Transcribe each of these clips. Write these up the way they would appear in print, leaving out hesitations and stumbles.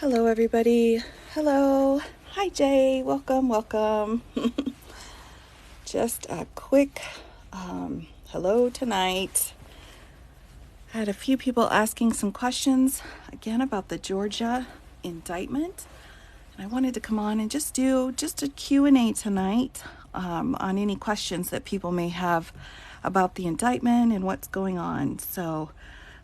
Hello, everybody. Hello. Hi, Jay. Welcome. Just a quick hello tonight. I had a few people asking some questions again about the Georgia indictment. And I wanted to come on and just do a Q&A tonight on any questions that people may have about the indictment and what's going on. So,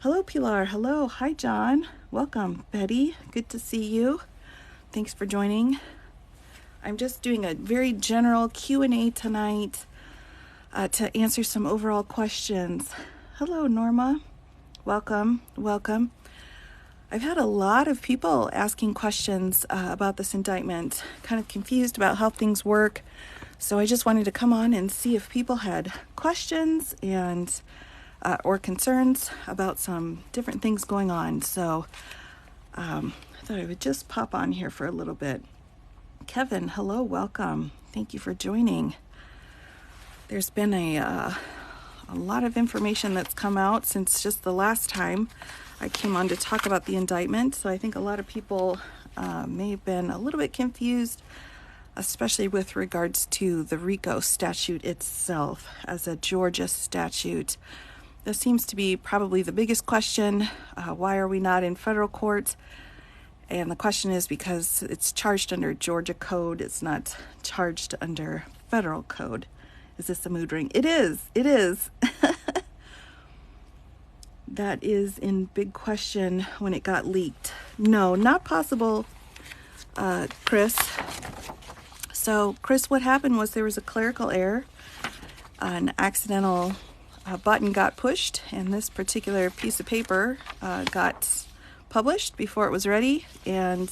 hello, Pilar. Hello. Hi, John. Welcome, Betty. Good to see you. Thanks for joining. I'm just doing a very general Q&A tonight to answer some overall questions. Hello, Norma. Welcome. I've had a lot of people asking questions about this indictment, kind of confused about how things work. So I just wanted to come on and see if people had questions and or concerns about some different things going on. So I thought I would just pop on here for a little bit. Kevin, hello, welcome. Thank you for joining. There's been a lot of information that's come out since just the last time I came on to talk about the indictment. So I think a lot of people may have been a little bit confused, especially with regards to the RICO statute itself as a Georgia statute. This seems to be probably the biggest question. Why are we not in federal court? And the question is because it's charged under Georgia code. It's not charged under federal code. Is this a mood ring? It is. That is in big question when it got leaked. No, not possible, Chris. So, Chris, what happened was there was a clerical error. An accidental button got pushed, and this particular piece of paper got published before it was ready. And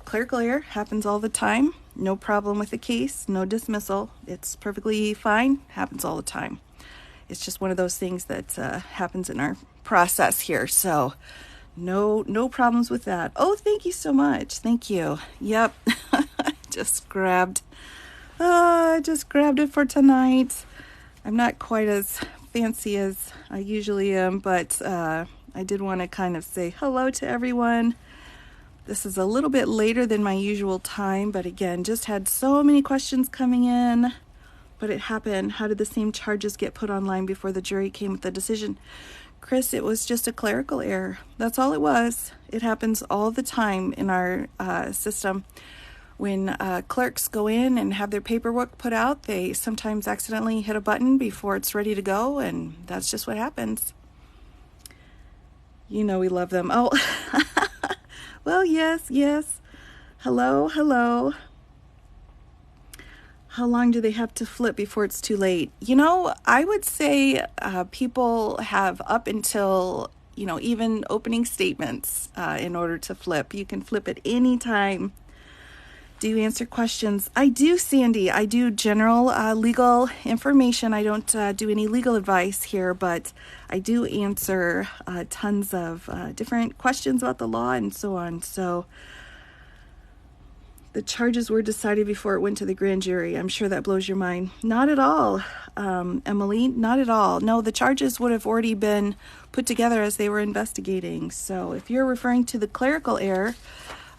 clerical error happens all the time. No problem with the case, no dismissal. It's perfectly fine, happens all the time. It's just one of those things that happens in our process here. So no problems with that. Oh, thank you so much. Thank you. Yep. just grabbed it for tonight. I'm not quite as fancy as I usually am, but I did want to kind of say hello to everyone. This is a little bit later than my usual time, but again, just had so many questions coming in. But it happened. How did the same charges get put online before the jury came with the decision? Chris, it was just a clerical error. That's all it was. It happens all the time in our system. When clerks go in and have their paperwork put out, they sometimes accidentally hit a button before it's ready to go, and that's just what happens. You know we love them. Oh, well, yes. Hello. How long do they have to flip before it's too late? I would say people have up until, even opening statements in order to flip. You can flip at any time. Do you answer questions? I do, Sandy. I do general legal information. I don't do any legal advice here, but I do answer tons of different questions about the law and so on. So the charges were decided before it went to the grand jury. I'm sure that blows your mind. Not at all, Emily, not at all. No, the charges would have already been put together as they were investigating. So if you're referring to the clerical error,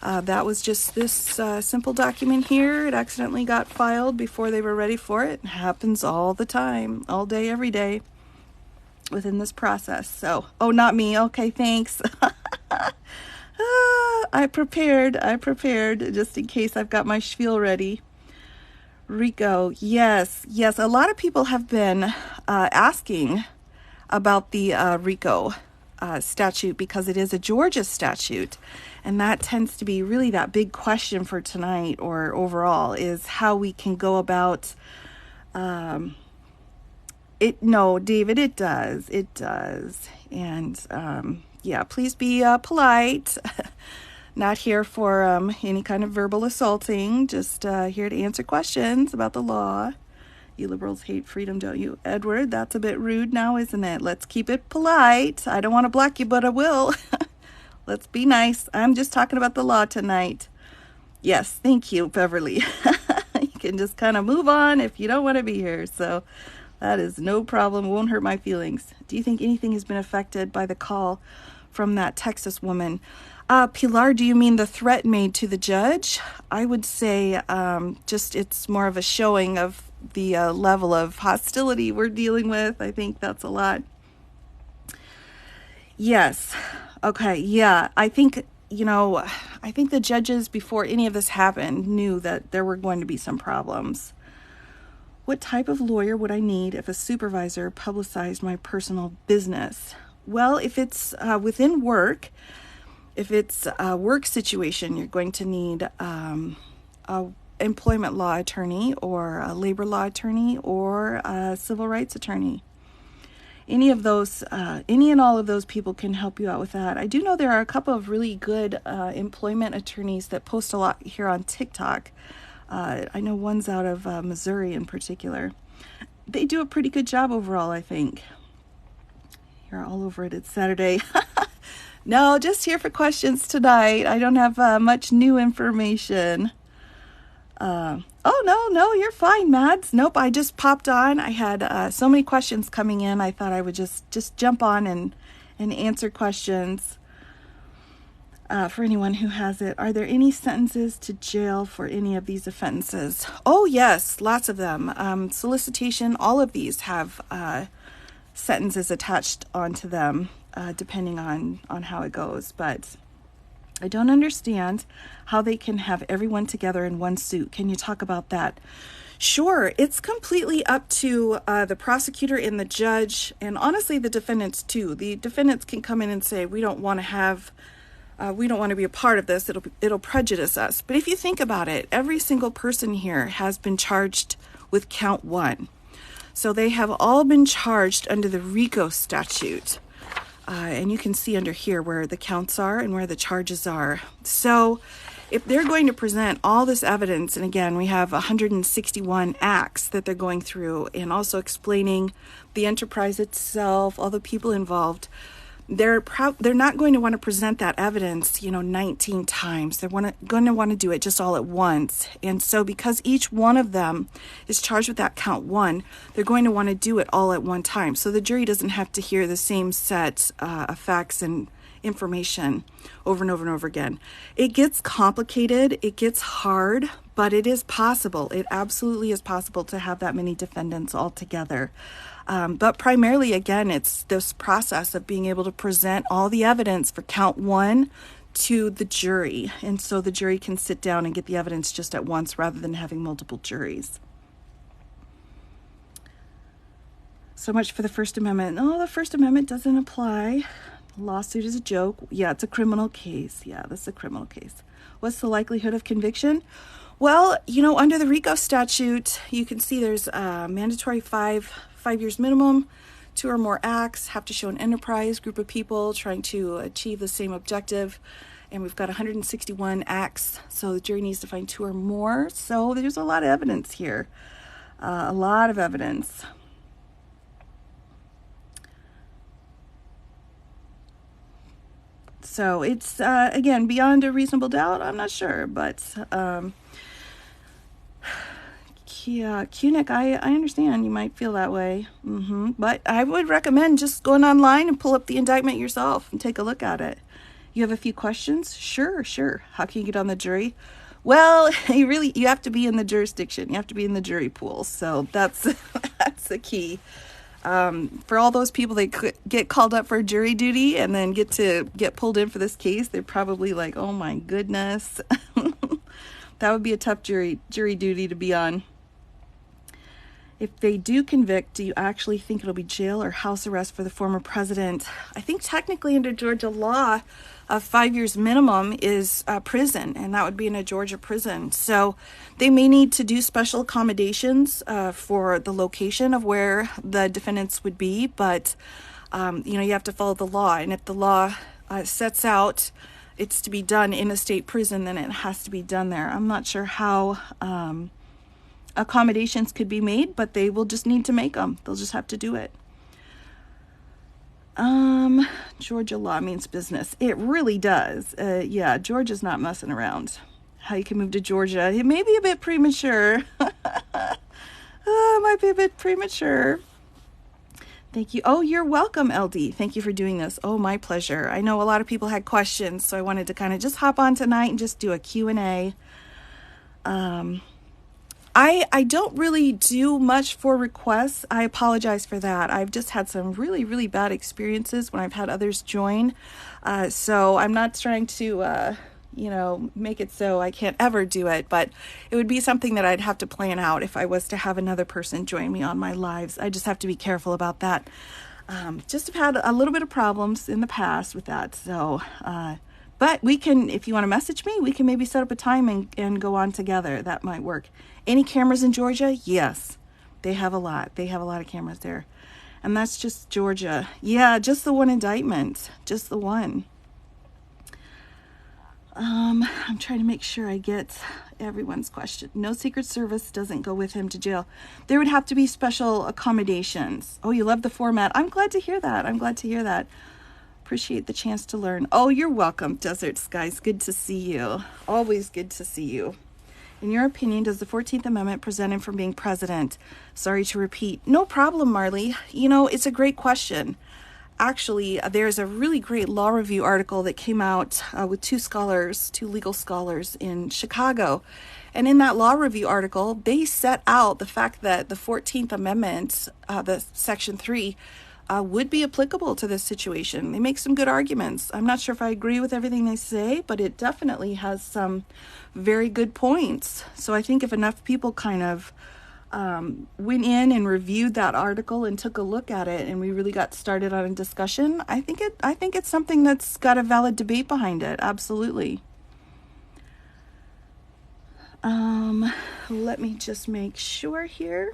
that was just this simple document here. It accidentally got filed before they were ready for it. It happens all the time, all day, every day within this process. So, oh, not me. Okay, thanks. I prepared just in case I've got my spiel ready. RICO, yes. A lot of people have been asking about the RICO statute because it is a Georgia statute. And that tends to be really that big question for tonight or overall is how we can go about it. No, David, it does. And yeah, please be polite. Not here for any kind of verbal assaulting, just here to answer questions about the law. You liberals hate freedom, don't you? Edward, that's a bit rude now, isn't it? Let's keep it polite. I don't want to block you, but I will. Let's be nice. I'm just talking about the law tonight. Yes, thank you, Beverly. You can just kind of move on if you don't want to be here. So that is no problem. Won't hurt my feelings. Do you think anything has been affected by the call from that Texas woman. Pilar, do you mean the threat made to the judge? I would say just it's more of a showing of the level of hostility we're dealing with. I think that's a lot. Yes. Okay. Yeah. I think the judges, before any of this happened, knew that there were going to be some problems. What type of lawyer would I need if a supervisor publicized my personal business? Well, if it's within work, if it's a work situation, you're going to need a employment law attorney or a labor law attorney or a civil rights attorney. Any and all of those people can help you out with that. I do know there are a couple of really good employment attorneys that post a lot here on TikTok. I know one's out of Missouri in particular. They do a pretty good job overall, I think. You're all over it. It's Saturday. No, just here for questions tonight. I don't have much new information. Oh, no, you're fine, Mads. Nope, I just popped on. I had so many questions coming in. I thought I would just jump on and answer questions for anyone who has it. Are there any sentences to jail for any of these offenses? Oh, yes, lots of them. Solicitation, all of these have sentences attached onto them, depending on how it goes. But I don't understand how they can have everyone together in one suit. Can you talk about that? Sure. It's completely up to the prosecutor and the judge, and honestly, the defendants too. The defendants can come in and say, we don't want to be a part of this. It'll prejudice us. But if you think about it, every single person here has been charged with count 1. So they have all been charged under the RICO statute. And you can see under here where the counts are and where the charges are. So if they're going to present all this evidence, and again, we have 161 acts that they're going through and also explaining the enterprise itself, all the people involved, they're not going to want to present that evidence, 19 times. They're going to want to do it just all at once. And so because each one of them is charged with that count 1, they're going to want to do it all at one time. So the jury doesn't have to hear the same set of facts and information over and over and over again. It gets complicated. It gets hard, but it is possible. It absolutely is possible to have that many defendants all together. But primarily, again, it's this process of being able to present all the evidence for count 1 to the jury. And so the jury can sit down and get the evidence just at once rather than having multiple juries. So much for the First Amendment. Oh, the First Amendment doesn't apply. Lawsuit is a joke. Yeah, it's a criminal case. Yeah, this is a criminal case. What's the likelihood of conviction? Well, under the RICO statute, you can see there's a mandatory 5 years minimum, 2 or more acts, have to show an enterprise group of people trying to achieve the same objective. And we've got 161 acts, so the jury needs to find 2 or more. So there's a lot of evidence here, a lot of evidence. So it's, again, beyond a reasonable doubt. I'm not sure, but yeah, QNIC, I understand you might feel that way. But I would recommend just going online and pull up the indictment yourself and take a look at it. You have a few questions? Sure. How can you get on the jury? Well, you have to be in the jurisdiction. You have to be in the jury pool. So that's the key. For all those people that get called up for jury duty and then get pulled in for this case, they're probably like, oh my goodness. That would be a tough jury duty to be on. If they do convict, do you actually think it'll be jail or house arrest for the former president? I think technically under Georgia law, 5 years minimum is prison, and that would be in a Georgia prison. So they may need to do special accommodations for the location of where the defendants would be, but you have to follow the law. And if the law sets out it's to be done in a state prison, then it has to be done there. I'm not sure how accommodations could be made, but they will just need to make them. They'll just have to do it. Georgia law means business. It really does. Yeah, Georgia's not messing around. How you can move to Georgia. It may be a bit premature. It might be a bit premature. Thank you. Oh, you're welcome, LD. Thank you for doing this. Oh, my pleasure. I know a lot of people had questions, so I wanted to kind of just hop on tonight and just do a Q&A. I don't really do much for requests. I apologize for that. I've just had some really, really bad experiences when I've had others join. So I'm not trying to, make it so I can't ever do it, but it would be something that I'd have to plan out if I was to have another person join me on my lives. I just have to be careful about that. Just have had a little bit of problems in the past with that. So, but we can, if you want to message me, we can maybe set up a time and go on together. That might work. Any cameras in Georgia? Yes, they have a lot. They have a lot of cameras there. And that's just Georgia. Yeah, just the one indictment. Just the one. I'm trying to make sure I get everyone's question. No Secret Service doesn't go with him to jail. There would have to be special accommodations. Oh, you love the format. I'm glad to hear that. I'm glad to hear that. Appreciate the chance to learn. Oh, you're welcome, Desert Skies. Good to see you. Always good to see you. In your opinion, does the 14th Amendment prevent him from being president? Sorry to repeat. No problem, Marley. It's a great question. Actually, there's a really great law review article that came out with two legal scholars in Chicago. And in that law review article, they set out the fact that the 14th Amendment, the Section 3, would be applicable to this situation. They make some good arguments. I'm not sure if I agree with everything they say, but it definitely has some very good points. So I think if enough people kind of went in and reviewed that article and took a look at it, and we really got started on a discussion, I think it's something that's got a valid debate behind it. Absolutely. Let me just make sure here.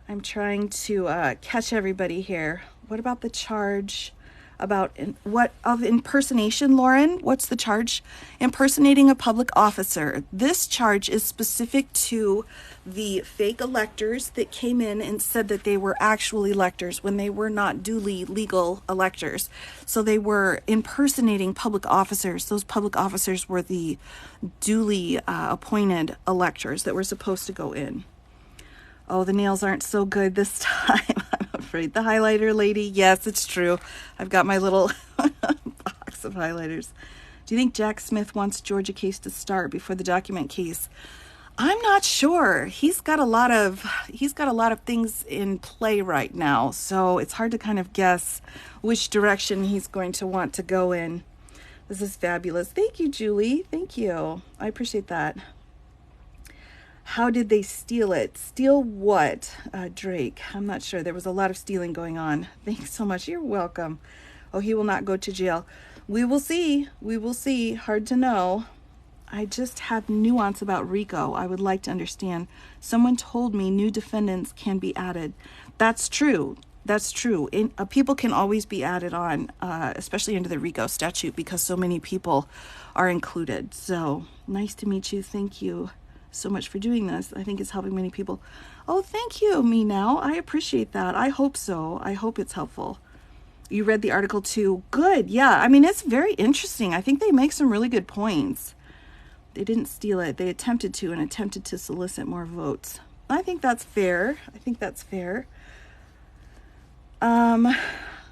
I'm trying to catch everybody here. What about the charge of impersonation, Lauren? What's the charge? Impersonating a public officer. This charge is specific to the fake electors that came in and said that they were actual electors when they were not duly legal electors. So they were impersonating public officers. Those public officers were the duly appointed electors that were supposed to go in. Oh, the nails aren't so good this time, I'm afraid. The highlighter lady, yes, it's true. I've got my little box of highlighters. Do you think Jack Smith wants Georgia case to start before the document case? I'm not sure. He's got a lot of things in play right now, so it's hard to kind of guess which direction he's going to want to go in. This is fabulous. Thank you, Julie. Thank you. I appreciate that. How did they steal it? Steal what, Drake? I'm not sure. There was a lot of stealing going on. Thanks so much. You're welcome. Oh, he will not go to jail. We will see. We will see. Hard to know. I just have nuance about RICO. I would like to understand. Someone told me new defendants can be added. That's true. That's true. People can always be added on, especially into the RICO statute, because so many people are included. So nice to meet you. Thank you so much for doing this. I think it's helping many people. Oh, thank you, me now. I appreciate that. I hope so. I hope it's helpful. You read the article too. Good. Yeah. I mean, it's very interesting. I think they make some really good points. They didn't steal it. They attempted to solicit more votes. I think that's fair.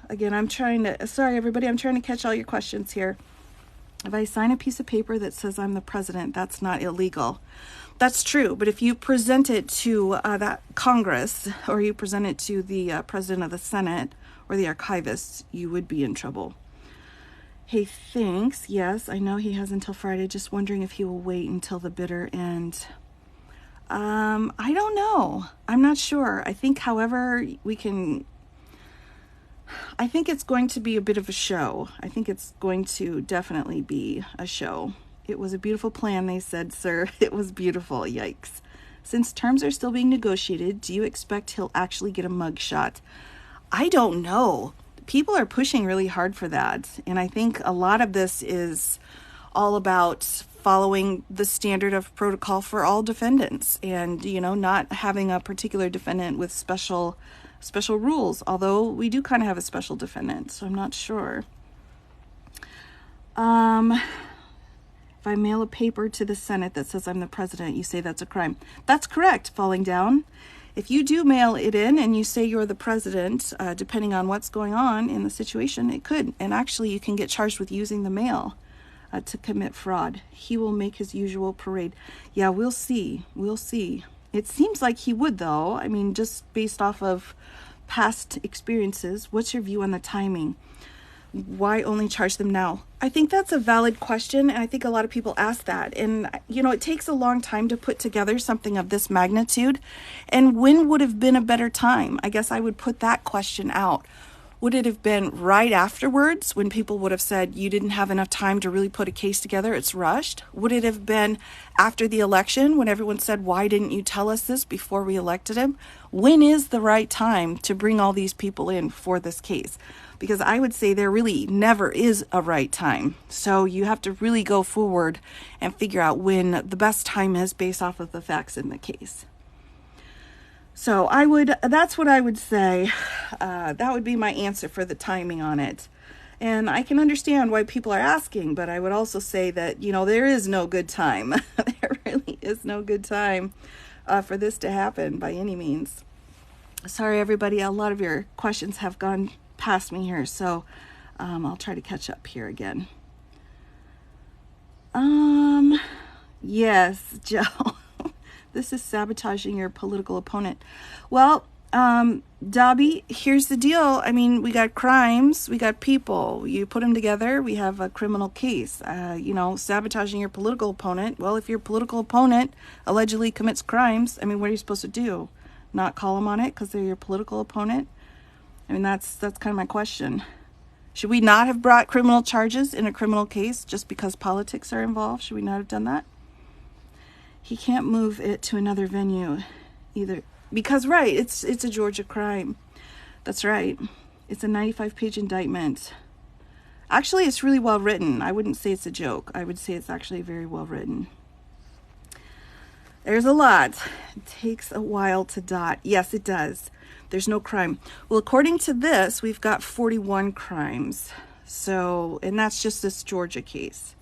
Again, sorry everybody, I'm trying to catch all your questions here. If I sign a piece of paper that says I'm the president, that's not illegal. That's true, but if you present it to that Congress, or you present it to the president of the Senate or the archivist, you would be in trouble. Hey, thanks. Yes, I know he has until Friday. Just wondering if he will wait until the bitter end. I don't know. I'm not sure. I think, however, I think it's going to be a bit of a show. I think it's going to definitely be a show. It was a beautiful plan, they said, sir. It was beautiful. Yikes. Since terms are still being negotiated, do you expect he'll actually get a mugshot? I don't know. People are pushing really hard for that. And I think a lot of this is all about following the standard of protocol for all defendants and, not having a particular defendant with special rules, although we do kind of have a special defendant, so I'm not sure. If I mail a paper to the Senate that says I'm the president, you say that's a crime. That's correct, falling down. If you do mail it in and you say you're the president, depending on what's going on in the situation, it could. And actually, you can get charged with using the mail to commit fraud. He will make his usual parade. Yeah, we'll see. We'll see. It seems like he would, though. I mean, just based off of past experiences. What's your view on the timing? Why only charge them now? I think that's a valid question, and I think a lot of people ask that. And, it takes a long time to put together something of this magnitude. And when would have been a better time? I guess I would put that question out. Would it have been right afterwards when people would have said you didn't have enough time to really put a case together, it's rushed? Would it have been after the election when everyone said, why didn't you tell us this before we elected him? When is the right time to bring all these people in for this case? Because I would say there really never is a right time. So you have to really go forward and figure out when the best time is based off of the facts in the case. So that's what I would say. That would be my answer for the timing on it. And I can understand why people are asking, but I would also say that, there is no good time. There really is no good time for this to happen by any means. Sorry, everybody. A lot of your questions have gone past me here, so I'll try to catch up here again. Yes, Joe. This is sabotaging your political opponent. Well, Dobby, here's the deal. I mean, we got crimes, we got people. You put them together, we have a criminal case. Sabotaging your political opponent. Well, if your political opponent allegedly commits crimes, I mean, what are you supposed to do? Not call them on it because they're your political opponent? I mean, that's kind of my question. Should we not have brought criminal charges in a criminal case just because politics are involved? Should we not have done that? He can't move it to another venue either. Because, right, it's a Georgia crime. That's right. It's a 95-page indictment. Actually, it's really well written. I wouldn't say it's a joke. I would say it's actually very well written. There's a lot. It takes a while to dot. Yes, it does. There's no crime. Well, according to this, we've got 41 crimes. So, and that's just this Georgia case.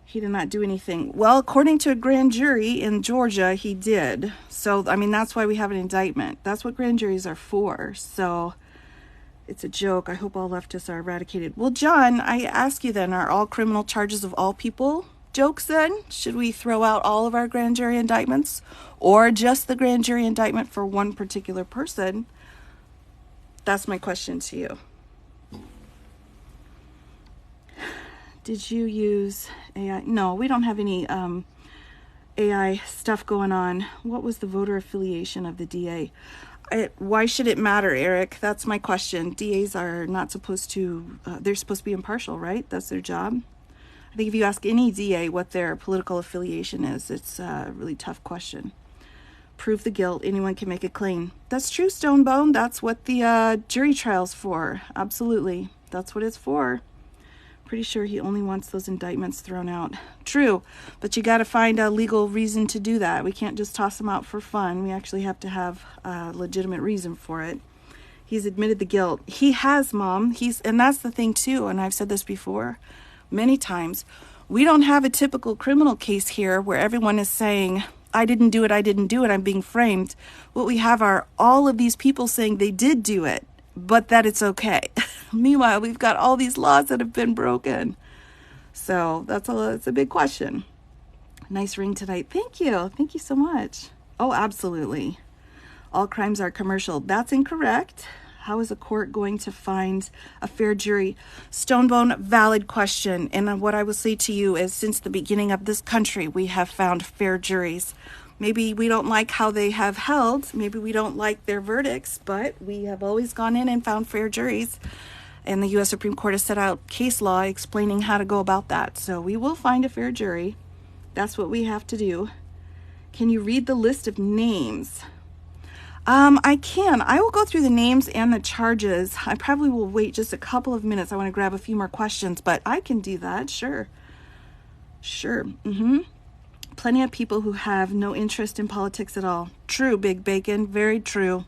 He did not do anything. Well, according to a grand jury in Georgia, he did. So, I mean, that's why we have an indictment. That's what grand juries are for. So, it's a joke. I hope all leftists are eradicated. Well, John, I ask you then, are all criminal charges of all people jokes then? Should we throw out all of our grand jury indictments? Or just the grand jury indictment for one particular person? That's my question to you. Did you use AI? No, we don't have any AI stuff going on. What was the voter affiliation of the DA? Why should it matter, Eric? That's my question. DAs are not supposed to, they're supposed to be impartial, right? That's their job. I think if you ask any DA what their political affiliation is, it's a really tough question. Prove the guilt. Anyone can make a claim. That's true, Stonebone. That's what the jury trial's for. Absolutely. That's what it's for. Pretty sure he only wants those indictments thrown out. True, but you got to find a legal reason to do that. We can't just toss them out for fun. We actually have to have a legitimate reason for it. He's admitted the guilt. He has, Mom. And that's the thing too, and I've said this before many times. We don't have a typical criminal case here where everyone is saying, I didn't do it, I'm being framed. What we have are all of these people saying they did do it, but that it's okay. Meanwhile, we've got all these laws that have been broken. So it's a big question. Nice ring tonight. Thank you. Thank you so much. Oh, absolutely. All crimes are commercial. That's incorrect. How is a court going to find a fair jury? Stonebone, valid question. And what I will say to you is since the beginning of this country, we have found fair juries. Maybe we don't like how they have held. Maybe we don't like their verdicts, but we have always gone in and found fair juries. And the U.S. Supreme Court has set out case law explaining how to go about that. So we will find a fair jury. That's what we have to do. Can you read the list of names? I can. I will go through the names and the charges. I probably will wait just a couple of minutes. I want to grab a few more questions, but I can do that. Sure. Plenty of people who have no interest in politics at all. True, Big Bacon. Very true.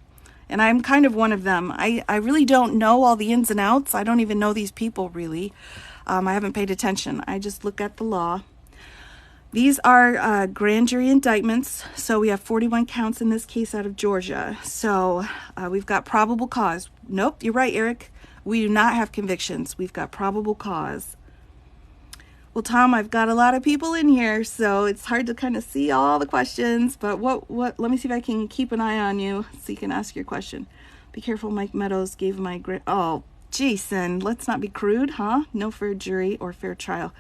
And I'm kind of one of them. I really don't know all the ins and outs. I don't even know these people, really. I haven't paid attention. I just look at the law. These are grand jury indictments. So we have 41 counts in this case out of Georgia. So we've got probable cause. Nope, you're right, Eric. We do not have convictions. We've got probable cause. Well, Tom, I've got a lot of people in here, so it's hard to kind of see all the questions. But let me see if I can keep an eye on you so you can ask your question. Be careful, Mike Meadows gave my oh, Jason, let's not be crude, huh? No fair jury or fair trial.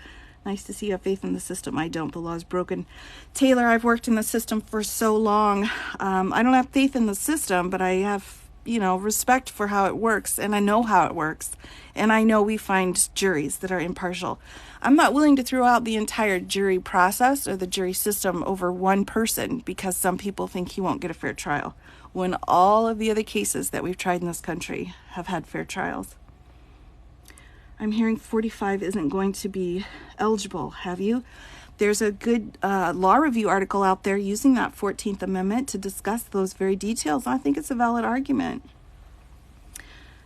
Nice to see you have faith in the system. I don't. The law is broken. Taylor, I've worked in the system for so long. I don't have faith in the system, but I have, respect for how it works, and I know how it works. And I know we find juries that are impartial. I'm not willing to throw out the entire jury process or the jury system over one person because some people think he won't get a fair trial, when all of the other cases that we've tried in this country have had fair trials. I'm hearing 45 isn't going to be eligible. Have you? There's a good law review article out there using that 14th Amendment to discuss those very details. I think it's a valid argument.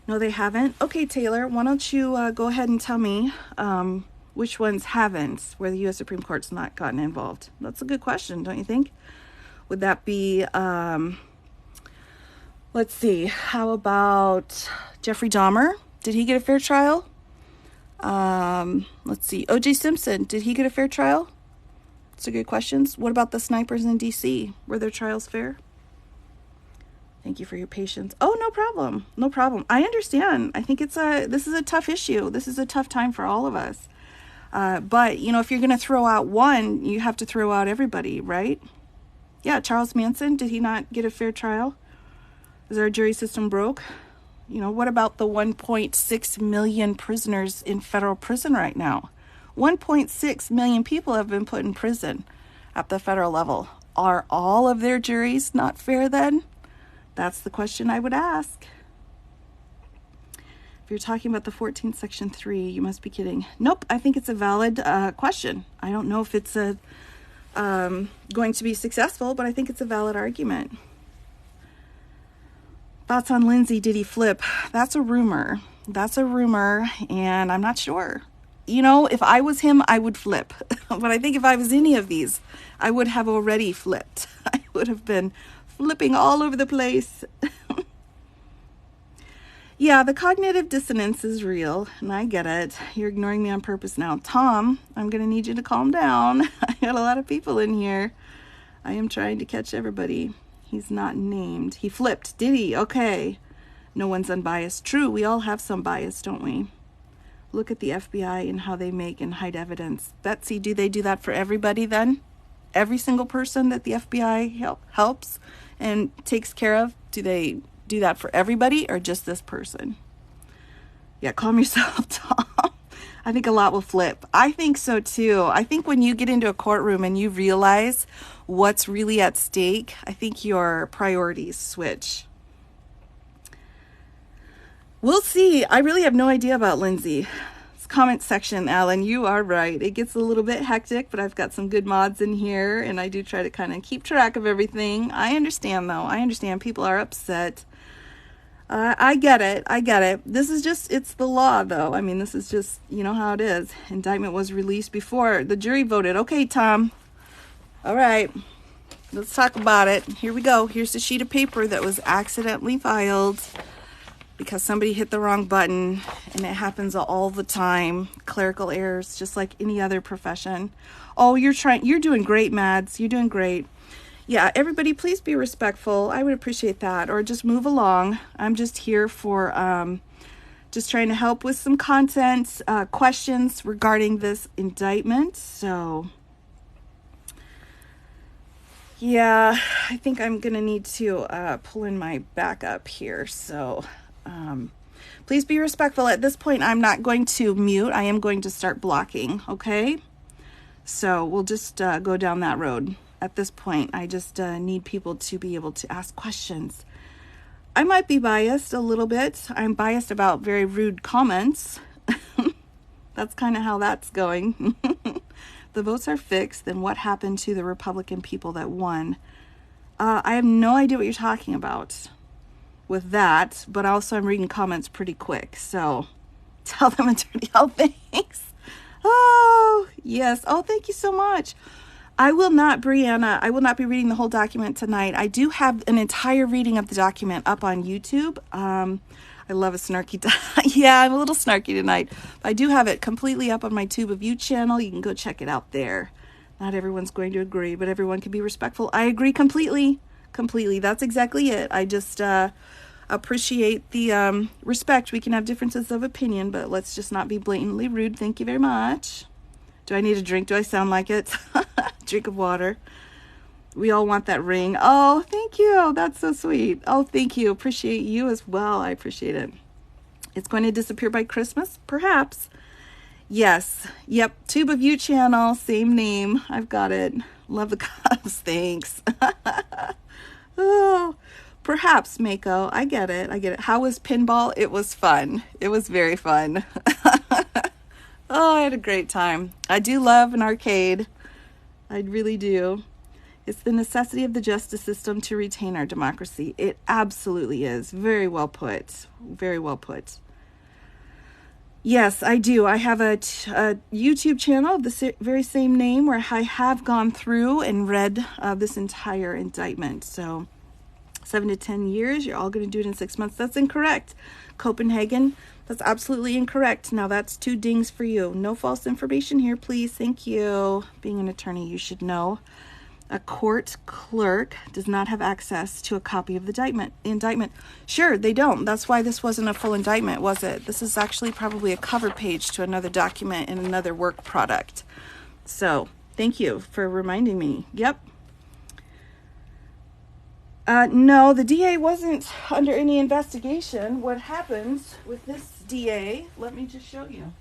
No, they haven't. Okay, Taylor, why don't you go ahead and tell me which ones haven't, where the U.S. Supreme Court's not gotten involved? That's a good question, don't you think? Would that be, let's see, how about Jeffrey Dahmer? Did he get a fair trial? Let's see, O.J. Simpson, did he get a fair trial? That's a good question. What about the snipers in D.C.? Were their trials fair? Thank you for your patience. Oh, no problem. No problem. I understand. I think this is a tough issue. This is a tough time for all of us. But, if you're going to throw out one, you have to throw out everybody, right? Yeah, Charles Manson, did he not get a fair trial? Is our jury system broke? What about the 1.6 million prisoners in federal prison right now? 1.6 million people have been put in prison at the federal level. Are all of their juries not fair then? That's the question I would ask. If you're talking about the 14th Section 3, you must be kidding. Nope, I think it's a valid question. I don't know if it's going to be successful, but I think it's a valid argument. Thoughts on Lindsay, did he flip? That's a rumor. And I'm not sure. If I was him, I would flip. But I think if I was any of these, I would have already flipped. I would have been flipping all over the place. Yeah, the cognitive dissonance is real, and I get it. You're ignoring me on purpose now. Tom, I'm going to need you to calm down. I got a lot of people in here. I am trying to catch everybody. He's not named. He flipped, did he? Okay. No one's unbiased. True, we all have some bias, don't we? Look at the FBI and how they make and hide evidence. Betsy, do they do that for everybody then? Every single person that the FBI helps and takes care of, do they do that for everybody or just this person? Yeah, calm yourself, Tom. I think a lot will flip. I think so too. I think when you get into a courtroom and you realize what's really at stake, I think your priorities switch. We'll see. I really have no idea about Lindsay. This comment section, Alan, you are right. It gets a little bit hectic, but I've got some good mods in here, and I do try to kind of keep track of everything. I understand, though. I understand people are upset. I get it. This is just, it's the law, though. I mean, this is just, how it is. Indictment was released before the jury voted. Okay, Tom. All right. Let's talk about it. Here we go. Here's the sheet of paper that was accidentally filed because somebody hit the wrong button, and it happens all the time. Clerical errors, just like any other profession. Oh, you're doing great, Mads. You're doing great. Yeah, everybody, please be respectful. I would appreciate that. Or just move along. I'm just here for just trying to help with some content, questions regarding this indictment. So, yeah, I think I'm going to need to pull in my backup here. So, please be respectful. At this point, I'm not going to mute. I am going to start blocking, okay? So, we'll just go down that road. At this point, I just need people to be able to ask questions. I might be biased a little bit. I'm biased about very rude comments. That's kind of how that's going. The votes are fixed. Then what happened to the Republican people that won? I have no idea what you're talking about with that, but also I'm reading comments pretty quick. So tell them Attorney L, thanks. Oh, yes. Oh, thank you so much. I will not, Brianna, I will not be reading the whole document tonight. I do have an entire reading of the document up on YouTube. I love a snarky, yeah, I'm a little snarky tonight. I do have it completely up on my Tube of You channel. You can go check it out there. Not everyone's going to agree, but everyone can be respectful. I agree completely. That's exactly it. I just appreciate the respect. We can have differences of opinion, but let's just not be blatantly rude. Thank you very much. Do I need a drink? Do I sound like it? Drink of water. We all want that ring. Oh, thank you. That's so sweet. Oh, thank you. Appreciate you as well. I appreciate it. It's going to disappear by Christmas? Perhaps. Yes. Yep. Tube of You channel. Same name. I've got it. Love the cups. Thanks. Oh, perhaps, Mako. I get it. How was pinball? It was fun. It was very fun. Oh, I had a great time. I do love an arcade. I really do. It's the necessity of the justice system to retain our democracy. It absolutely is. Very well put. Very well put. Yes, I do. I have a YouTube channel of the very same name where I have gone through and read this entire indictment. So 7 to 10 years, you're all going to do it in 6 months. That's incorrect. Copenhagen, that's absolutely incorrect. Now that's 2 dings for you. No false information here, please. Thank you. Being an attorney, you should know. A court clerk does not have access to a copy of the indictment. Sure, they don't. That's why this wasn't a full indictment, was it? This is actually probably a cover page to another document in another work product. So, thank you for reminding me. Yep. No, the DA wasn't under any investigation. What happens with this DA, let me just show you.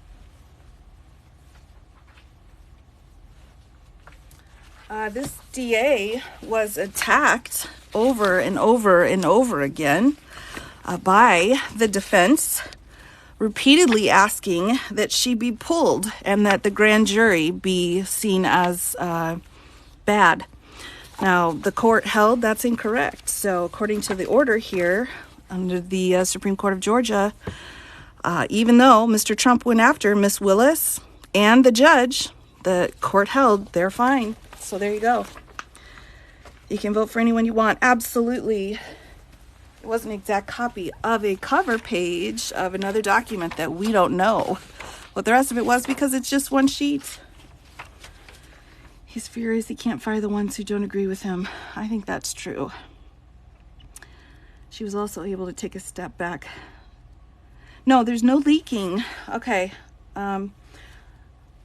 This DA was attacked over and over and over again by the defense, repeatedly asking that she be pulled and that the grand jury be seen as bad. Now, the court held that's incorrect. So according to the order here, under the Supreme Court of Georgia, even though Mr. Trump went after Miss Willis and the judge, the court held they're fine. So there you go. You can vote for anyone you want. Absolutely. It was an exact copy of a cover page of another document that we don't know what the rest of it was because it's just one sheet. He's furious he can't fire the ones who don't agree with him. I think that's true. She was also able to take a step back. No, there's no leaking. Okay.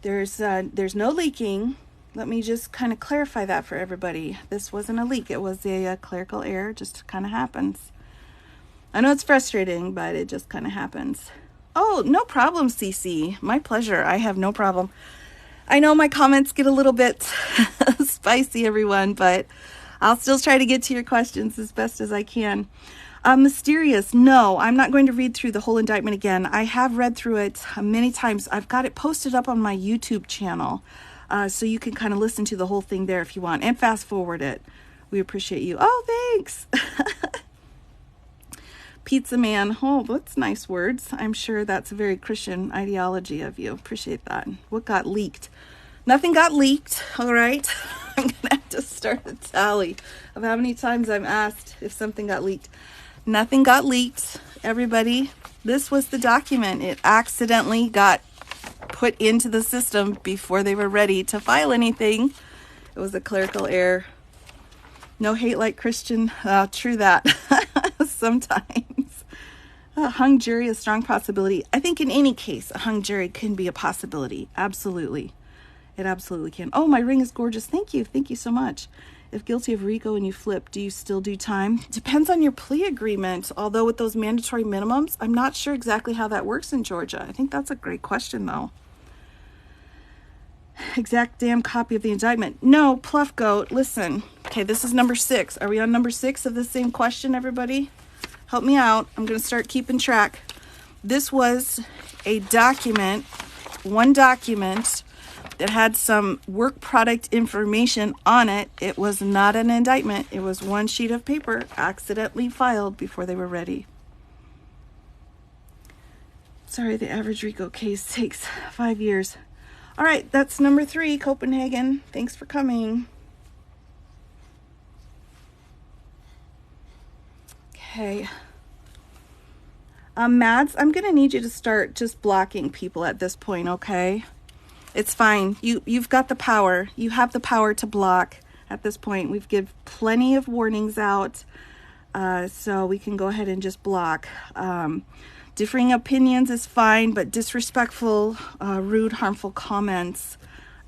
There's no leaking. Let me just kind of clarify that for everybody. This wasn't a leak. It was a clerical error. Just kind of happens. I know it's frustrating, but it just kind of happens. Oh, no problem, CC. My pleasure. I have no problem. I know my comments get a little bit spicy, everyone, but I'll still try to get to your questions as best as I can. Mysterious. No, I'm not going to read through the whole indictment again. I have read through it many times. I've got it posted up on my YouTube channel. So you can kind of listen to the whole thing there if you want and fast forward it. We appreciate you. Oh, thanks. Pizza man. Oh, that's nice words. I'm sure that's a very Christian ideology of you. Appreciate that. What got leaked? Nothing got leaked. All right. I'm going to have to start a tally of how many times I'm asked if something got leaked. Nothing got leaked. Everybody, this was the document. It accidentally got put into the system before they were ready to file anything. It was a clerical error. No hate like Christian. True that. Sometimes. A hung jury, a strong possibility. I think in any case, a hung jury can be a possibility. Absolutely. It absolutely can. Oh, my ring is gorgeous. Thank you. Thank you so much. If guilty of RICO and you flip, do you still do time? Depends on your plea agreement. Although with those mandatory minimums, I'm not sure exactly how that works in Georgia. I think that's a great question, though. Exact damn copy of the indictment. No, Pluff Goat, listen. Okay, this is number 6. Are we on number 6 of the same question, everybody? Help me out. I'm going to start keeping track. This was a document, one document that had some work product information on it. It was not an indictment. It was one sheet of paper accidentally filed before they were ready. Sorry, the average RICO case takes 5 years. All right, that's number 3, Copenhagen. Thanks for coming. Okay. Mads, I'm going to need you to start just blocking people at this point, okay? It's fine. You've got the power. You have the power to block at this point. We've given plenty of warnings out, so we can go ahead and just block. Differing opinions is fine, but disrespectful, rude, harmful comments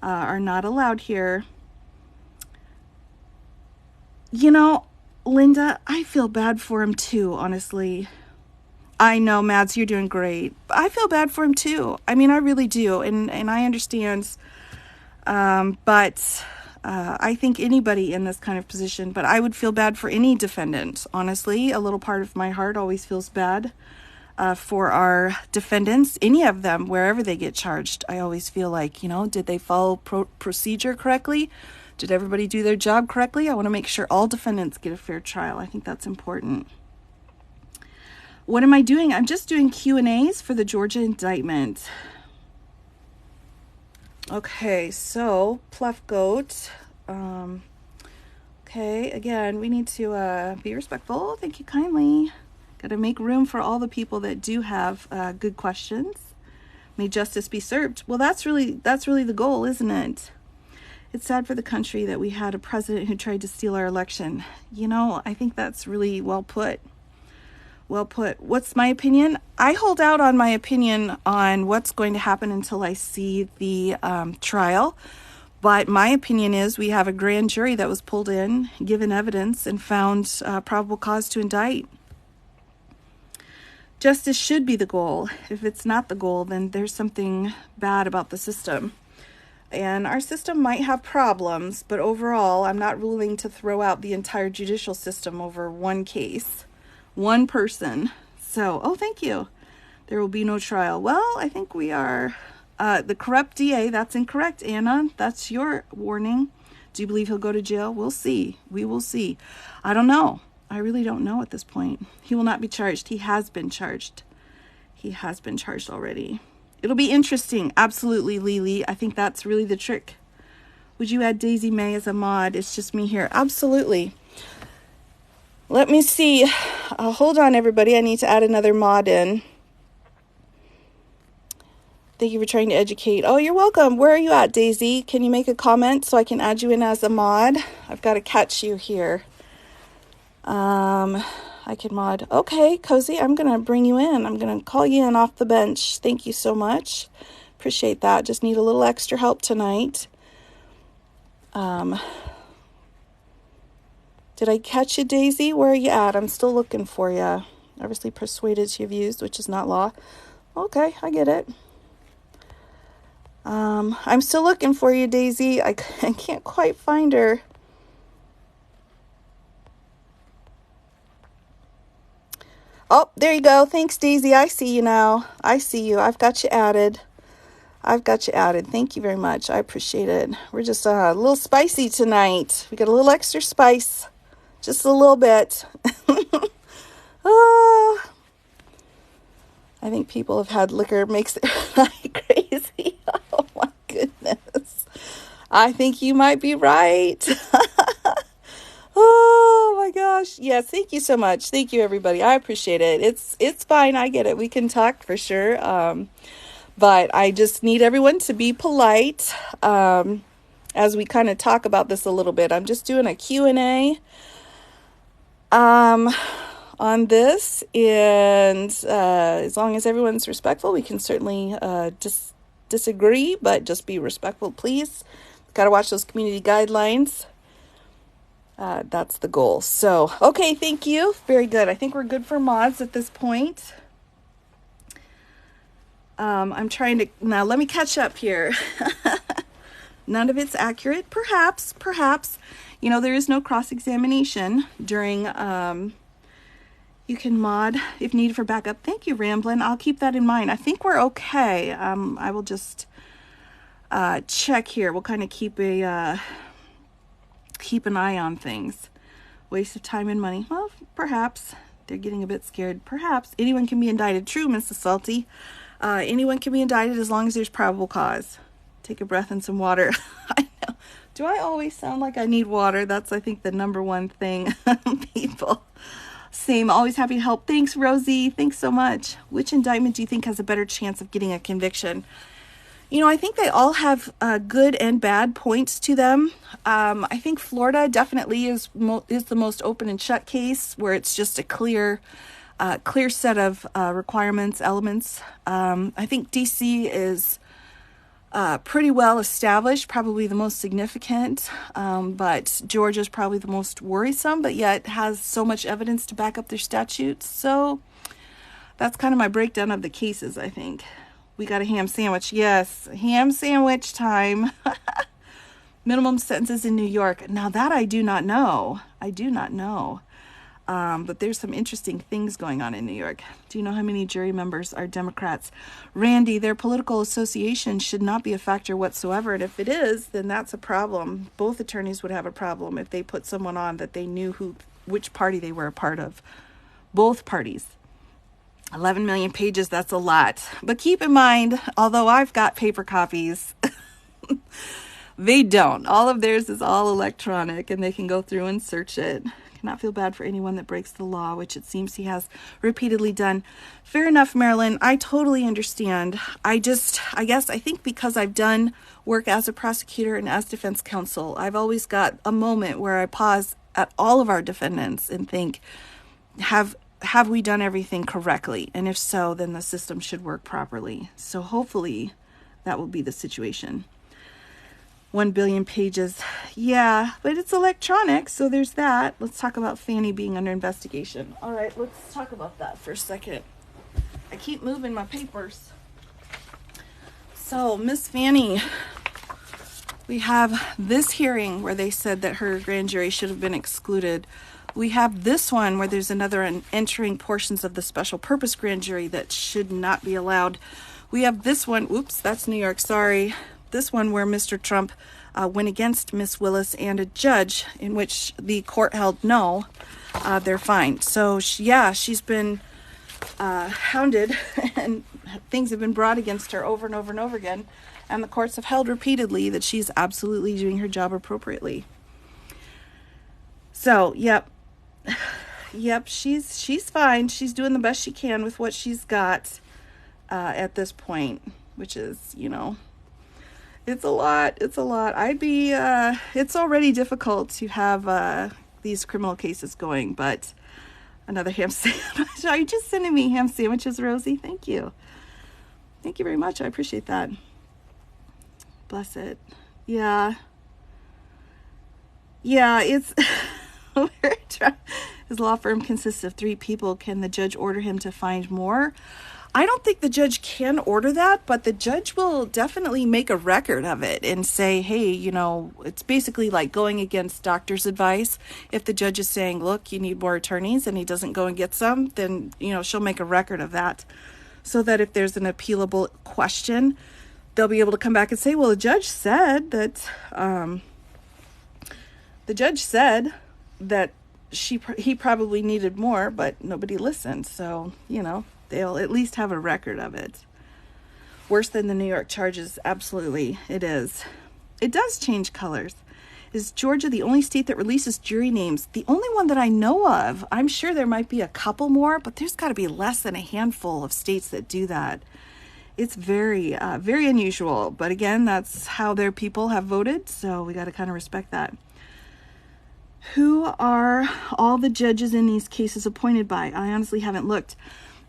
are not allowed here. You know, Linda, I feel bad for him too, honestly. I know, Mads, you're doing great. I feel bad for him too. I mean, I really do, and I understand. But I think anybody in this kind of position, but I would feel bad for any defendant, honestly. A little part of my heart always feels bad for our defendants, any of them, wherever they get charged. I always feel like, did they follow procedure correctly? Did everybody do their job correctly? I want to make sure all defendants get a fair trial. I think that's important. What am I doing? I'm just doing Q&As for the Georgia indictment. Okay, so Pluff Goat. Okay, again, we need to be respectful. Thank you kindly. Got to make room for all the people that do have good questions. May justice be served. Well, that's really the goal, isn't it? It's sad for the country that we had a president who tried to steal our election. I think that's really well put. Well put. What's my opinion? I hold out on my opinion on what's going to happen until I see the trial. But my opinion is we have a grand jury that was pulled in, given evidence, and found probable cause to indict. Justice should be the goal. If it's not the goal, then there's something bad about the system. And our system might have problems, but overall, I'm not willing to throw out the entire judicial system over one case. One person. So, thank you. There will be no trial. Well, I think we are the corrupt DA. That's incorrect, Anna. That's your warning. Do you believe he'll go to jail? We'll see. We will see. I don't know. I really don't know at this point. He will not be charged. He has been charged. He has been charged already. It'll be interesting. Absolutely, Lily. I think that's really the trick. Would you add Daisy May as a mod? It's just me here. Absolutely. Let me see. Hold on, everybody. I need to add another mod in. Thank you for trying to educate. Oh, you're welcome. Where are you at, Daisy? Can you make a comment so I can add you in as a mod? I've got to catch you here. I can mod. Okay, Cozy, I'm going to bring you in. I'm going to call you in off the bench. Thank you so much. Appreciate that. Just need a little extra help tonight. Did I catch you, Daisy? Where are you at? I'm still looking for you. Obviously persuaded to have used, which is not law. Okay, I get it. I'm still looking for you, Daisy. I can't quite find her. Oh, there you go. Thanks, Daisy. I see you now. I see you. I've got you added. Thank you very much. I appreciate it. We're just a little spicy tonight. We got a little extra spice. Just a little bit. I think people have had liquor makes it like crazy. Oh my goodness. I think you might be right. Oh my gosh. Yes, thank you so much. Thank you, everybody. I appreciate it. It's fine. I get it. We can talk for sure. But I just need everyone to be polite as we kind of talk about this a little bit. I'm just doing a Q&A on this, and as long as everyone's respectful, we can certainly disagree, but just be respectful, please. Got to watch those community guidelines. That's the goal. So, okay, thank you. Very good. I think we're good for mods at this point. I'm trying to, now let me catch up here. None of it's accurate. Perhaps, there is no cross-examination during, you can mod if needed for backup. Thank you, Ramblin'. I'll keep that in mind. I think we're okay. I will just, check here. We'll kind of keep an eye on things. Waste of time and money. Well, perhaps they're getting a bit scared. Perhaps anyone can be indicted. True, Mrs. Salty. Anyone can be indicted as long as there's probable cause. Take a breath and some water. I know. Do I always sound like I need water? That's, I think, the number one thing people. Same, always happy to help. Thanks, Rosie. Thanks so much. Which indictment do you think has a better chance of getting a conviction? You know, I think they all have good and bad points to them. I think Florida definitely is the most open and shut case, where it's just a clear set of requirements, elements. I think DC is pretty well established, probably the most significant, but Georgia's probably the most worrisome, but yet has so much evidence to back up their statutes. So that's kind of my breakdown of the cases, I think. We got a ham sandwich. Yes, ham sandwich time. Minimum sentences in New York. Now that I do not know. I do not know. But there's some interesting things going on in New York. Do you know how many jury members are Democrats? Randy, their political association should not be a factor whatsoever. And if it is, then that's a problem. Both attorneys would have a problem if they put someone on that they knew which party they were a part of. Both parties. 11 million pages, that's a lot. But keep in mind, although I've got paper copies, they don't. All of theirs is all electronic, and they can go through and search it. Cannot feel bad for anyone that breaks the law, which it seems he has repeatedly done. Fair enough, Marilyn. I totally understand. I think because I've done work as a prosecutor and as defense counsel, I've always got a moment where I pause at all of our defendants and think, have we done everything correctly? And if so, then the system should work properly. So hopefully that will be the situation. 1 billion pages. Yeah, but it's electronic, so there's that. Let's talk about Fanny being under investigation. All right, let's talk about that for a second. I keep moving my papers. So, Miss Fanny, we have this hearing where they said that her grand jury should have been excluded. We have this one where there's another entering portions of the special purpose grand jury that should not be allowed. We have this one, oops, that's New York, sorry. This one where Mr. Trump went against Miss Willis and a judge, in which the court held no, they're fine. So she's been hounded and things have been brought against her over and over and over again. And the courts have held repeatedly that she's absolutely doing her job appropriately. So, yep, she's fine. She's doing the best she can with what she's got at this point, which is, it's a lot. It's already difficult to have these criminal cases going, but another ham sandwich. Are you just sending me ham sandwiches, Rosie? Thank you. Thank you very much. I appreciate that. Bless it. Yeah, it's... His law firm consists of 3 people. Can the judge order him to find more? I don't think the judge can order that, but the judge will definitely make a record of it and say, hey, it's basically like going against doctor's advice. If the judge is saying, look, you need more attorneys, and he doesn't go and get some, then, she'll make a record of that so that if there's an appealable question, they'll be able to come back and say, well, the judge said that he probably needed more, but nobody listened. So, they'll at least have a record of it. Worse than the New York charges. Absolutely, it is. It does change colors. Is Georgia the only state that releases jury names? The only one that I know of. I'm sure there might be a couple more, but there's got to be less than a handful of states that do that. It's very, very unusual. But again, that's how their people have voted, so we got to kind of respect that. Who are all the judges in these cases appointed by? I honestly haven't looked.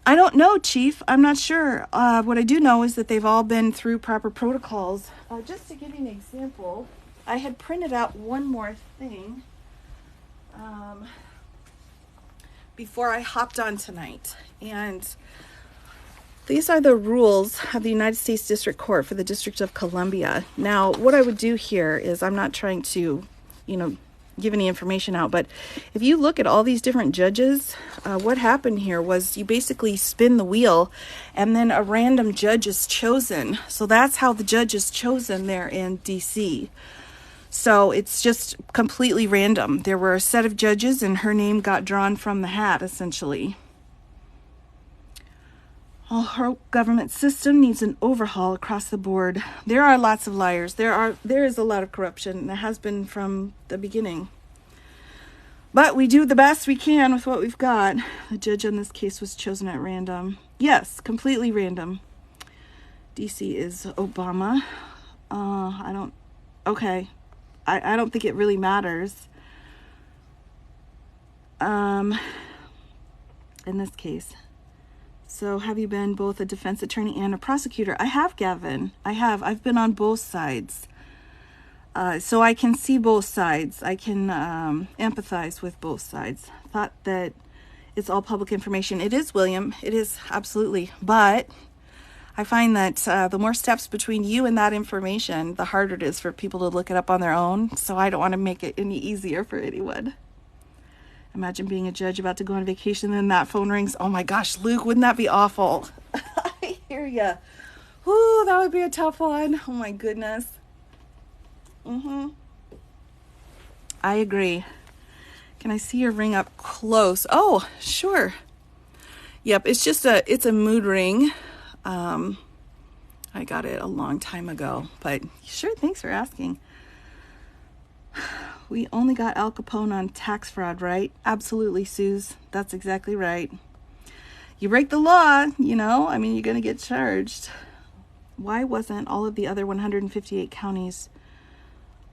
I don't know, Chief. I'm not sure. What I do know is that they've all been through proper protocols. Just to give you an example, I had printed out one more thing before I hopped on tonight. And these are the rules of the United States District Court for the District of Columbia. Now, what I would do here is I'm not trying to, give any information out, but if you look at all these different judges, what happened here was you basically spin the wheel and then a random judge is chosen. So that's how the judge is chosen there in DC. So it's just completely random. There were a set of judges and her name got drawn from the hat, essentially. Our government system needs an overhaul across the board. There are lots of liars. There is a lot of corruption, and it has been from the beginning. But we do the best we can with what we've got. The judge on this case was chosen at random. Yes, completely random. DC is Obama. I don't think it really matters. In this case. So have you been both a defense attorney and a prosecutor? I have, Gavin. I've been on both sides. So I can see both sides. I can empathize with both sides. Thought that it's all public information. It is, William. It is, absolutely. But I find that the more steps between you and that information, the harder it is for people to look it up on their own. So I don't want to make it any easier for anyone. Imagine being a judge about to go on vacation and that phone rings. Oh my gosh, Luke, wouldn't that be awful? I hear ya. Ooh, that would be a tough one. Oh my goodness. I agree. Can I see your ring up close? Oh, sure. Yep, it's a mood ring. I got it a long time ago, but sure, thanks for asking. We only got Al Capone on tax fraud, right? Absolutely, Suze. That's exactly right. You break the law, you're going to get charged. Why wasn't all of the other 158 counties?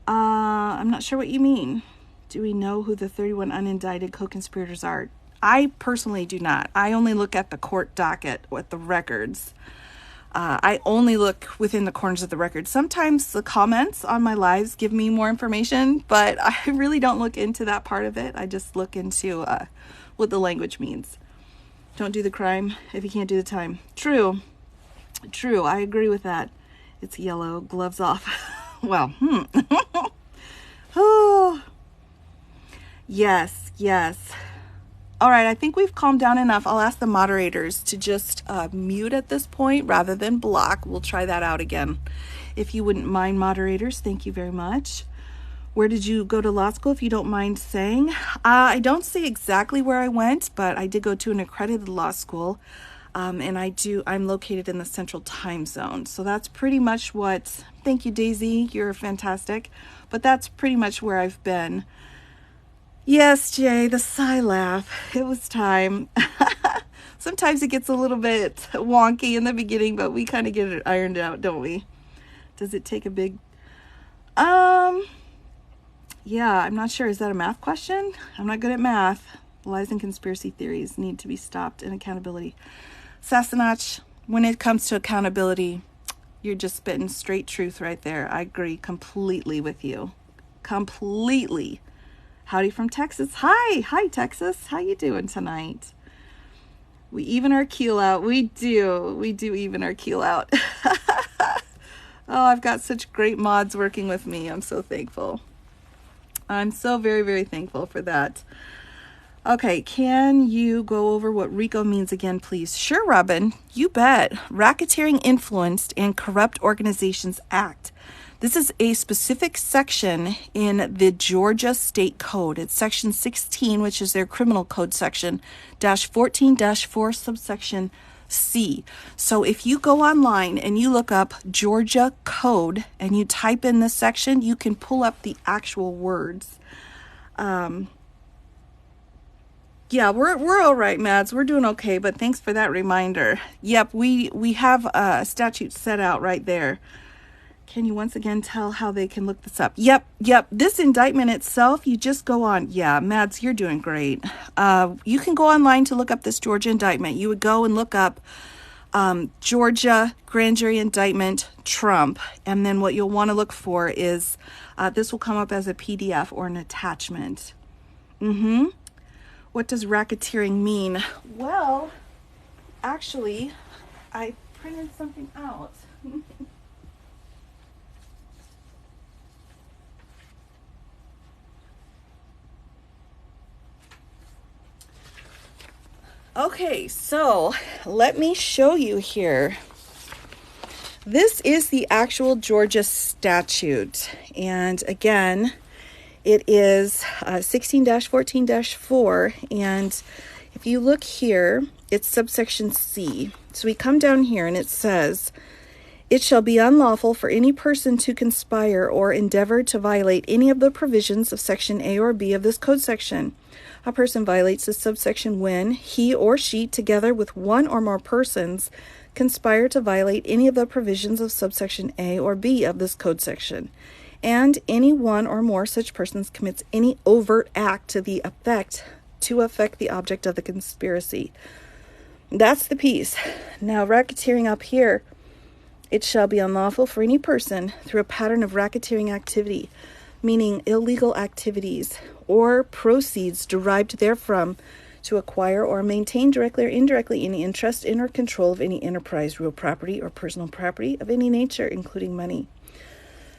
I'm not sure what you mean. Do we know who the 31 unindicted co-conspirators are? I personally do not. I only look at the court docket with the records. I only look within the corners of the record. Sometimes the comments on my lives give me more information, but I really don't look into that part of it. I just look into what the language means. Don't do the crime if you can't do the time. True. I agree with that. It's yellow. Gloves off. Well, Oh. Yes. All right, I think we've calmed down enough. I'll ask the moderators to just mute at this point rather than block. We'll try that out again. If you wouldn't mind, moderators, thank you very much. Where did you go to law school, if you don't mind saying? I don't say exactly where I went, but I did go to an accredited law school, and I'm located in the Central Time Zone. So that's pretty much thank you, Daisy, you're fantastic, but that's pretty much where I've been. Yes, Jay, the sigh laugh. It was time. Sometimes it gets a little bit wonky in the beginning, but we kind of get it ironed out, don't we? Does it take a big... Yeah, I'm not sure. Is that a math question? I'm not good at math. Lies and conspiracy theories need to be stopped, and accountability. Sassanach, when it comes to accountability, you're just spitting straight truth right there. I agree completely with you. Completely. Howdy from Texas. Hi Texas. How you doing tonight? We even our keel out. We do even our keel out. Oh, I've got such great mods working with me. I'm so thankful. I'm so very, very thankful for that. Okay, can you go over what RICO means again, please? Sure, Robin. You bet. Racketeering Influenced and Corrupt Organizations Act. This is a specific section in the Georgia State Code. It's section 16, which is their criminal code section, -14-4 subsection C. So if you go online and you look up Georgia Code and you type in this section, you can pull up the actual words. Yeah, we're all right, Mads. We're doing okay, but thanks for that reminder. Yep, we have a statute set out right there. Can you once again tell how they can look this up? Yep. This indictment itself, you just go on. Yeah, Mads, you're doing great. You can go online to look up this Georgia indictment. You would go and look up Georgia grand jury indictment Trump. And then what you'll want to look for is this will come up as a PDF or an attachment. What does racketeering mean? Well, actually, I printed something out. Okay, so let me show you here. This is the actual Georgia statute. And again, it is 16-14-4. And if you look here, It's subsection C. So we come down here and it says, it shall be unlawful for any person to conspire or endeavor to violate any of the provisions of section A or B of this code section. A person violates this subsection when he or she, together with one or more persons, conspire to violate any of the provisions of subsection A or B of this code section, and any one or more such persons commits any overt act to affect the object of the conspiracy. That's the piece. Now, racketeering up here, it shall be unlawful for any person through a pattern of racketeering activity, meaning illegal activities or proceeds derived therefrom, to acquire or maintain directly or indirectly any interest in or control of any enterprise, real property, or personal property of any nature, including money.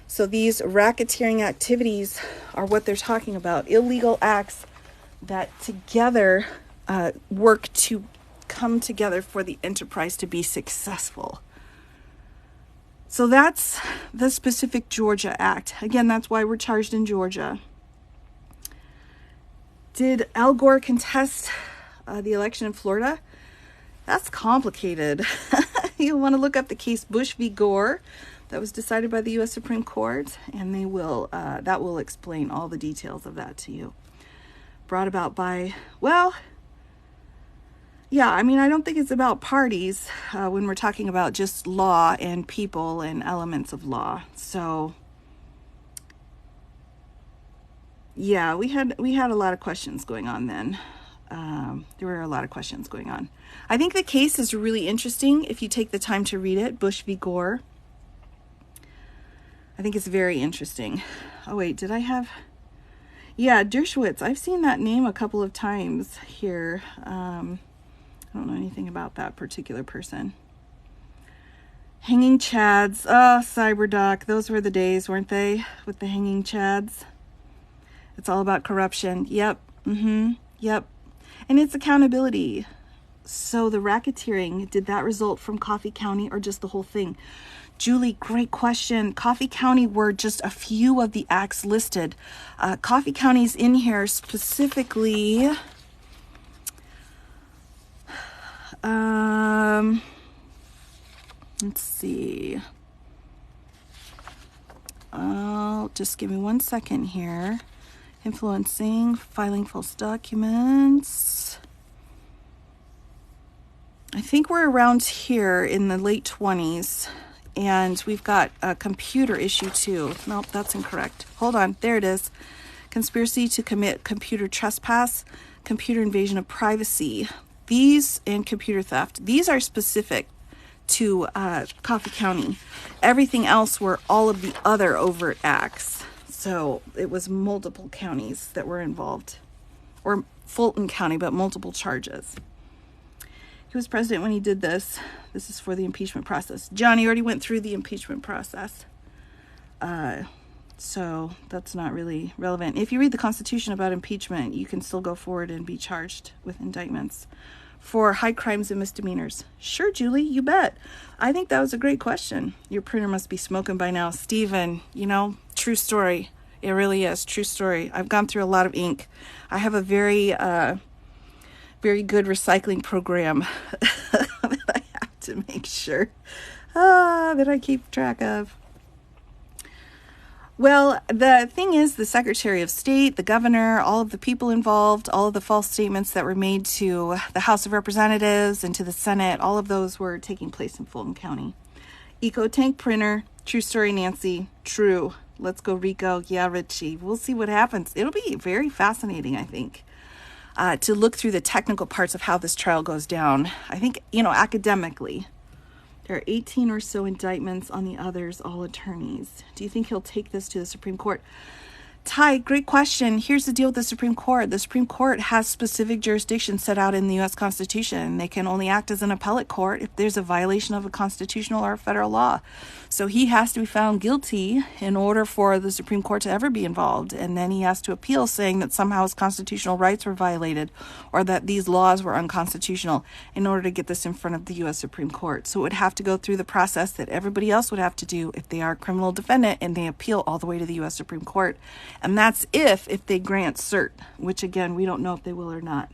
So these racketeering activities are what they're talking about, illegal acts that together work to come together for the enterprise to be successful. So that's the specific Georgia Act. Again, that's why we're charged in Georgia. Did Al Gore contest the election in Florida? That's complicated. You'll want to look up the case Bush v. Gore that was decided by the U.S. Supreme Court, and that will explain all the details of that to you. Brought about by, I don't think it's about parties when we're talking about just law and people and elements of law. So, yeah, we had a lot of questions going on then. There were a lot of questions going on. I think the case is really interesting if you take the time to read it, Bush v. Gore. I think it's very interesting. Oh, wait, did I have... Yeah, Dershowitz. I've seen that name a couple of times here. I don't know anything about that particular person. Hanging Chads. Oh, CyberDoc. Those were the days, weren't they? With the hanging Chads. It's all about corruption. Yep. Yep. And it's accountability. So the racketeering, did that result from Coffee County or just the whole thing? Julie, great question. Coffee County were just a few of the acts listed. Coffee County's in here specifically. Let's see. Just give me 1 second here. Influencing, filing false documents. I think we're around here in the late 20s. And we've got a computer issue too. Nope, that's incorrect. Hold on. There it is. Conspiracy to commit computer trespass, computer invasion of privacy. These and computer theft. These are specific to Coffee County. Everything else were all of the other overt acts. So it was multiple counties that were involved. Or Fulton County, but multiple charges. He was president when he did this. This is for the impeachment process. Johnny already went through the impeachment process. So that's not really relevant. If you read the Constitution about impeachment, you can still go forward and be charged with indictments for high crimes and misdemeanors. Sure, Julie, you bet. I think that was a great question. Your printer must be smoking by now. Steven, true story. It really is. True story. I've gone through a lot of ink. I have a very good recycling program that I have to make sure that I keep track of. Well, the thing is, the Secretary of State, the governor, all of the people involved, all of the false statements that were made to the House of Representatives and to the Senate, all of those were taking place in Fulton County. EcoTank printer, true story, Nancy, true. Let's go, Rico. Yeah, Richie. We'll see what happens. It'll be very fascinating, I think. To look through the technical parts of how this trial goes down. I think, academically, there are 18 or so indictments on the others, all attorneys. Do you think he'll take this to the Supreme Court? Ty, great question. Here's the deal with the Supreme Court. The Supreme Court has specific jurisdiction set out in the U.S. Constitution. They can only act as an appellate court if there's a violation of a constitutional or a federal law. So he has to be found guilty in order for the Supreme Court to ever be involved. And then he has to appeal saying that somehow his constitutional rights were violated or that these laws were unconstitutional in order to get this in front of the U.S. Supreme Court. So it would have to go through the process that everybody else would have to do if they are a criminal defendant and they appeal all the way to the U.S. Supreme Court. And that's if they grant cert, which again, we don't know if they will or not.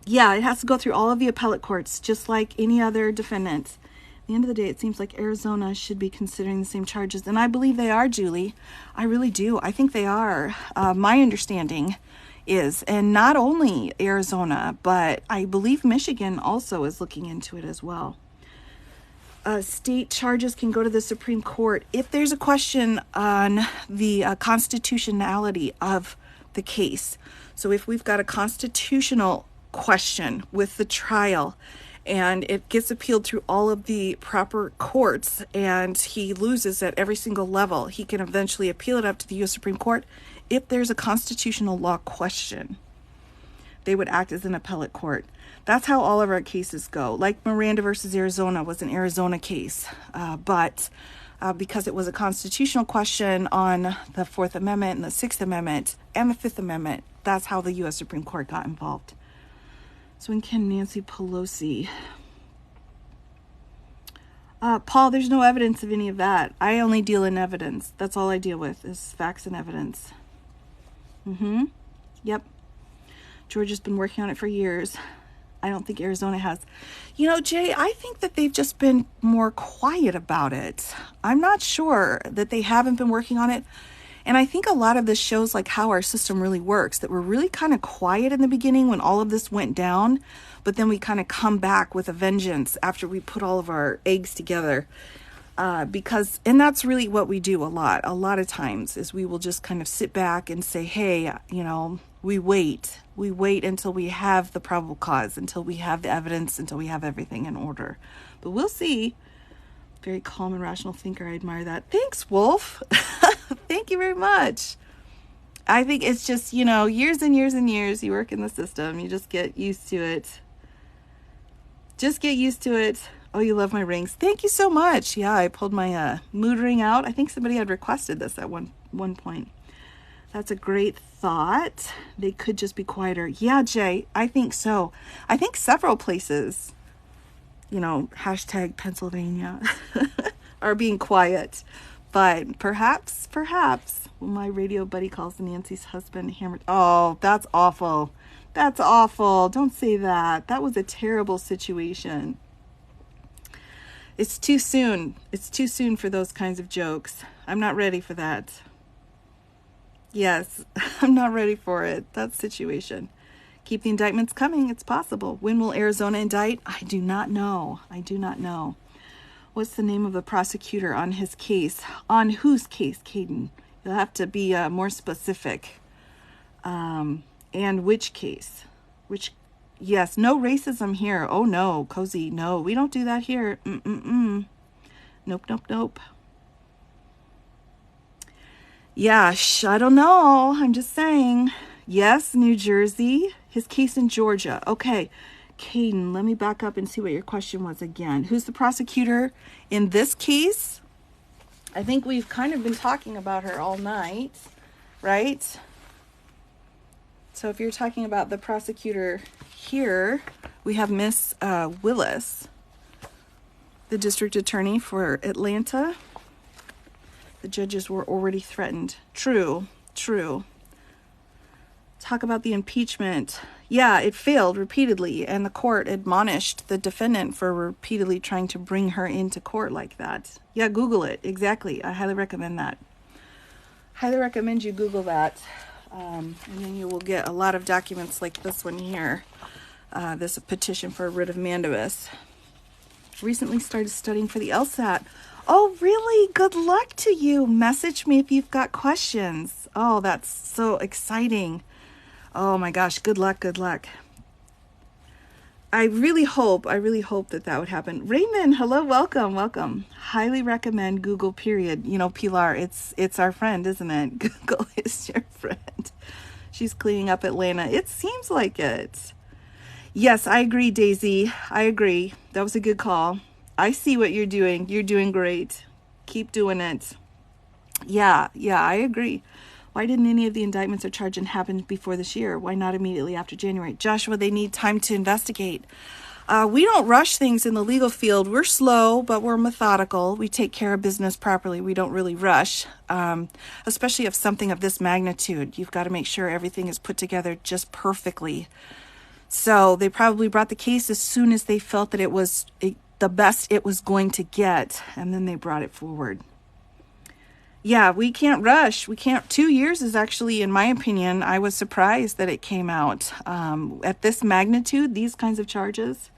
Yeah, it has to go through all of the appellate courts, just like any other defendant. At the end of the day, it seems like Arizona should be considering the same charges. And I believe they are, Julie. I really do. I think they are. My understanding is, and not only Arizona, but I believe Michigan also is looking into it as well. State charges can go to the Supreme Court if there's a question on the constitutionality of the case. So if we've got a constitutional question with the trial and it gets appealed through all of the proper courts and he loses at every single level, he can eventually appeal it up to the U.S. Supreme Court. If there's a constitutional law question, they would act as an appellate court. That's how all of our cases go. Like Miranda versus Arizona was an Arizona case, but because it was a constitutional question on the Fourth Amendment and the Sixth Amendment and the Fifth Amendment, that's how the U.S. Supreme Court got involved. So when can Nancy Pelosi... Paul, there's no evidence of any of that. I only deal in evidence. That's all I deal with is facts and evidence. Yep. Georgia's been working on it for years. I don't think Arizona has. You know, Jay, I think that they've just been more quiet about it. I'm not sure that they haven't been working on it. And I think a lot of this shows like how our system really works, that we're really kind of quiet in the beginning when all of this went down, but then we kind of come back with a vengeance after we put all of our eggs together. And that's really what we do a lot of times is we will just kind of sit back and say, hey, we wait until we have the probable cause, until we have the evidence, until we have everything in order. But we'll see. Very calm and rational thinker. I admire that. Thanks, Wolf. Thank you very much. I think it's just, years and years and years you work in the system. You just get used to it. Oh, you love my rings. Thank you so much. Yeah, I pulled my mood ring out. I think somebody had requested this at one point. That's a great thought. They could just be quieter. Yeah, Jay, I think so. I think several places, hashtag Pennsylvania, are being quiet. But perhaps, my radio buddy calls Nancy's husband hammered. Oh, that's awful. That's awful. Don't say that. That was a terrible situation. It's too soon. It's too soon for those kinds of jokes. I'm not ready for that. Yes, I'm not ready for it. That situation. Keep the indictments coming. It's possible. When will Arizona indict? I do not know. What's the name of the prosecutor on his case? On whose case, Caden? You'll have to be more specific. And which case? Yes, no racism here. Oh, no, Cozy, no. We don't do that here. Nope. Yeah, I don't know. I'm just saying. Yes, New Jersey. His case in Georgia. Okay, Caden, let me back up and see what your question was again. Who's the prosecutor in this case? I think we've kind of been talking about her all night, right? So if you're talking about the prosecutor here, we have Miss Willis, the district attorney for Atlanta. The judges were already threatened. True. Talk about the impeachment. Yeah, it failed repeatedly, and the court admonished the defendant for repeatedly trying to bring her into court like that. Yeah, Google it. Exactly. I highly recommend that. Highly recommend you Google that. And then you will get a lot of documents like this one here. This petition for a writ of mandamus. Recently started studying for the LSAT. Oh, really? Good luck to you. Message me if you've got questions. Oh, that's so exciting. Oh my gosh, good luck. I really hope that would happen. Raymond, hello, welcome. Highly recommend Google, period. Pilar, it's our friend, isn't it? Google is your friend. She's cleaning up Atlanta. It seems like it. Yes, I agree, Daisy. I agree. That was a good call. I see what you're doing. You're doing great. Keep doing it. Yeah, I agree. Why didn't any of the indictments or charging happen before this year? Why not immediately after January? Joshua, they need time to investigate. We don't rush things in the legal field. We're slow, but we're methodical. We take care of business properly. We don't really rush, especially if something of this magnitude. You've got to make sure everything is put together just perfectly. So they probably brought the case as soon as they felt that it was the best it was going to get, and then they brought it forward. Yeah, we can't rush. We can't. 2 years is actually, in my opinion, I was surprised that it came out at this magnitude, these kinds of charges.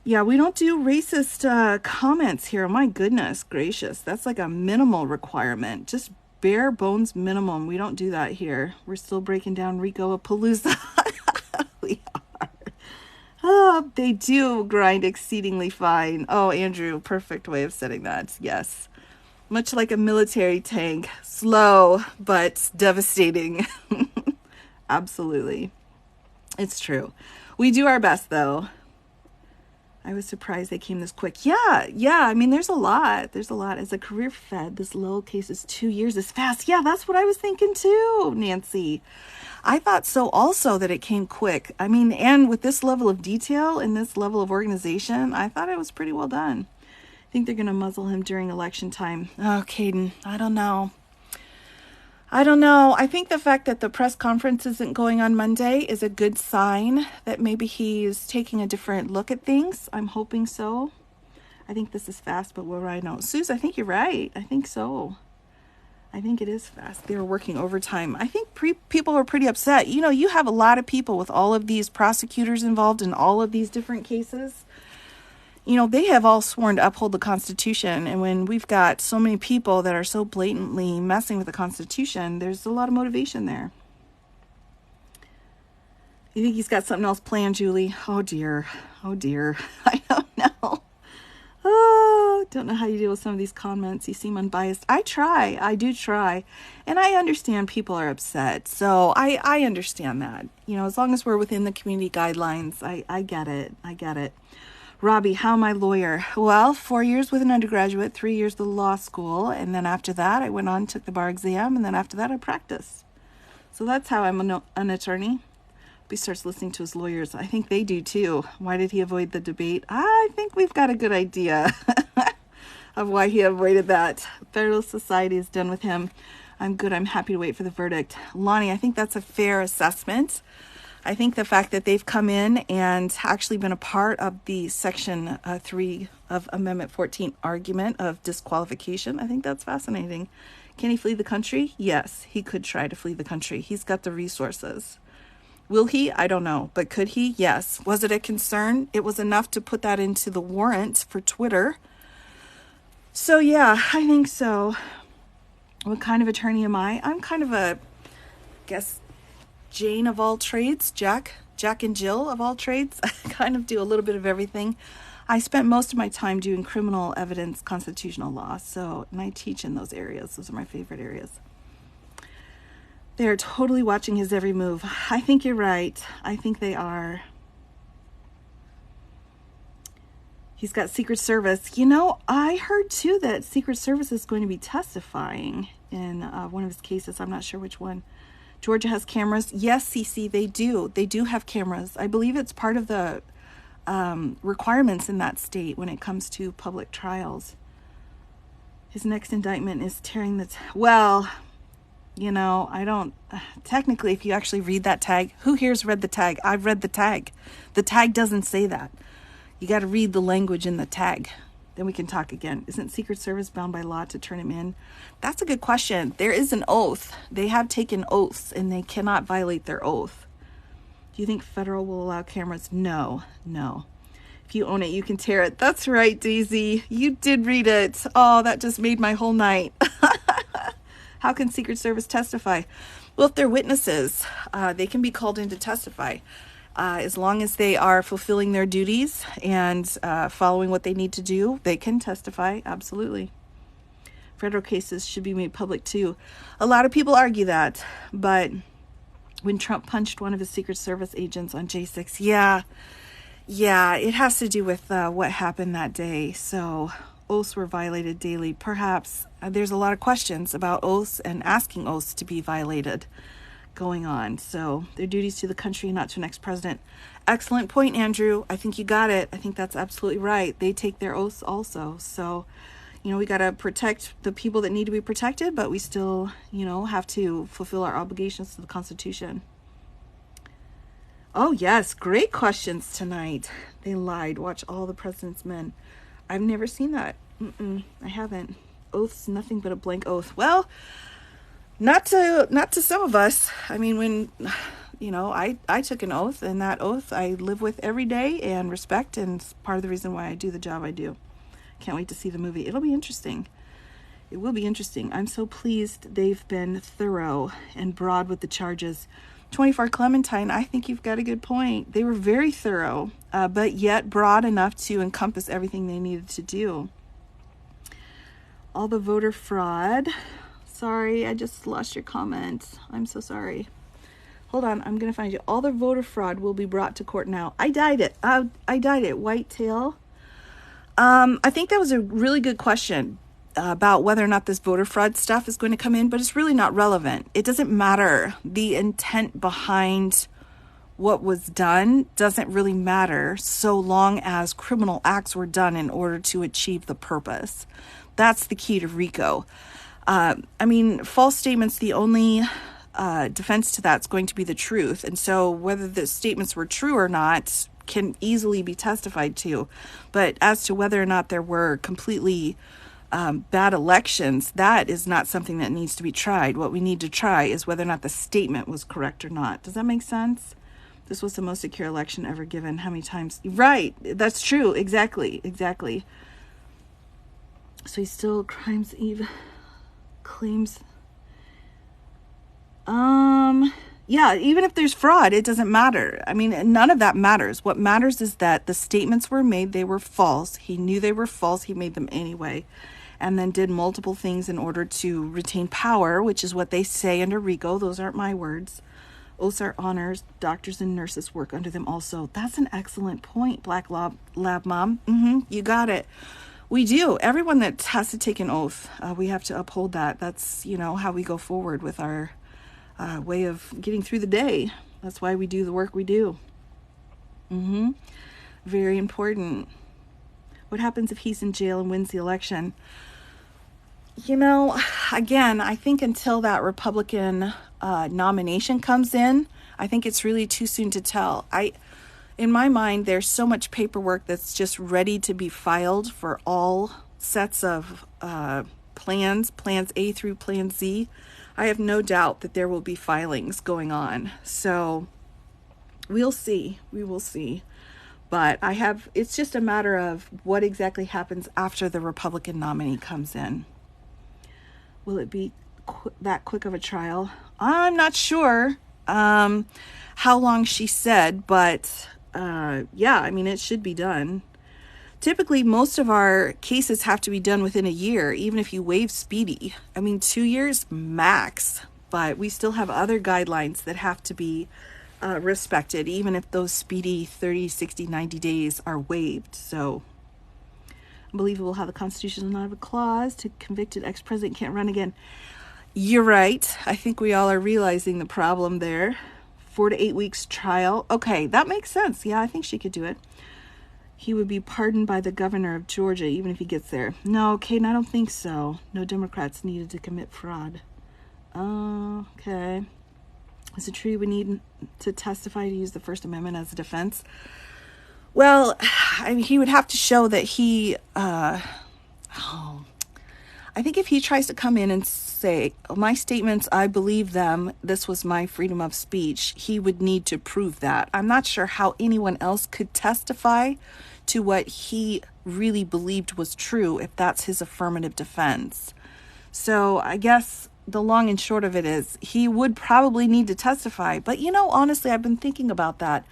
Yeah, we don't do racist comments here. My goodness gracious. That's like a minimal requirement. Just bare bones minimum. We don't do that here. We're still breaking down Rico-a-palooza. We are. Oh, they do grind exceedingly fine. Oh, Andrew, perfect way of setting that. Yes. Much like a military tank. Slow, but devastating. Absolutely. It's true. We do our best, though. I was surprised they came this quick. Yeah. I mean, there's a lot. As a career Fed, this low case is 2 years is fast. Yeah, that's what I was thinking too, Nancy. I thought so also, that it came quick. I mean, and with this level of detail and this level of organization, I thought it was pretty well done. I think they're going to muzzle him during election time. Oh, Caden, I don't know. I think the fact that the press conference isn't going on Monday is a good sign that maybe he's taking a different look at things. I'm hoping so. I think this is fast, but what do I know? Suze, I think you're right. I think so. I think it is fast. They were working overtime. I think people were pretty upset. You know, you have a lot of people with all of these prosecutors involved in all of these different cases. You know, they have all sworn to uphold the Constitution. And when we've got so many people that are so blatantly messing with the Constitution, there's a lot of motivation there. You think he's got something else planned, Julie? Oh, dear. I don't know. Oh, don't know how you deal with some of these comments. You seem unbiased. I do try. And I understand people are upset. So I understand that. You know, as long as we're within the community guidelines, I get it. Robbie, how am I lawyer? Well, 4 years with an undergraduate, 3 years with law school. And then after that, I went on, took the bar exam. And then after that, I practiced. So that's how I'm an attorney. He starts listening to his lawyers. I think they do too. Why did he avoid the debate? I think we've got a good idea of why he avoided that. Federalist Society is done with him. I'm good. I'm happy to wait for the verdict. Lonnie, I think that's a fair assessment. I think the fact that they've come in and actually been a part of the Section 3 of Amendment 14 argument of disqualification, I think that's fascinating. Can he flee the country? Yes, he could try to flee the country. He's got the resources. Will he? I don't know. But could he? Yes. Was it a concern? It was enough to put that into the warrant for Twitter. So yeah, I think so. What kind of attorney am I? I'm kind of a, guess, Jane of all trades, Jack and Jill of all trades. I kind of do a little bit of everything. I spent most of my time doing criminal evidence, constitutional law. And I teach in those areas. Those are my favorite areas. They're totally watching his every move. I think you're right. I think they are. He's got Secret Service. You know, I heard too that Secret Service is going to be testifying in one of his cases. I'm not sure which one. Georgia has cameras. Yes, CC, they do. They do have cameras. I believe it's part of the requirements in that state when it comes to public trials. His next indictment is tearing the... Well, you know, I don't... Technically, if you actually read that tag... Who here's read the tag? I've read the tag. The tag doesn't say that. You got to read the language in the tag. Then we can talk again. Isn't Secret Service bound by law to turn him in? That's a good question. There is an oath. They have taken oaths, and they cannot violate their oath. Do you think federal will allow cameras? No. If you own it, you can tear it. That's right, Daisy. You did read it. Oh, that just made my whole night. How can Secret Service testify? Well, if they're witnesses, they can be called in to testify. As long as they are fulfilling their duties and following what they need to do, they can testify. Absolutely. Federal cases should be made public too. A lot of people argue that, but when Trump punched one of his Secret Service agents on J6, yeah, it has to do with what happened that day. So oaths were violated daily. Perhaps there's a lot of questions about oaths and asking oaths to be violated going on. So their duties to the country, not to an ex-president. Excellent point, Andrew. I think you got it. I think that's absolutely right. They take their oaths also. So, we got to protect the people that need to be protected, but we still, have to fulfill our obligations to the Constitution. Oh, yes. Great questions tonight. They lied. Watch All the President's Men. I've never seen that. I haven't. Oath's nothing but a blank oath. Well, not to some of us. I mean, when I took an oath, and that oath I live with every day and respect, and it's part of the reason why I do the job I do. Can't wait to see the movie. It'll be interesting. It will be interesting. I'm so pleased they've been thorough and broad with the charges. 24 Clementine, I think you've got a good point. They were very thorough, but yet broad enough to encompass everything they needed to do. All the voter fraud. Sorry, I just lost your comment. I'm so sorry. Hold on, I'm going to find you. All the voter fraud will be brought to court now. I dyed it. Whitetail. I think that was a really good question about whether or not this voter fraud stuff is going to come in, but it's really not relevant. It doesn't matter. The intent behind what was done doesn't really matter so long as criminal acts were done in order to achieve the purpose. That's the key to RICO. False statements, the only defense to that's going to be the truth. And so whether the statements were true or not can easily be testified to. But as to whether or not there were completely bad elections, that is not something that needs to be tried. What we need to try is whether or not the statement was correct or not. Does that make sense? This was the most secure election ever given. How many times? Right. That's true. Exactly. So he still claims yeah, even if there's fraud, it doesn't matter. I mean, none of that matters. What matters is that the statements were made, they were false. He knew they were false. He made them anyway, and then did multiple things in order to retain power, which is what they say under RICO. Those aren't my words. Oaths are honors. Doctors and nurses work under them also. That's an excellent point, Black Lab Mom. You got it. We do. Everyone that has to take an oath, we have to uphold that. That's, how we go forward with our way of getting through the day. That's why we do the work we do. Very important. What happens if he's in jail and wins the election? Again, I think until that Republican nomination comes in, I think it's really too soon to tell. In my mind, there's so much paperwork that's just ready to be filed for all sets of plans A through Plan Z. I have no doubt that there will be filings going on. So we'll see. We will see. But it's just a matter of what exactly happens after the Republican nominee comes in. Will it be that quick of a trial? I'm not sure how long she said, but it should be done. Typically, most of our cases have to be done within a year, even if you waive speedy. 2 years max, but we still have other guidelines that have to be respected, even if those speedy 30, 60, 90 days are waived. So, unbelievable how the Constitution does not have a clause to convicted ex-president can't run again. You're right. I think we all are realizing the problem there. 4 to 8 weeks trial. Okay, that makes sense. Yeah, I think she could do it. He would be pardoned by the governor of Georgia, even if he gets there. No, Kate, I don't think so. No Democrats needed to commit fraud. Okay. Is it true we need to testify to use the First Amendment as a defense? Well, he would have to show that he... I think if he tries to come in and say, my statements, I believe them, this was my freedom of speech, he would need to prove that. I'm not sure how anyone else could testify to what he really believed was true if that's his affirmative defense. So I guess the long and short of it is he would probably need to testify. But, honestly, I've been thinking about that.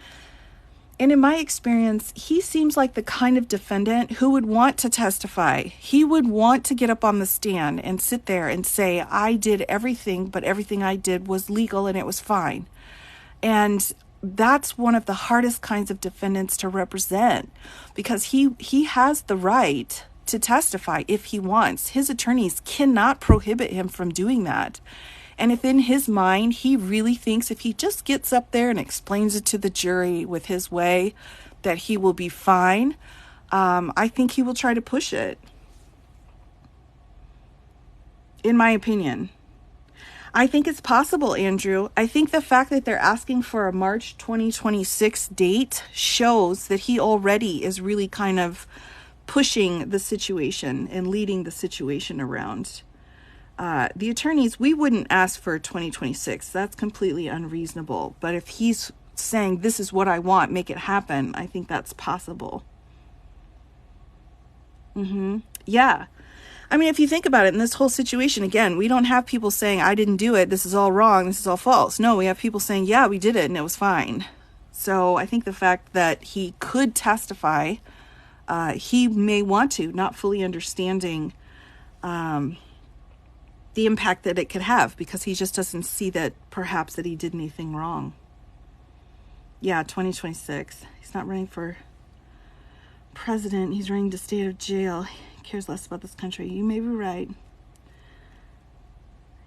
And in my experience, he seems like the kind of defendant who would want to testify. He would want to get up on the stand and sit there and say, I did everything, but everything I did was legal and it was fine. And that's one of the hardest kinds of defendants to represent, because he has the right to testify if he wants. His attorneys cannot prohibit him from doing that. And if in his mind he really thinks if he just gets up there and explains it to the jury with his way that he will be fine, I think he will try to push it. In my opinion. I think it's possible, Andrew. I think the fact that they're asking for a March 2026 date shows that he already is really kind of pushing the situation and leading the situation around. The attorneys, we wouldn't ask for 2026. That's completely unreasonable. But if he's saying, this is what I want, make it happen, I think that's possible. Yeah. I mean, if you think about it, in this whole situation, again, we don't have people saying, I didn't do it, this is all wrong, this is all false. No, we have people saying, yeah, we did it and it was fine. So I think the fact that he could testify, he may want to, not fully understanding the impact that it could have, because he just doesn't see that perhaps that he did anything wrong. Yeah, 2026. He's not running for president. He's running to stay out of jail. He cares less about this country. You may be right.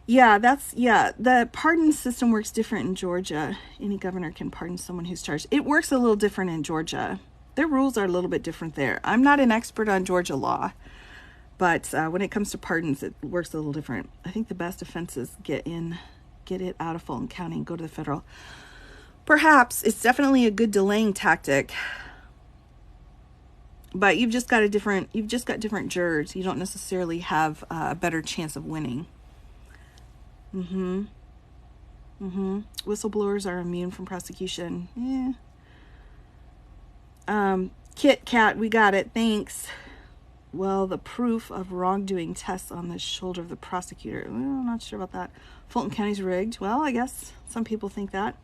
Yeah, the pardon system works different in Georgia. Any governor can pardon someone who's charged. It works a little different in Georgia. Their rules are a little bit different there. I'm not an expert on Georgia law, but when it comes to pardons, it works a little different. I think the best offenses get it out of Fulton County and go to the federal. Perhaps it's definitely a good delaying tactic, but you've just got different jurors. You don't necessarily have a better chance of winning. Whistleblowers are immune from prosecution. Kit Kat, we got it. Thanks. Well, the proof of wrongdoing tests on the shoulder of the prosecutor. Well, I'm not sure about that. Fulton County's rigged. Well, I guess some people think that.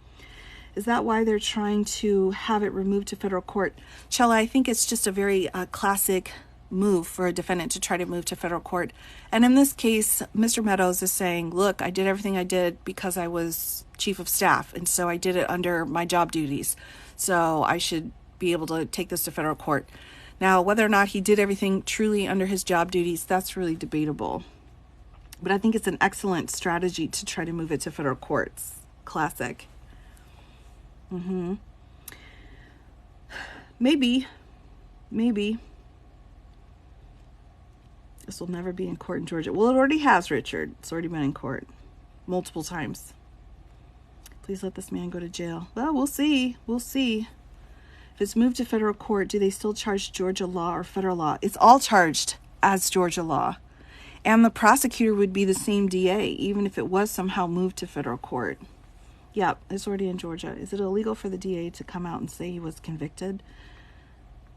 Is that why they're trying to have it removed to federal court? Chella, I think it's just a very classic move for a defendant to try to move to federal court. And in this case, Mr. Meadows is saying, look, I did everything I did because I was chief of staff, and so I did it under my job duties. So I should be able to take this to federal court. Now, whether or not he did everything truly under his job duties, that's really debatable. But I think it's an excellent strategy to try to move it to federal courts. Classic. Maybe. This will never be in court in Georgia. Well, it already has, Richard. It's already been in court multiple times. Please let this man go to jail. Well, we'll see. If it's moved to federal court, do they still charge Georgia law or federal law? It's all charged as Georgia law. And the prosecutor would be the same DA, even if it was somehow moved to federal court. Yeah, it's already in Georgia. Is it illegal for the DA to come out and say he was convicted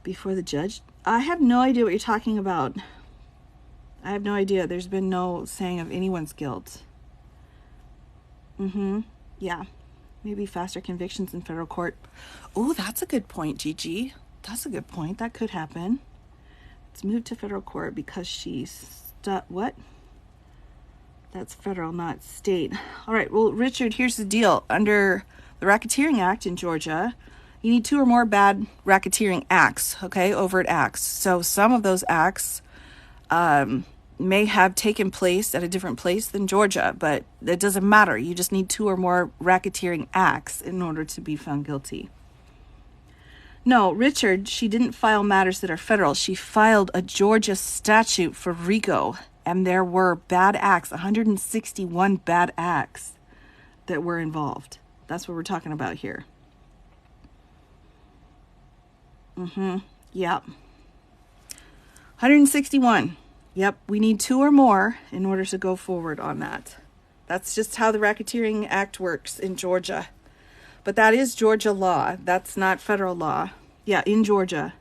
before the judge? I have no idea what you're talking about. I have no idea. There's been no saying of anyone's guilt. Yeah. Maybe faster convictions in federal court. Oh, that's a good point, Gigi. That's a good point. That could happen. It's moved to federal court because what? That's federal, not state. All right. Well, Richard, here's the deal. Under the Racketeering Act in Georgia, you need 2 or more bad racketeering acts, okay? Overt acts. So some of those acts may have taken place at a different place than Georgia, but it doesn't matter. You just need 2 or more racketeering acts in order to be found guilty. No, Richard, she didn't file matters that are federal. She filed a Georgia statute for RICO, and there were bad acts, 161 bad acts that were involved. That's what we're talking about here. Yep. 161. Yep, we need 2 or more in order to go forward on that. That's just how the Racketeering Act works in Georgia. But that is Georgia law. That's not federal law. Yeah, in Georgia.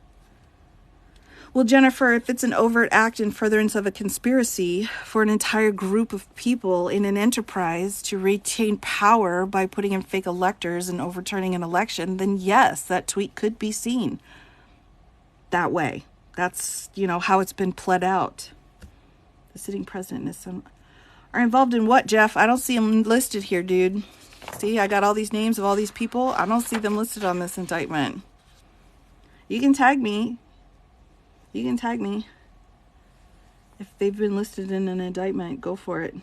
Well, Jennifer, if it's an overt act in furtherance of a conspiracy for an entire group of people in an enterprise to retain power by putting in fake electors and overturning an election, then yes, that tweet could be seen that way. That's, how it's been pled out. The sitting president and his son are involved in what, Jeff? I don't see them listed here, dude. See, I got all these names of all these people. I don't see them listed on this indictment. You can tag me. If they've been listed in an indictment, go for it.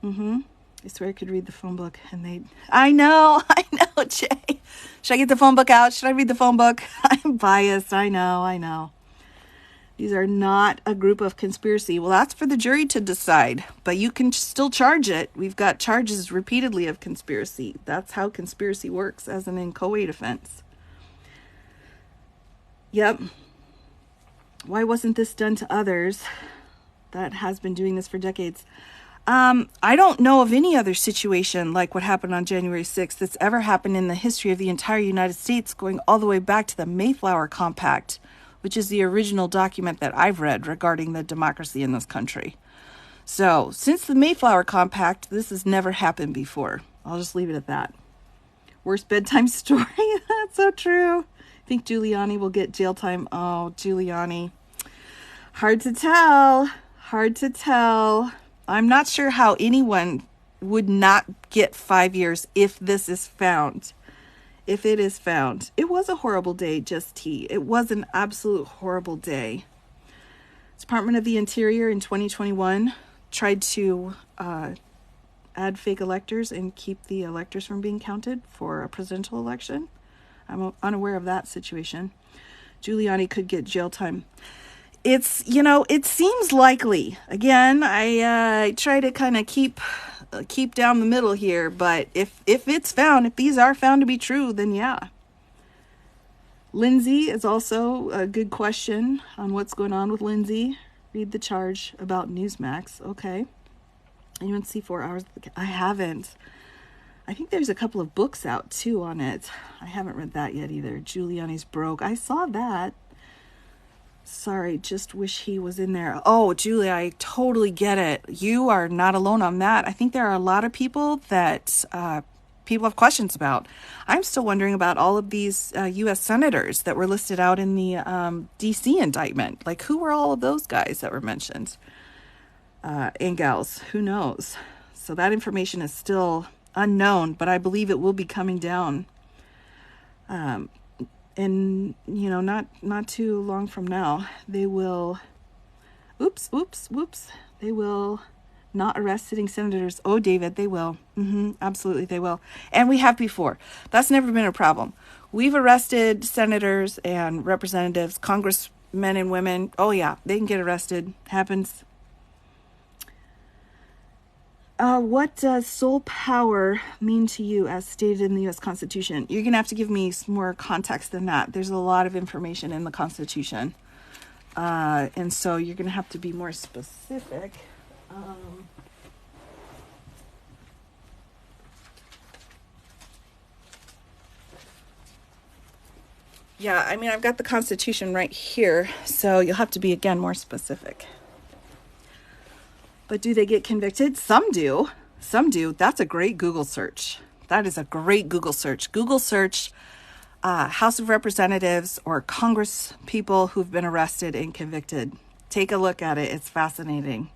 I swear I could read the phone book and I know, Jay. Should I get the phone book out? Should I read the phone book? I'm biased. I know. These are not a group of conspiracy. Well, that's for the jury to decide, but you can still charge it. We've got charges repeatedly of conspiracy. That's how conspiracy works as an inchoate offense. Yep. Why wasn't this done to others that has been doing this for decades? I don't know of any other situation like what happened on January 6th that's ever happened in the history of the entire United States, going all the way back to the Mayflower Compact, which is the original document that I've read regarding the democracy in this country. So, since the Mayflower Compact, this has never happened before. I'll just leave it at that. Worst bedtime story? That's so true. I think Giuliani will get jail time. Oh, Giuliani. Hard to tell. Hard to tell. I'm not sure how anyone would not get 5 years if this is found. If it is found. It was a horrible day, just T. It was an absolute horrible day. Department of the Interior in 2021 tried to add fake electors and keep the electors from being counted for a presidential election. I'm unaware of that situation. Giuliani could get jail time. It's, it seems likely. Again, I try to kind of keep down the middle here, but if it's found, if these are found to be true, then yeah. Lindsay is also a good question on what's going on with Lindsay. Read the charge about Newsmax. Okay. Anyone see 4 Hours? I haven't. I think there's a couple of books out too on it. I haven't read that yet either. Giuliani's broke. I saw that. Sorry, just wish he was in there. Oh, Julia, I totally get it. You are not alone on that. I think there are a lot of people that people have questions about. I'm still wondering about all of these U.S. senators that were listed out in the D.C. indictment. Like, who were all of those guys that were mentioned? And gals, who knows? So that information is still unknown, but I believe it will be coming down. And, not too long from now, they will, they will not arrest sitting senators. Oh, David, they will. Absolutely, they will. And we have before. That's never been a problem. We've arrested senators and representatives, congressmen and women. Oh, yeah, they can get arrested. Happens. What does sole power mean to you as stated in the U.S. Constitution? You're going to have to give me some more context than that. There's a lot of information in the Constitution. And so you're going to have to be more specific. Yeah, I've got the Constitution right here. So you'll have to be, again, more specific. But do they get convicted? Some do. Some do. That's a great Google search. That is a great Google search. Google search House of Representatives or Congress people who've been arrested and convicted. Take a look at it. It's fascinating.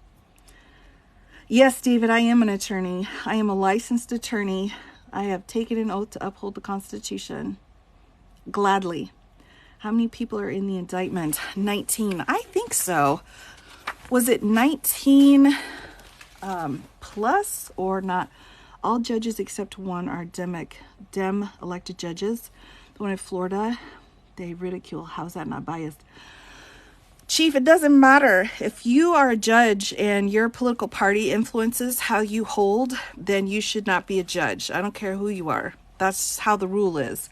Yes, David, I am an attorney. I am a licensed attorney. I have taken an oath to uphold the Constitution. Gladly. How many people are in the indictment? 19. I think so. Was it 19 plus or not? All judges except one are Dem elected judges. The one in Florida, they ridicule. How's that not biased? Chief, it doesn't matter. If you are a judge and your political party influences how you hold, then you should not be a judge. I don't care who you are. That's how the rule is.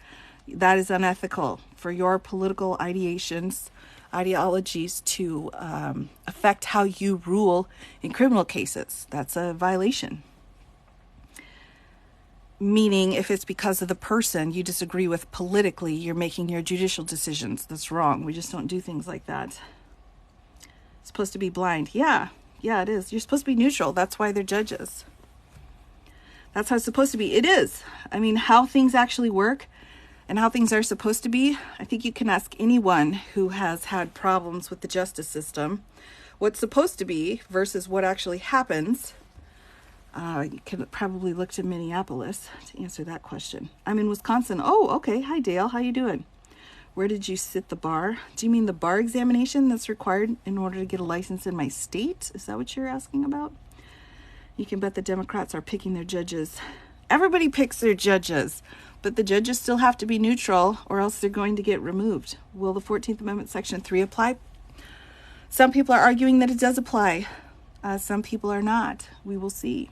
That is unethical for your political ideologies to affect how you rule in criminal cases. That's a violation. Meaning, if it's because of the person you disagree with politically, you're making your judicial decisions. That's wrong. We just don't do things like that. It's supposed to be blind. Yeah, it is. You're supposed to be neutral. That's why they're judges. That's how it's supposed to be. It is. How things actually work and how things are supposed to be, I think you can ask anyone who has had problems with the justice system what's supposed to be versus what actually happens. You can probably look to Minneapolis to answer that question. I'm in Wisconsin. Oh, okay. Hi, Dale. How you doing? Where did you sit the bar? Do you mean the bar examination that's required in order to get a license in my state? Is that what you're asking about? You can bet the Democrats are picking their judges. Everybody picks their judges, but the judges still have to be neutral or else they're going to get removed. Will the 14th Amendment Section 3 apply? Some people are arguing that it does apply. Some people are not. We will see.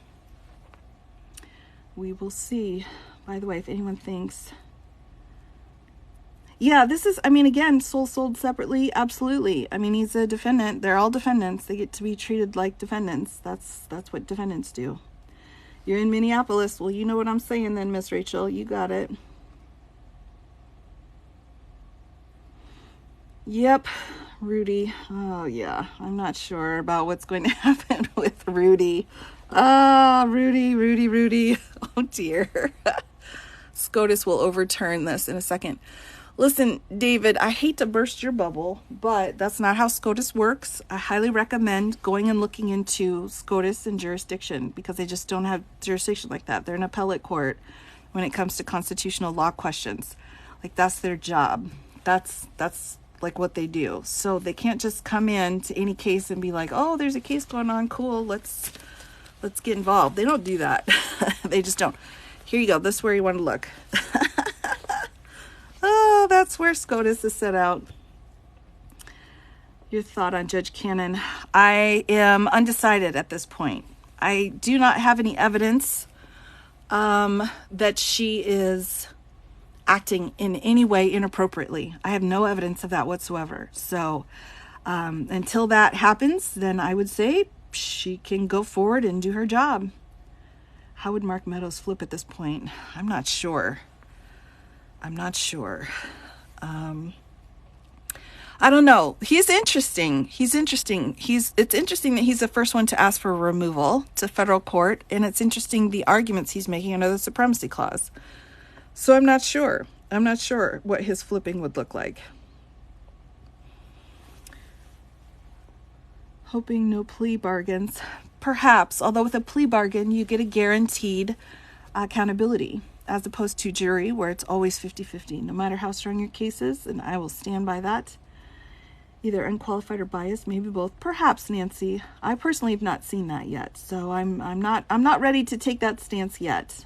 We will see. By the way, if anyone thinks, yeah, this is, again, sold separately. Absolutely. He's a defendant. They're all defendants. They get to be treated like defendants. That's what defendants do. You're in Minneapolis. Well, you know what I'm saying then, Miss Rachel. You got it. Yep. Rudy. Oh, yeah. I'm not sure about what's going to happen with Rudy. Rudy. Oh, dear. SCOTUS will overturn this in a second. Listen, David, I hate to burst your bubble, but that's not how SCOTUS works. I highly recommend going and looking into SCOTUS and jurisdiction, because they just don't have jurisdiction like that. They're an appellate court when it comes to constitutional law questions. Like, that's their job. That's like what they do. So they can't just come in to any case and be like, oh, there's a case going on. Cool. Let's get involved. They don't do that. They just don't. Here you go. This is where you want to look. Oh, that's where SCOTUS is set out. Your thought on Judge Cannon. I am undecided at this point. I do not have any evidence that she is acting in any way inappropriately. I have no evidence of that whatsoever. So until that happens, then I would say she can go forward and do her job. How would Mark Meadows flip at this point? I'm not sure. I don't know. He's interesting. It's interesting that he's the first one to ask for removal to federal court, and it's interesting the arguments he's making under the Supremacy Clause. So I'm not sure what his flipping would look like. Hoping no plea bargains. Perhaps, although with a plea bargain, you get a guaranteed accountability, as opposed to jury, where it's always 50-50, no matter how strong your case is, and I will stand by that. Either unqualified or biased, maybe both. Perhaps, Nancy. I personally have not seen that yet, so I'm not ready to take that stance yet.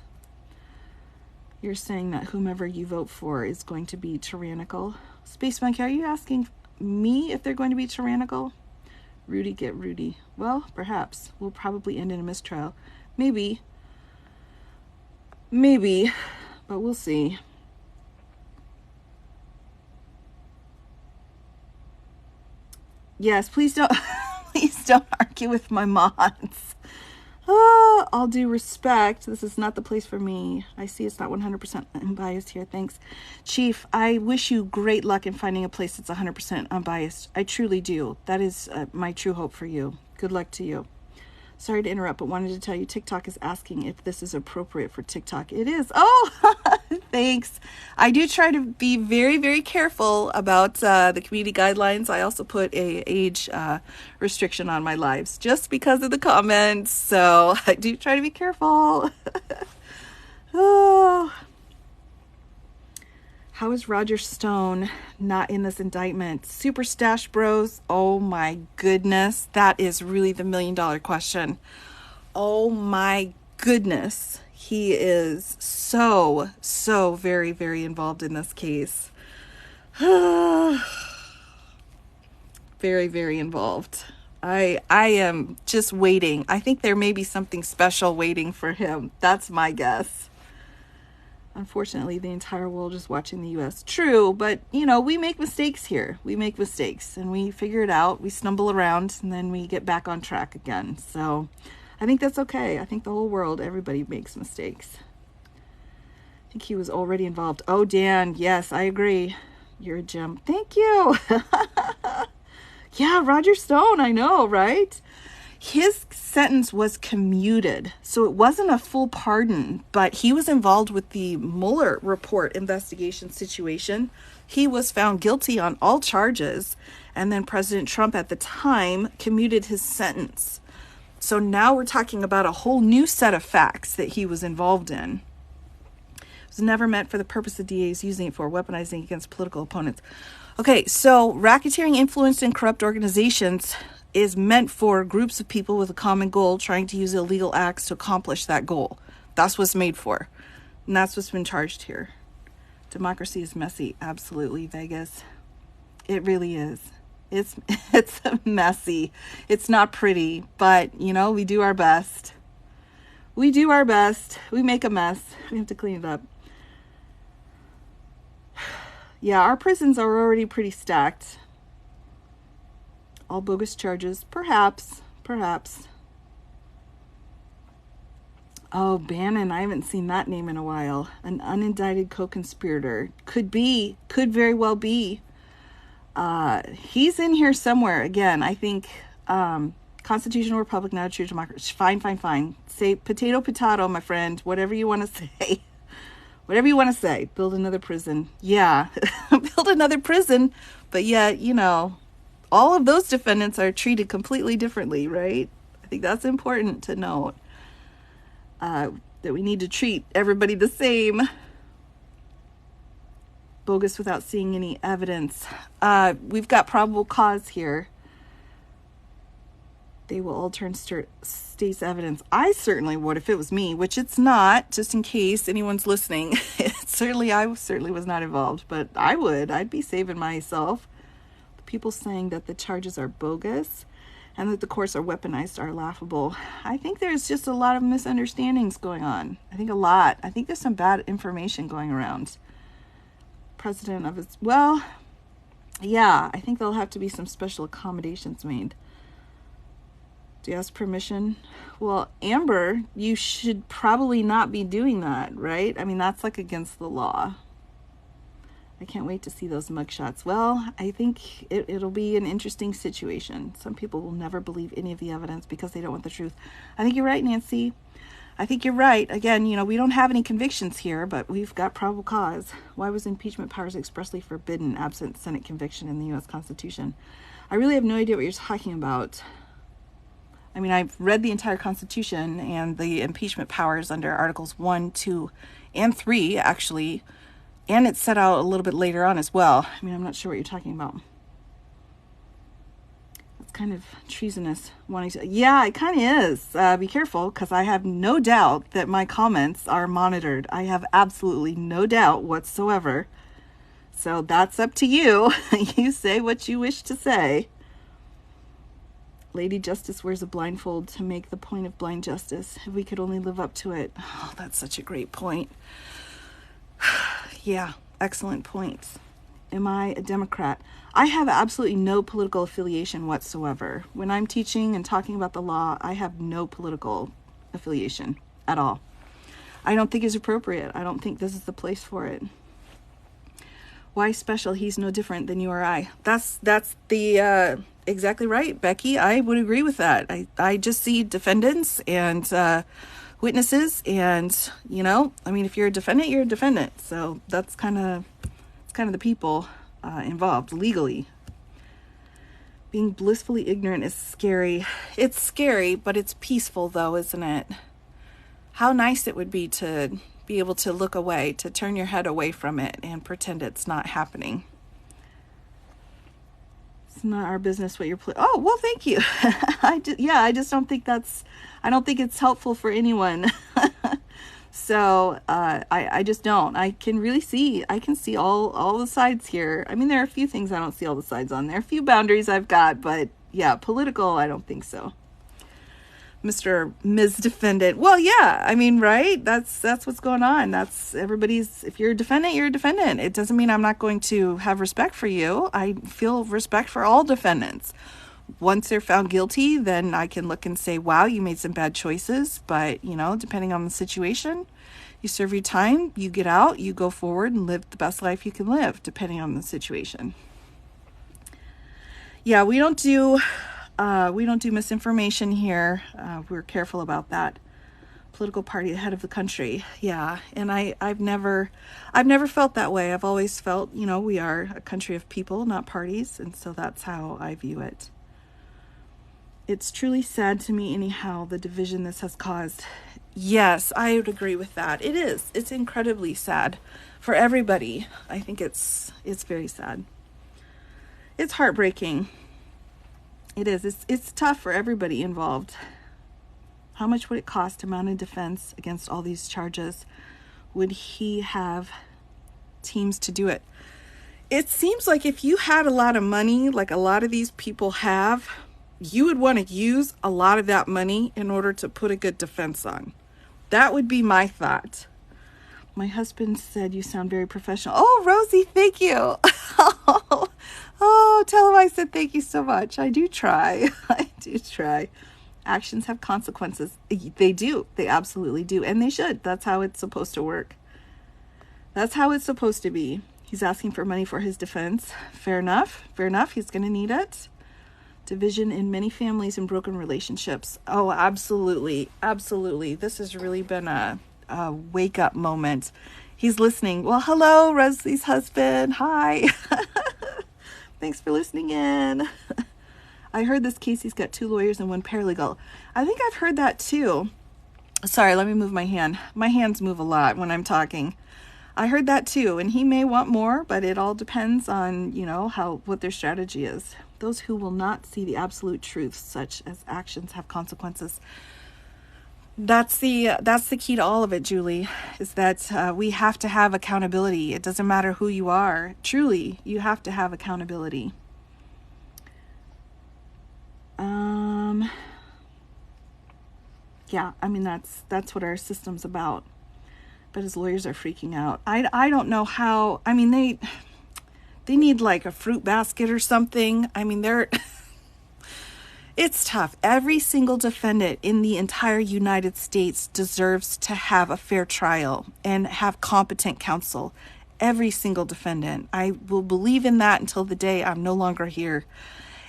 You're saying that whomever you vote for is going to be tyrannical. Space Monkey, are you asking me if they're going to be tyrannical? Rudy, get Rudy. Well, perhaps. We'll probably end in a mistrial. Maybe, but we'll see. Yes, please don't argue with my mods. All due respect, this is not the place for me. I see it's not 100% unbiased here. Thanks. Chief, I wish you great luck in finding a place that's 100% unbiased. I truly do. That is my true hope for you. Good luck to you. Sorry to interrupt, but wanted to tell you TikTok is asking if this is appropriate for TikTok. It is. Oh, thanks. I do try to be very, very careful about the community guidelines. I also put a age restriction on my lives just because of the comments. So I do try to be careful. Oh. How is Roger Stone not in this indictment? Super Stash Bros. Oh my goodness. That is really the $1 million question. Oh my goodness. He is so very, very involved in this case. Very, very involved. I am just waiting. I think there may be something special waiting for him. That's my guess. Unfortunately, the entire world is watching the U.S. True, but, we make mistakes here. We make mistakes, and we figure it out. We stumble around, and then we get back on track again. So I think that's okay. I think the whole world, everybody makes mistakes. I think he was already involved. Oh, Dan, yes, I agree. You're a gem. Thank you. Yeah, Roger Stone, I know, right? His sentence was commuted, so it wasn't a full pardon, but he was involved with the Mueller report investigation situation. He was found guilty on all charges, and then President Trump at the time commuted his sentence. So now we're talking about a whole new set of facts that he was involved in. It was never meant for the purpose the DA is using it for, weaponizing against political opponents. Okay, so racketeering, influenced, and corrupt organizations is meant for groups of people with a common goal trying to use illegal acts to accomplish that goal. That's what's made for. And that's what's been charged here. Democracy is messy. Absolutely, Vegas. It really is. It's it's messy. It's not pretty, but we do our best. We do our best. We make a mess. We have to clean it up. Yeah, our prisons are already pretty stacked. All bogus charges, perhaps. Oh, Bannon, I haven't seen that name in a while. An unindicted co-conspirator. Could very well be. He's in here somewhere. Again, I think constitutional republic, not a true democracy. Fine. Say potato, my friend. Whatever you want to say. Whatever you want to say. Build another prison. Yeah, build another prison. But yet, all of those defendants are treated completely differently, right? I think that's important to note. That we need to treat everybody the same. Bogus without seeing any evidence. We've got probable cause here. They will all turn state's evidence. I certainly would if it was me, which it's not, just in case anyone's listening. I certainly was not involved, but I would. I'd be saving myself. The people saying that the charges are bogus and that the courts are weaponized are laughable. I think there's just a lot of misunderstandings going on. I think there's some bad information going around. President of his, I think there'll have to be some special accommodations made. Do you ask permission? Well, Amber, you should probably not be doing that, right? I mean, that's like against the law. I can't wait to see those mugshots. Well, I think it'll be an interesting situation. Some people will never believe any of the evidence because they don't want the truth. I think you're right, Nancy. I think you're right. Again, we don't have any convictions here, but we've got probable cause. Why was impeachment powers expressly forbidden absent Senate conviction in the U.S. Constitution? I really have no idea what you're talking about. I mean, I've read the entire Constitution and the impeachment powers under Articles 1, 2, and 3, actually. And it's set out a little bit later on as well. I mean, I'm not sure what you're talking about. It's kind of treasonous. Yeah, it kind of is. Be careful, because I have no doubt that my comments are monitored. I have absolutely no doubt whatsoever. So that's up to you. You say what you wish to say. Lady Justice wears a blindfold to make the point of blind justice. If we could only live up to it. Oh, that's such a great point. Yeah, excellent points. Am I a Democrat? I have absolutely no political affiliation whatsoever. When I'm teaching and talking about the law, I have no political affiliation at all. I don't think it's appropriate. I don't think this is the place for it. Why special? He's no different than you or I. That's the exactly right, Becky. I would agree with that. I just see defendants and witnesses, and I mean, if you're a defendant, you're a defendant. So that's kind of the people involved legally. Being blissfully ignorant is scary. It's scary, but it's peaceful though, isn't it? How nice it would be to be able to look away, to turn your head away from it and pretend it's not happening. It's not our business what you're oh, well, thank you. I just don't think I don't think it's helpful for anyone. So I just don't. I can see all the sides here. I mean, there are a few things I don't see all the sides on. There are a few boundaries I've got, but yeah, political, I don't think so. Ms. Defendant. Well, yeah, I mean, right? That's what's going on. That's if you're a defendant, you're a defendant. It doesn't mean I'm not going to have respect for you. I feel respect for all defendants. Once they're found guilty, then I can look and say, wow, you made some bad choices. But, depending on the situation, you serve your time, you get out, you go forward and live the best life you can live, depending on the situation. Yeah, we don't do misinformation here. We're careful about that. Political party, the head of the country. Yeah, and I've never felt that way. I've always felt, we are a country of people, not parties, and so that's how I view it. It's truly sad to me, anyhow, the division this has caused. Yes, I would agree with that. It is. It's incredibly sad for everybody. I think it's very sad. It's heartbreaking. It is. It's tough for everybody involved. How much would it cost to mount a defense against all these charges? Would he have teams to do it? it seems like if you had a lot of money, like a lot of these people have, you would want to use a lot of that money in order to put a good defense on. That would be my thought. My husband said you sound very professional. Oh, Rosie, thank you. Oh, tell him I said thank you so much. I do try. I do try. Actions have consequences. They do. They absolutely do. And they should. That's how it's supposed to work. That's how it's supposed to be. He's asking for money for his defense. Fair enough. Fair enough. He's going to need it. Division in many families and broken relationships. Oh, absolutely. Absolutely. This has really been a wake up moment. He's listening. Well, hello, Rosie's husband. Hi. Thanks for listening in. I heard this case, he's got 2 lawyers and 1 paralegal. I think I've heard that too. Sorry, let me move my hand. My hands move a lot when I'm talking. I heard that too, and he may want more, but it all depends on, what their strategy is. Those who will not see the absolute truth, such as actions have consequences. That's the key to all of it, Julie, is that we have to have accountability. It doesn't matter who you are. Truly, you have to have accountability. Yeah, I mean, that's what our system's about. But his lawyers are freaking out. I don't know how. I mean, they need like a fruit basket or something. I mean, it's tough. Every single defendant in the entire United States deserves to have a fair trial and have competent counsel. Every single defendant. I will believe in that until the day I'm no longer here.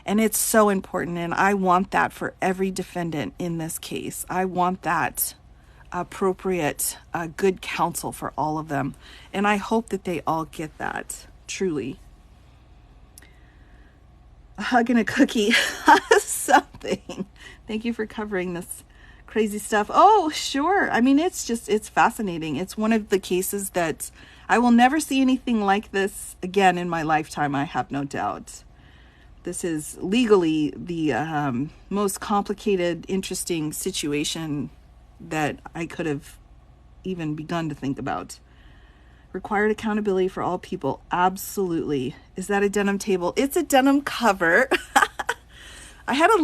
And it's so important. And I want that for every defendant in this case. I want that appropriate, good counsel for all of them. And I hope that they all get that, truly. A hug and a cookie, something. Thank you for covering this crazy stuff. Oh, sure. I mean, it's fascinating. It's one of the cases that I will never see anything like this again in my lifetime, I have no doubt. This is legally the most complicated, interesting situation that I could have even begun to think about. Required accountability for all people. Absolutely. Is that a denim table? It's a denim cover. I had a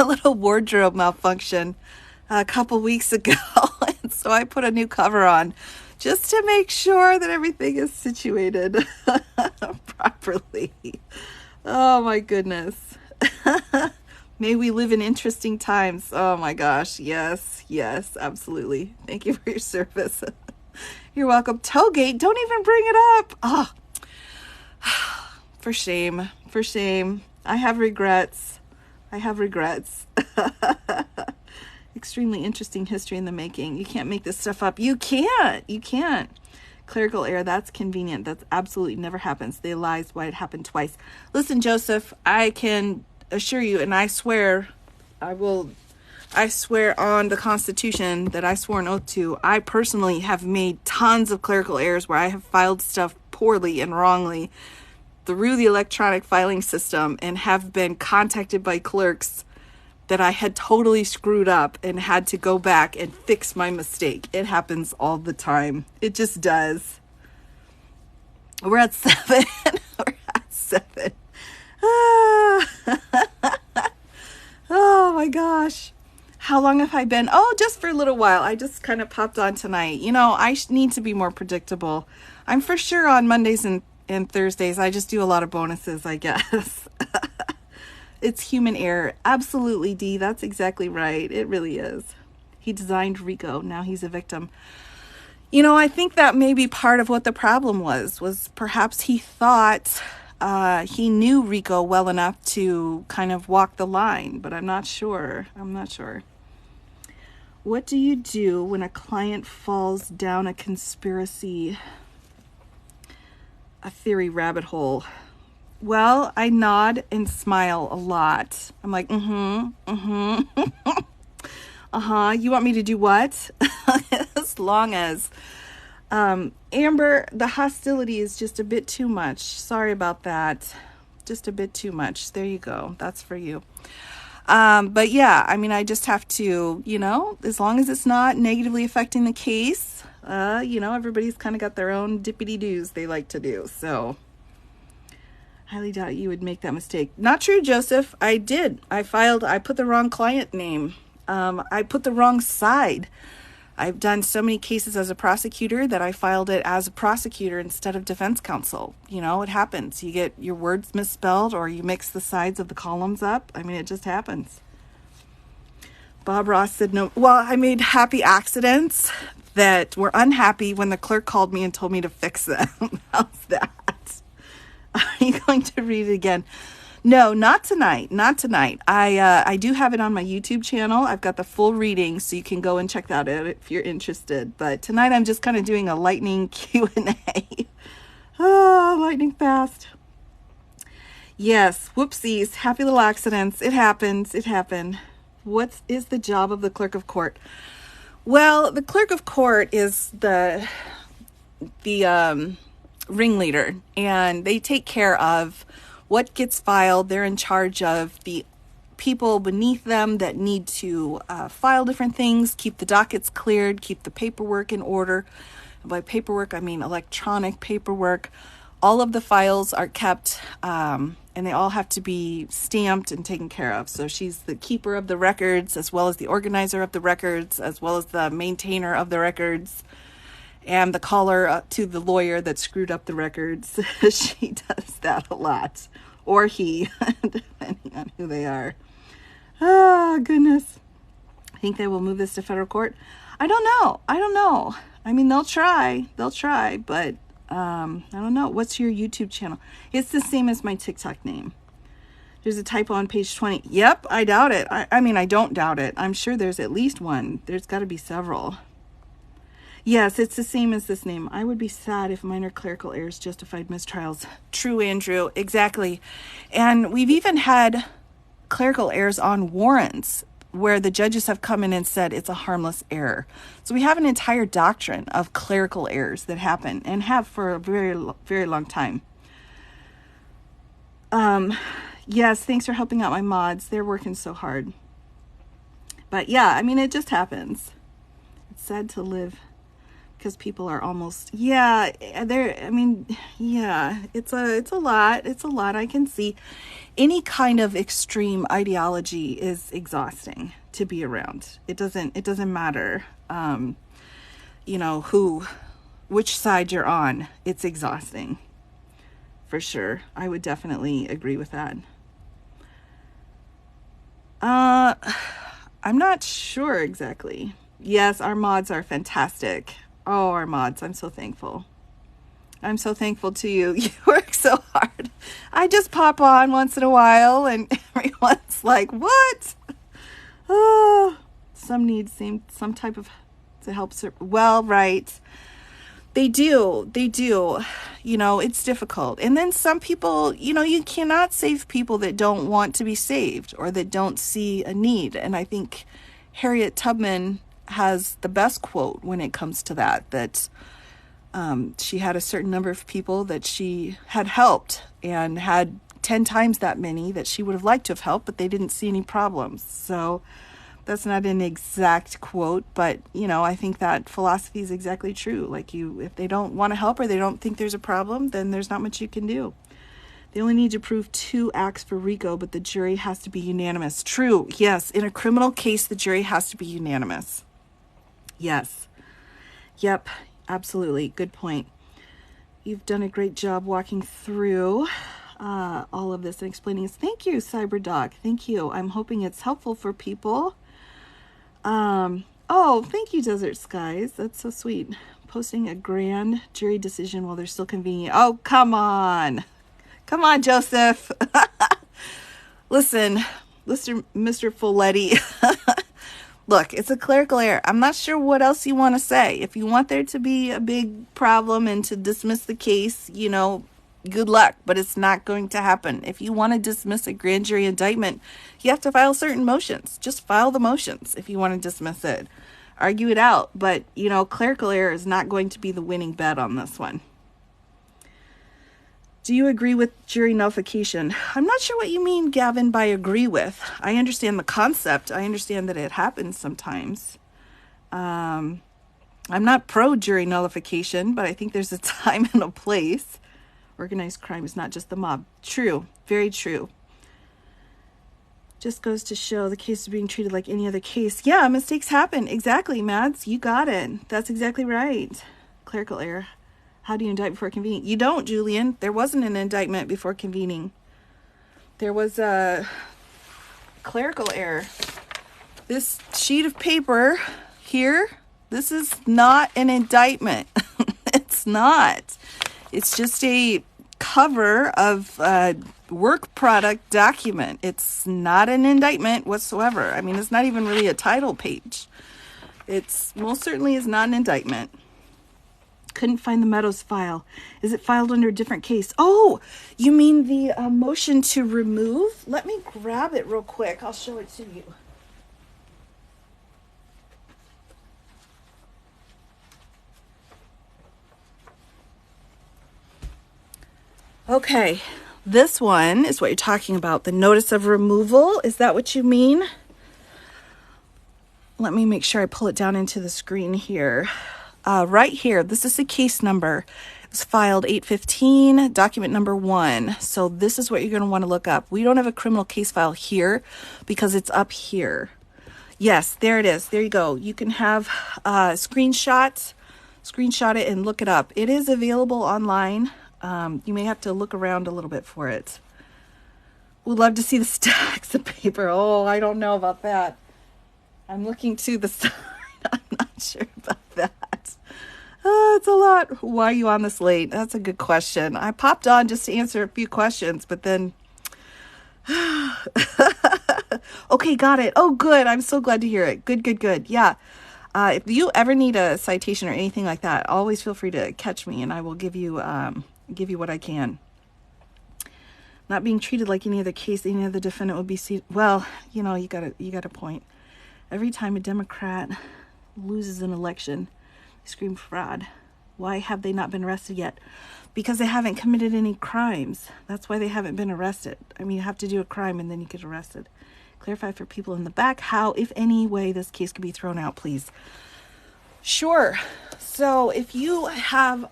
little wardrobe malfunction a couple weeks ago. And so I put a new cover on just to make sure that everything is situated properly. Oh my goodness. May we live in interesting times. Oh my gosh. Yes, absolutely. Thank you for your service. You're welcome. Toegate, don't even bring it up. Oh, for shame. I have regrets. Extremely interesting history in the making. You can't make this stuff up. You can't. Clerical error, that's convenient. That's absolutely never happens. They lies why it happened twice. Listen, Joseph, I can assure you, and I swear on the Constitution that I swore an oath to, I personally have made tons of clerical errors where I have filed stuff poorly and wrongly through the electronic filing system and have been contacted by clerks that I had totally screwed up and had to go back and fix my mistake. It happens all the time. It just does. We're at 7. Oh my gosh. How long have I been? Oh, just for a little while. I just kind of popped on tonight. I need to be more predictable. I'm for sure on Mondays and Thursdays. I just do a lot of bonuses, I guess. It's human error. Absolutely, Dee. That's exactly right. It really is. He designed Rico. Now he's a victim. I think that may be part of what the problem was perhaps he thought he knew Rico well enough to kind of walk the line, but I'm not sure. What do you do when a client falls down a conspiracy, a theory rabbit hole? Well, I nod and smile a lot. I'm like, You want me to do what? As long as, Amber, the hostility is just a bit too much. Sorry about that. Just a bit too much. There you go. That's for you. But yeah, I mean, I just have to, as long as it's not negatively affecting the case, Everybody's kind of got their own dippity-doos they like to do. So highly doubt you would make that mistake. Not true, Joseph. I did. I put the wrong client name. I put the wrong side. I've done so many cases as a prosecutor that I filed it as a prosecutor instead of defense counsel. It happens. You get your words misspelled or you mix the sides of the columns up. I mean, it just happens. Bob Ross said no. Well, I made happy accidents that were unhappy when the clerk called me and told me to fix them. How's that? Are you going to read it again? No, not tonight. Not tonight. I do have it on my YouTube channel. I've got the full reading, so you can go and check that out if you're interested. But tonight I'm just kind of doing a lightning Q&A. Oh, lightning fast. Yes, whoopsies. Happy little accidents. It happens. It happened. What is the job of the clerk of court? Well, the clerk of court is the ringleader, and they take care of what gets filed. They're in charge of the people beneath them that need to file different things, keep the dockets cleared, keep the paperwork in order. And by paperwork, I mean electronic paperwork. All of the files are kept, and they all have to be stamped and taken care of. So she's the keeper of the records, as well as the organizer of the records, as well as the maintainer of the records, and the caller to the lawyer that screwed up the records. She does that a lot. Or he, depending on who they are. Oh, goodness. I think they will move this to federal court. I don't know. I mean, they'll try, but I don't know. What's your YouTube channel? It's the same as my TikTok name. There's a typo on page 20. Yep, I doubt it. I mean, I don't doubt it. I'm sure there's at least one. There's got to be several. Yes, it's the same as this name. I would be sad if minor clerical errors justified mistrials. True, Andrew. Exactly. And we've even had clerical errors on warrants where the judges have come in and said it's a harmless error. So we have an entire doctrine of clerical errors that happen and have for a very, very long time. Yes, thanks for helping out my mods. They're working so hard. But yeah, I mean, it just happens. It's sad to live because people are almost, it's a lot. I can see any kind of extreme ideology is exhausting to be around. It doesn't matter, which side you're on. It's exhausting for sure. I would definitely agree with that. I'm not sure exactly. Yes, our mods are fantastic. Oh, our mods, I'm so thankful. I'm so thankful to you. You work so hard. I just pop on once in a while and everyone's like, what? Oh, some need some type of to help. Well, right. They do. It's difficult. And then some people, you cannot save people that don't want to be saved or that don't see a need. And I think Harriet Tubman has the best quote when it comes to that she had a certain number of people that she had helped and had 10 times that many that she would have liked to have helped, but they didn't see any problems. So that's not an exact quote, but I think that philosophy is exactly true. Like if they don't want to help or they don't think there's a problem, then there's not much you can do. They only need to prove 2 acts for RICO, but the jury has to be unanimous. True. Yes. In a criminal case, the jury has to be unanimous. Yes. Yep. Absolutely. Good point. You've done a great job walking through all of this and explaining this. Thank you, CyberDoc. Thank you. I'm hoping it's helpful for people. Thank you, Desert Skies. That's so sweet. Posting a grand jury decision while they're still convenient. Oh, come on. Come on, Joseph. Listen, Mr. Folletti. Look, it's a clerical error. I'm not sure what else you want to say. If you want there to be a big problem and to dismiss the case, good luck, but it's not going to happen. If you want to dismiss a grand jury indictment, you have to file certain motions. Just file the motions if you want to dismiss it. Argue it out. But, clerical error is not going to be the winning bet on this one. Do you agree with jury nullification? I'm not sure what you mean, Gavin, by agree with. I understand the concept. I understand that it happens sometimes. I'm not pro jury nullification, but I think there's a time and a place. Organized crime is not just the mob. True. Very true. Just goes to show the case is being treated like any other case. Yeah, mistakes happen. Exactly, Mads. You got it. That's exactly right. Clerical error. How do you indict before convening? You don't, Julian. There wasn't an indictment before convening. There was a clerical error. This sheet of paper here, this is not an indictment. It's not. It's just a cover of a work product document. It's not an indictment whatsoever. I mean, it's not even really a title page. It's most certainly is not an indictment. Couldn't find the Meadows file. Is it filed under a different case? Oh, you mean the motion to remove? Let me grab it real quick. I'll show it to you. Okay, this one is what you're talking about. The notice of removal. Is that what you mean? Let me make sure I pull it down into the screen here. Right here, this is the case number. It was filed 8/15, document number 1. So this is what you're going to want to look up. We don't have a criminal case file here because it's up here. Yes, there it is. There you go. You can have screenshot it and look it up. It is available online. You may have to look around a little bit for it. We'd love to see the stacks of paper. Oh, I don't know about that. I'm looking to the side. I'm not sure about that. Oh, it's a lot. Why are you on this late? That's a good question. I popped on just to answer a few questions, but then... Okay, got it. Oh, good. I'm so glad to hear it. Good. Yeah. If you ever need a citation or anything like that, always feel free to catch me and I will give you what I can. Not being treated like any other case, any other defendant would be well, you got a point. Every time a Democrat loses an election, they scream fraud. Why have they not been arrested yet? Because they haven't committed any crimes. That's why they haven't been arrested. I mean, you have to do a crime and then you get arrested. Clarify for people in the back how, if any way, this case could be thrown out, please. Sure. So if you have,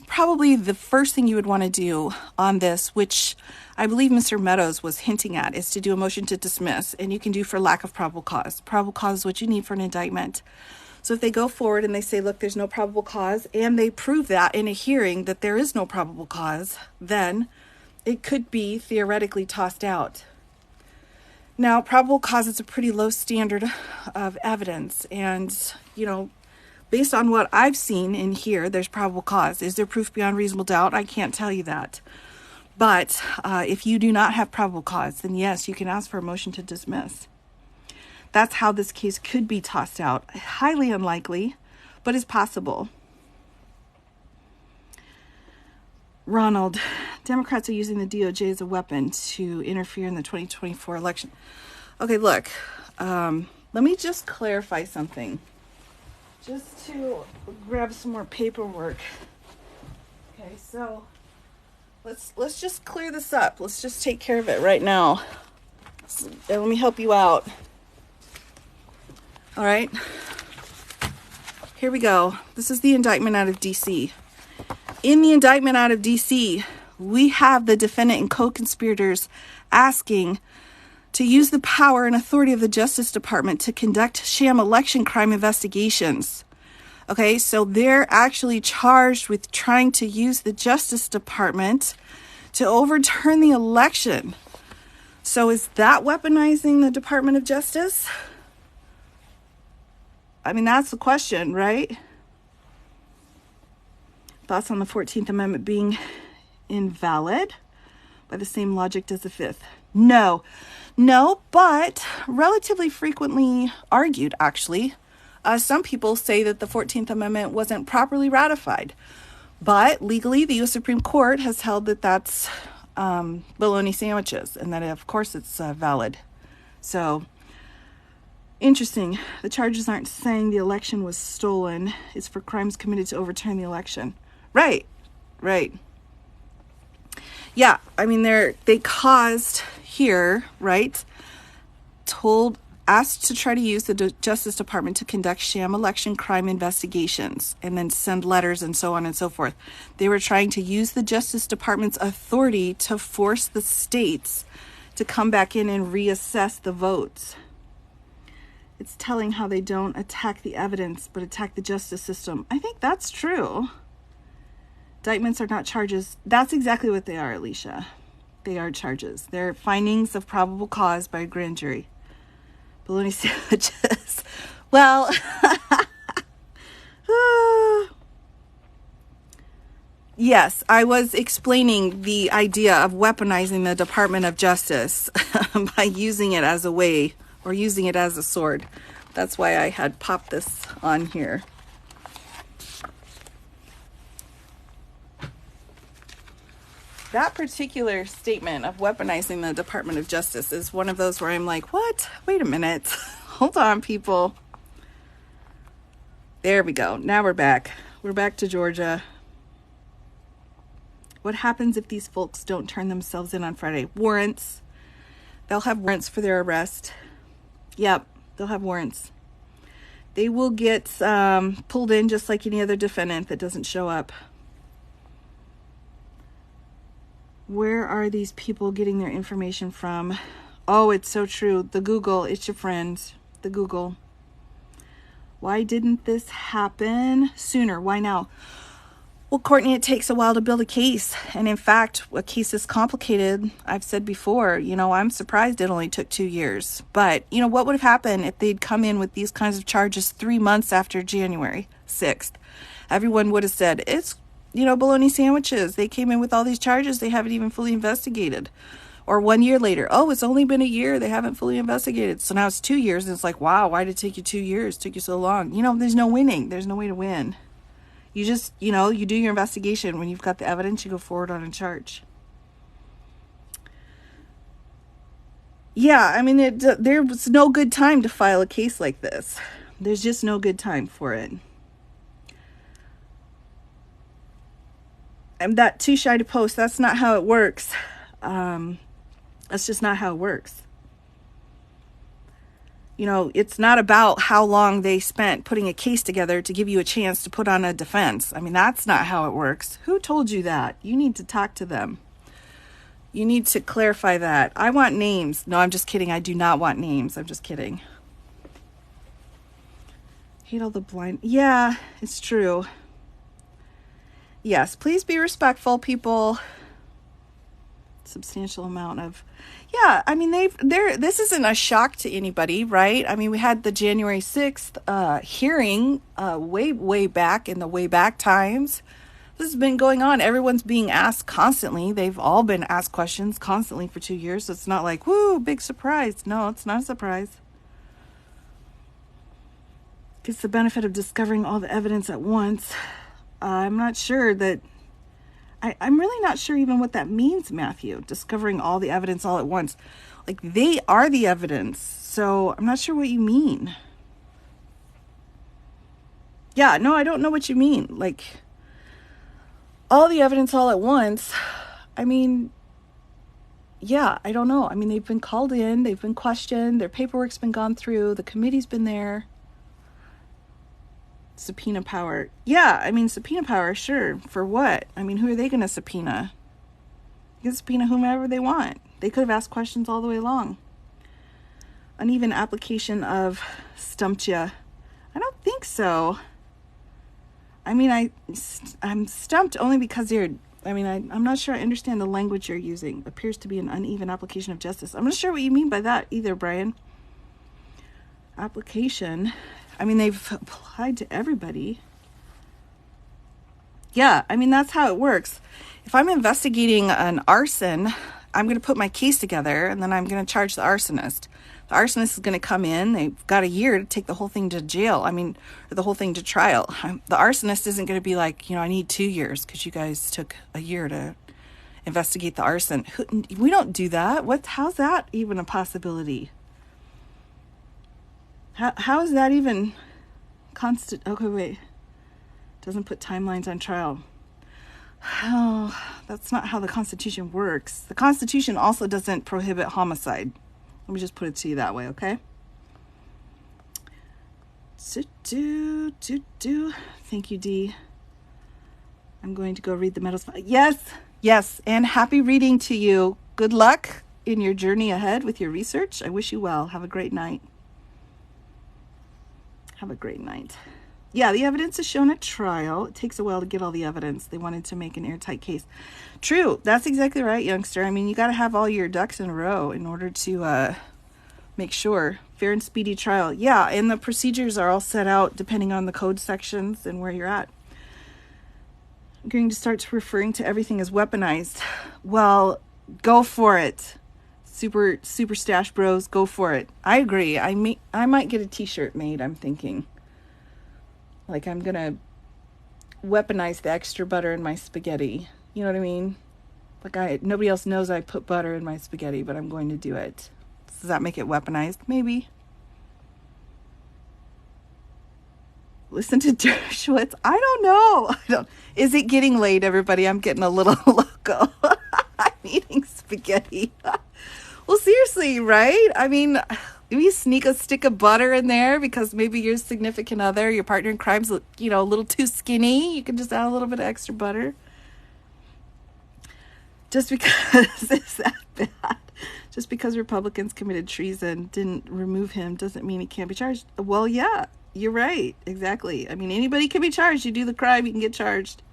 probably the first thing you would want to do on this, which I believe Mr. Meadows was hinting at, is to do a motion to dismiss, and you can do for lack of probable cause. Probable cause is what you need for an indictment. So if they go forward and they say, look, there's no probable cause, and they prove that in a hearing that there is no probable cause, then it could be theoretically tossed out. Now, probable cause is a pretty low standard of evidence, and, based on what I've seen in here, there's probable cause. Is there proof beyond reasonable doubt? I can't tell you that. But if you do not have probable cause, then yes, you can ask for a motion to dismiss. That's how this case could be tossed out. Highly unlikely, but it's possible. Ronald, Democrats are using the DOJ as a weapon to interfere in the 2024 election. Okay, look, let me just clarify something. Just to grab some more paperwork. Okay, so let's just clear this up. Let's just take care of it right now. And let me help you out. All right. Here we go. This is the indictment out of D.C. In the indictment out of D.C., we have the defendant and co-conspirators asking to use the power and authority of the Justice Department to conduct sham election crime investigations. Okay, so they're actually charged with trying to use the Justice Department to overturn the election. So is that weaponizing the Department of Justice? I mean, that's the question, right? Thoughts on the 14th Amendment being invalid by the same logic as the 5th? No, but relatively frequently argued, actually. Some people say that the 14th Amendment wasn't properly ratified, but legally the U.S. Supreme Court has held that that's bologna sandwiches and that, of course, it's valid. So, interesting. The charges aren't saying the election was stolen. It's for crimes committed to overturn the election. Right. Yeah, I mean, they caused here, right, told asked to try to use the Justice Department to conduct sham election crime investigations and then send letters and so on and so forth. They were trying to use the Justice Department's authority to force the states to come back in and reassess the votes. It's telling how they don't attack the evidence, but attack the justice system. I think that's true. Indictments are not charges. That's exactly what they are, Alicia. They are charges. They're findings of probable cause by a grand jury. Bologna sandwiches. Well, yes, I was explaining the idea of weaponizing the Department of Justice by using it as a way, or using it as a sword. That's why I had popped this on here. That particular statement of weaponizing the Department of Justice is one of those where I'm like, what? Wait a minute. Hold on, people. There we go. Now we're back. We're back to Georgia. What happens if these folks don't turn themselves in on Friday? Warrants. They'll have warrants for their arrest. Yep, they'll have warrants. They will get pulled in just like any other defendant that doesn't show up. Where are these people getting their information from? Oh, it's so true. The Google, it's your friend. The Google. Why didn't this happen sooner? Why now? Well, Courtney, it takes a while to build a case. And in fact, a case is complicated. I've said before, I'm surprised it only took 2 years. But, what would have happened if they'd come in with these kinds of charges 3 months after January 6th? Everyone would have said, it's bologna sandwiches. They came in with all these charges. They haven't even fully investigated. Or 1 year later, oh, it's only been a year. They haven't fully investigated. So now it's 2 years. And it's like, wow, why did it take you 2 years? It took you so long. There's no winning. There's no way to win. You just, you do your investigation. When you've got the evidence, you go forward on a charge. Yeah, there was no good time to file a case like this. There's just no good time for it. I'm that too shy to post. That's not how it works. That's just not how it works. It's not about how long they spent putting a case together to give you a chance to put on a defense. That's not how it works. Who told you that? You need to talk to them. You need to clarify that. I want names. No, I'm just kidding. I do not want names. I'm just kidding. Hate all the blind. Yeah, it's true. Yes, please be respectful, people. Substantial amount of, this isn't a shock to anybody, right? We had the January 6th hearing way back in the way back times. This has been going on. Everyone's being asked constantly. They've all been asked questions constantly for 2 years. So it's not like, woo, big surprise. No, it's not a surprise. It's the benefit of discovering all the evidence at once. I'm not sure that, I'm really not sure even what that means, Matthew, discovering all the evidence all at once. Like, they are the evidence, so I'm not sure what you mean. Yeah, no, I don't know what you mean. Like, all the evidence all at once, yeah, I don't know. They've been called in, they've been questioned, their paperwork's been gone through, the committee's been there. Subpoena power. Yeah, subpoena power, sure. For what? Who are they going to subpoena? You can subpoena whomever they want. They could have asked questions all the way along. Uneven application of stumped ya. I don't think so. I'm stumped only because I'm not sure I understand the language you're using. Appears to be an uneven application of justice. I'm not sure what you mean by that either, Brian. Application. They've applied to everybody. Yeah, that's how it works. If I'm investigating an arson, I'm going to put my case together, and then I'm going to charge the arsonist. The arsonist is going to come in. They've got a year to take the whole thing to jail. Or the whole thing to trial. The arsonist isn't going to be like, I need 2 years because you guys took a year to investigate the arson. We don't do that. How's that even a possibility? How is that even okay, wait. Doesn't put timelines on trial. Oh, that's not how the Constitution works. The Constitution also doesn't prohibit homicide. Let me just put it to you that way, okay? Thank you, Dee. I'm going to go read the medals. Yes, and happy reading to you. Good luck in your journey ahead with your research. I wish you well. Have a great night. Yeah, the evidence is shown at trial. It takes a while to get all the evidence. They wanted to make an airtight case. True. That's exactly right, youngster. I mean, you got to have all your ducks in a row in order to make sure. Fair and speedy trial. Yeah, and the procedures are all set out depending on the code sections and where you're at. I'm going to start referring to everything as weaponized. Well, go for it. Super stash bros, go for it. I agree. I might get a t-shirt made, I'm thinking. Like, I'm going to weaponize the extra butter in my spaghetti. You know what I mean? Like, nobody else knows I put butter in my spaghetti, but I'm going to do it. Does that make it weaponized? Maybe. Listen to Dershowitz. I don't know. Is it getting late, everybody? I'm getting a little loco. I'm eating spaghetti. Well, seriously, right? I mean, you sneak a stick of butter in there because maybe your significant other, your partner in crime's, a little too skinny. You can just add a little bit of extra butter. Just because it's that bad. Just because Republicans committed treason, didn't remove him, doesn't mean he can't be charged. Well, yeah, you're right. Exactly. I mean, anybody can be charged. You do the crime, you can get charged.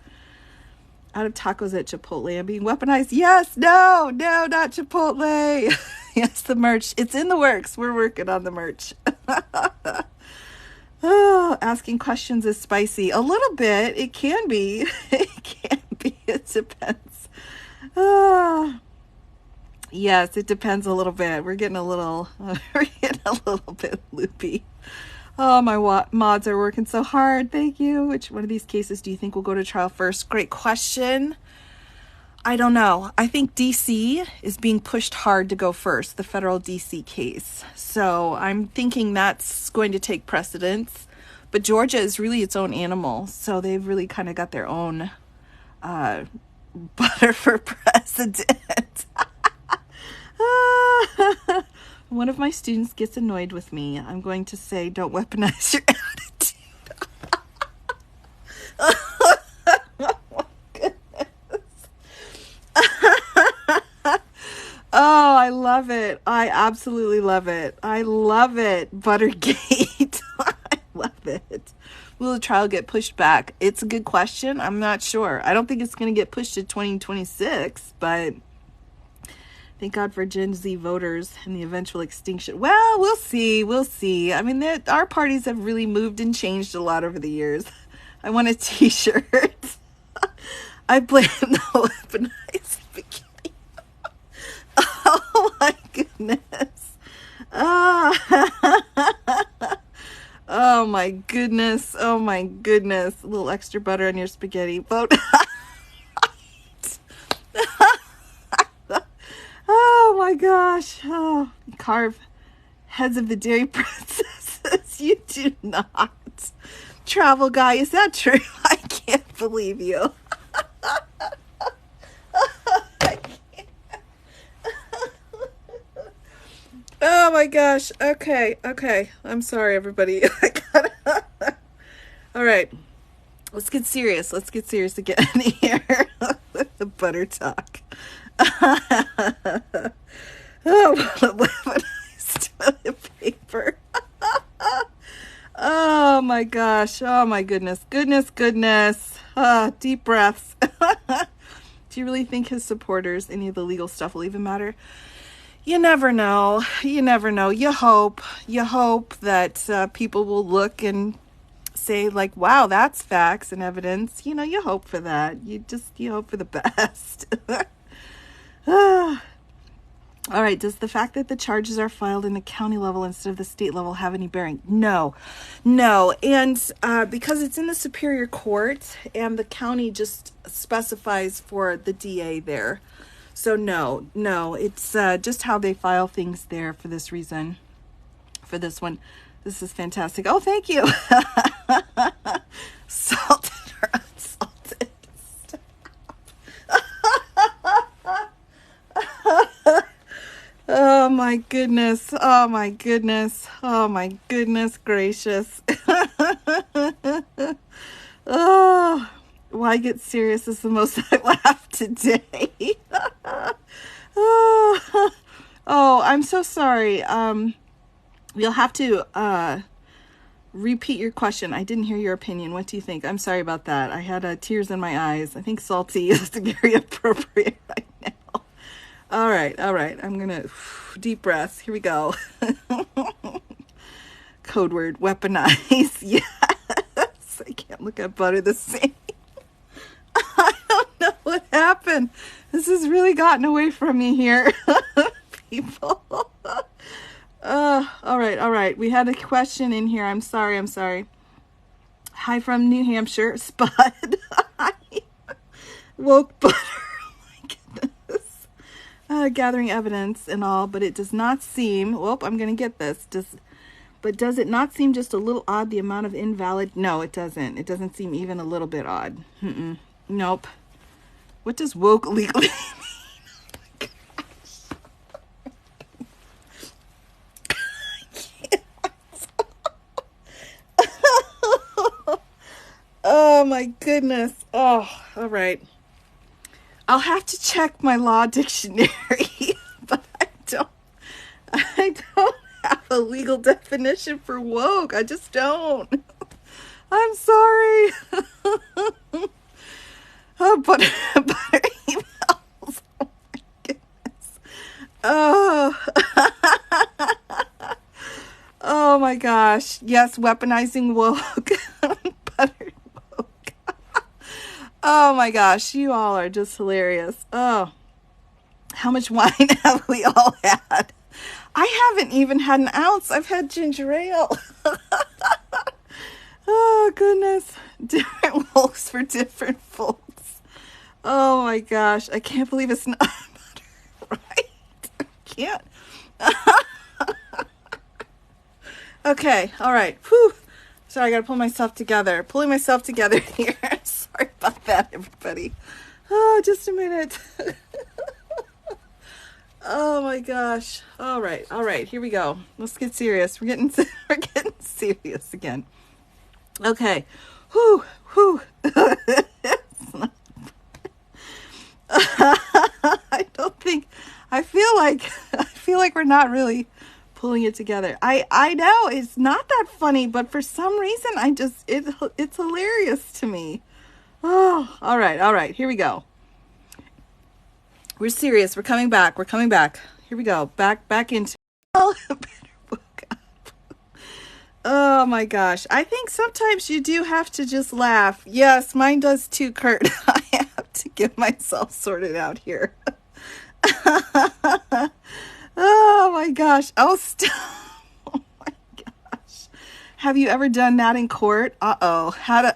Out of tacos at Chipotle, I'm being weaponized. Yes, no, not Chipotle. Yes, the merch. It's in the works. We're working on the merch. Oh, asking questions is spicy. A little bit. It can be. It depends. Yes, it depends a little bit. We're getting a little bit loopy. Oh, my mods are working so hard. Thank you. Which one of these cases do you think will go to trial first? Great question. I don't know. I think DC is being pushed hard to go first, the federal DC case. So I'm thinking that's going to take precedence. But Georgia is really its own animal. So they've really kind of got their own butter for president. One of my students gets annoyed with me. I'm going to say, don't weaponize your attitude. Oh, my goodness. Oh, I love it. I absolutely love it. I love it. Buttergate. I love it. Will the trial get pushed back? It's a good question. I'm not sure. I don't think it's going to get pushed to 2026, but thank God for Gen Z voters and the eventual extinction. Well, we'll see. I mean, our parties have really moved and changed a lot over the years. I want a t-shirt. I blame the weaponized spaghetti. Oh, my goodness. Oh, my goodness. Oh, my goodness. A little extra butter on your spaghetti. Vote. Oh my gosh. Oh, carve heads of the dairy princesses. You do not. Travel guy, is that true? I can't believe you. I can't. Oh my gosh. Okay. I'm sorry, everybody. All right. Let's get serious again here. The butter talk. Oh, weaponized toilet paper. Oh my gosh. Oh my goodness. Deep breaths. Do you really think his supporters, any of the legal stuff will even matter? You never know. You hope that people will look and say, like, wow, that's facts and evidence. You hope for that. You hope for the best. All right. Does the fact that the charges are filed in the county level instead of the state level have any bearing? No. And because it's in the Superior Court and the county just specifies for the DA there. So no, it's just how they file things there for this reason. For this one. This is fantastic. Oh, thank you. Salted or unsalted? Stop. Oh my goodness. Oh my goodness. Oh my goodness gracious. Oh, why get serious is the most I laughed today. Oh, I'm so sorry. You'll have to repeat your question. I didn't hear your opinion. What do you think? I'm sorry about that. I had tears in my eyes. I think salty is very appropriate right now. All right. I'm gonna deep breaths. Here we go. Code word weaponize. Yes. I can't look at butter the same. I don't know what happened. This has really gotten away from me here, people. All right. We had a question in here. I'm sorry. Hi from New Hampshire, Spud. Hi. Woke butter. Oh my goodness. Gathering evidence and all, but it does not seem. I'm gonna get this. Does it not seem just a little odd, the amount of invalid? No, it doesn't. It doesn't seem even a little bit odd. Nope. What does woke legally mean? Oh my goodness. Oh, all right. I'll have to check my law dictionary, but I don't have a legal definition for woke. I just don't. I'm sorry. Butter emails. Oh my goodness. Oh my gosh. Yes, weaponizing woke. Butter woke. Oh my gosh, you all are just hilarious. Oh, how much wine have we all had? I haven't even had an ounce. I've had ginger ale. Oh, goodness. Different folks for different folks. Oh, my gosh. I can't believe it's not butter, right? I can't. Okay. All right. Whew. Sorry, I got to pull myself together. Pulling myself together here. Sorry about that, everybody. Oh, just a minute. Oh my gosh. All right. Here we go. Let's get serious. We're getting serious again. Okay. Whew. I feel like we're not really pulling it together. I know it's not that funny, but for some reason it's hilarious to me. Oh, all right. Here we go. We're serious. We're coming back. Here we go. Back into. Oh, better woke up. Oh my gosh. I think sometimes you do have to just laugh. Yes, mine does too, Kurt. I have to get myself sorted out here. Oh my gosh. Oh, stop. Oh my gosh. Have you ever done that in court? Uh-oh. Had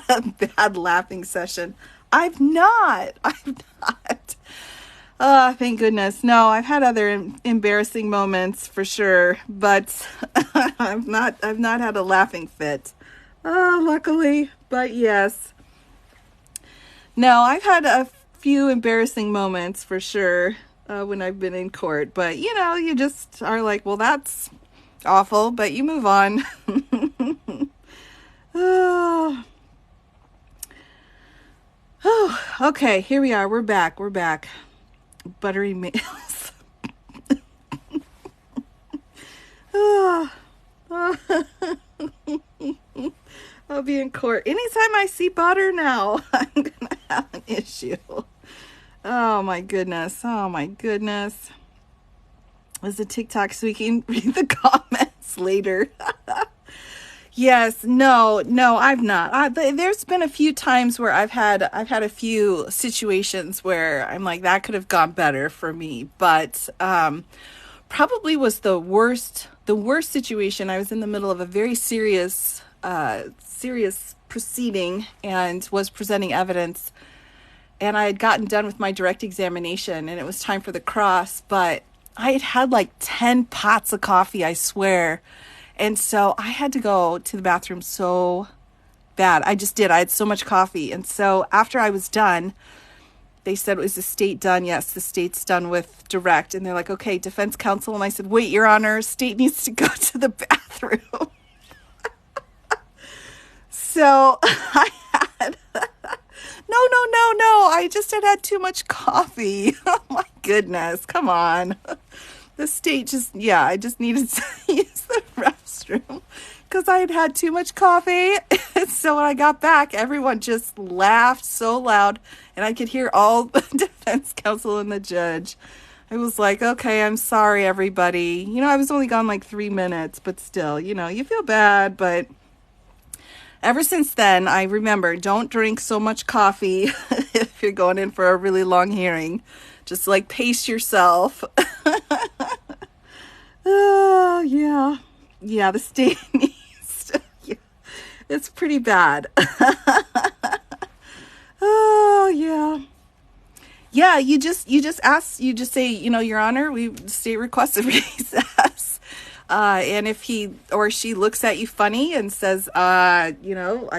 a bad laughing session. I've not. Oh, thank goodness. No, I've had other embarrassing moments for sure, but I've not had a laughing fit. Oh, luckily, but yes. No, I've had a few embarrassing moments for sure when I've been in court, but you just are like, well, that's awful, but you move on. Oh, okay, here we are. We're back. Buttery males. I'll be in court. Anytime I see butter now, I'm going to have an issue. Oh my goodness. Is the TikTok so we can read the comments later? Yes, no, I've not. There's been a few times where I've had a few situations where I'm like, that could have gone better for me, but probably was the worst situation. I was in the middle of a very serious proceeding and was presenting evidence, and I had gotten done with my direct examination, and it was time for the cross, but I had like 10 pots of coffee, I swear. And so I had to go to the bathroom so bad. I just did. I had so much coffee. And so after I was done, they said, is the state done? Yes, the state's done with direct. And they're like, okay, defense counsel. And I said, wait, Your Honor, state needs to go to the bathroom. So I had, no. I just had too much coffee. Oh my goodness. Come on. The state just, I just needed to use the restroom because I had too much coffee. So when I got back, everyone just laughed so loud, and I could hear all the defense counsel and the judge. I was like, okay, I'm sorry, everybody. I was only gone like 3 minutes, but still, you feel bad. But ever since then, I remember, don't drink so much coffee if you're going in for a really long hearing. Just like pace yourself. Oh, yeah. Yeah, the state needs to, it's pretty bad. Oh, yeah. Yeah, you just say, Your Honor, the state requests a recess. And if he or she looks at you funny and says, I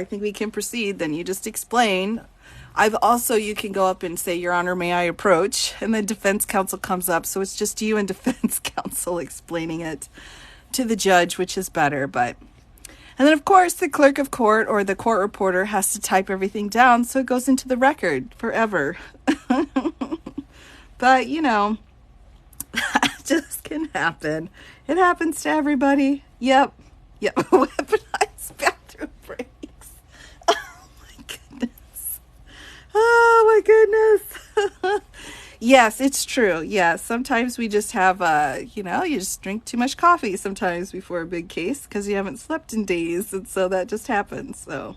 think we can proceed, then you just explain. You can go up and say, Your Honor, may I approach? And then defense counsel comes up. So it's just you and defense counsel explaining it to the judge, which is better. And then, of course, the clerk of court or the court reporter has to type everything down so it goes into the record forever. But, that just can happen. It happens to everybody. Yep. Weaponized bathroom breaks. Oh my goodness. Yes, it's true. Yeah, sometimes we just have, you just drink too much coffee sometimes before a big case because you haven't slept in days. And so that just happens. So,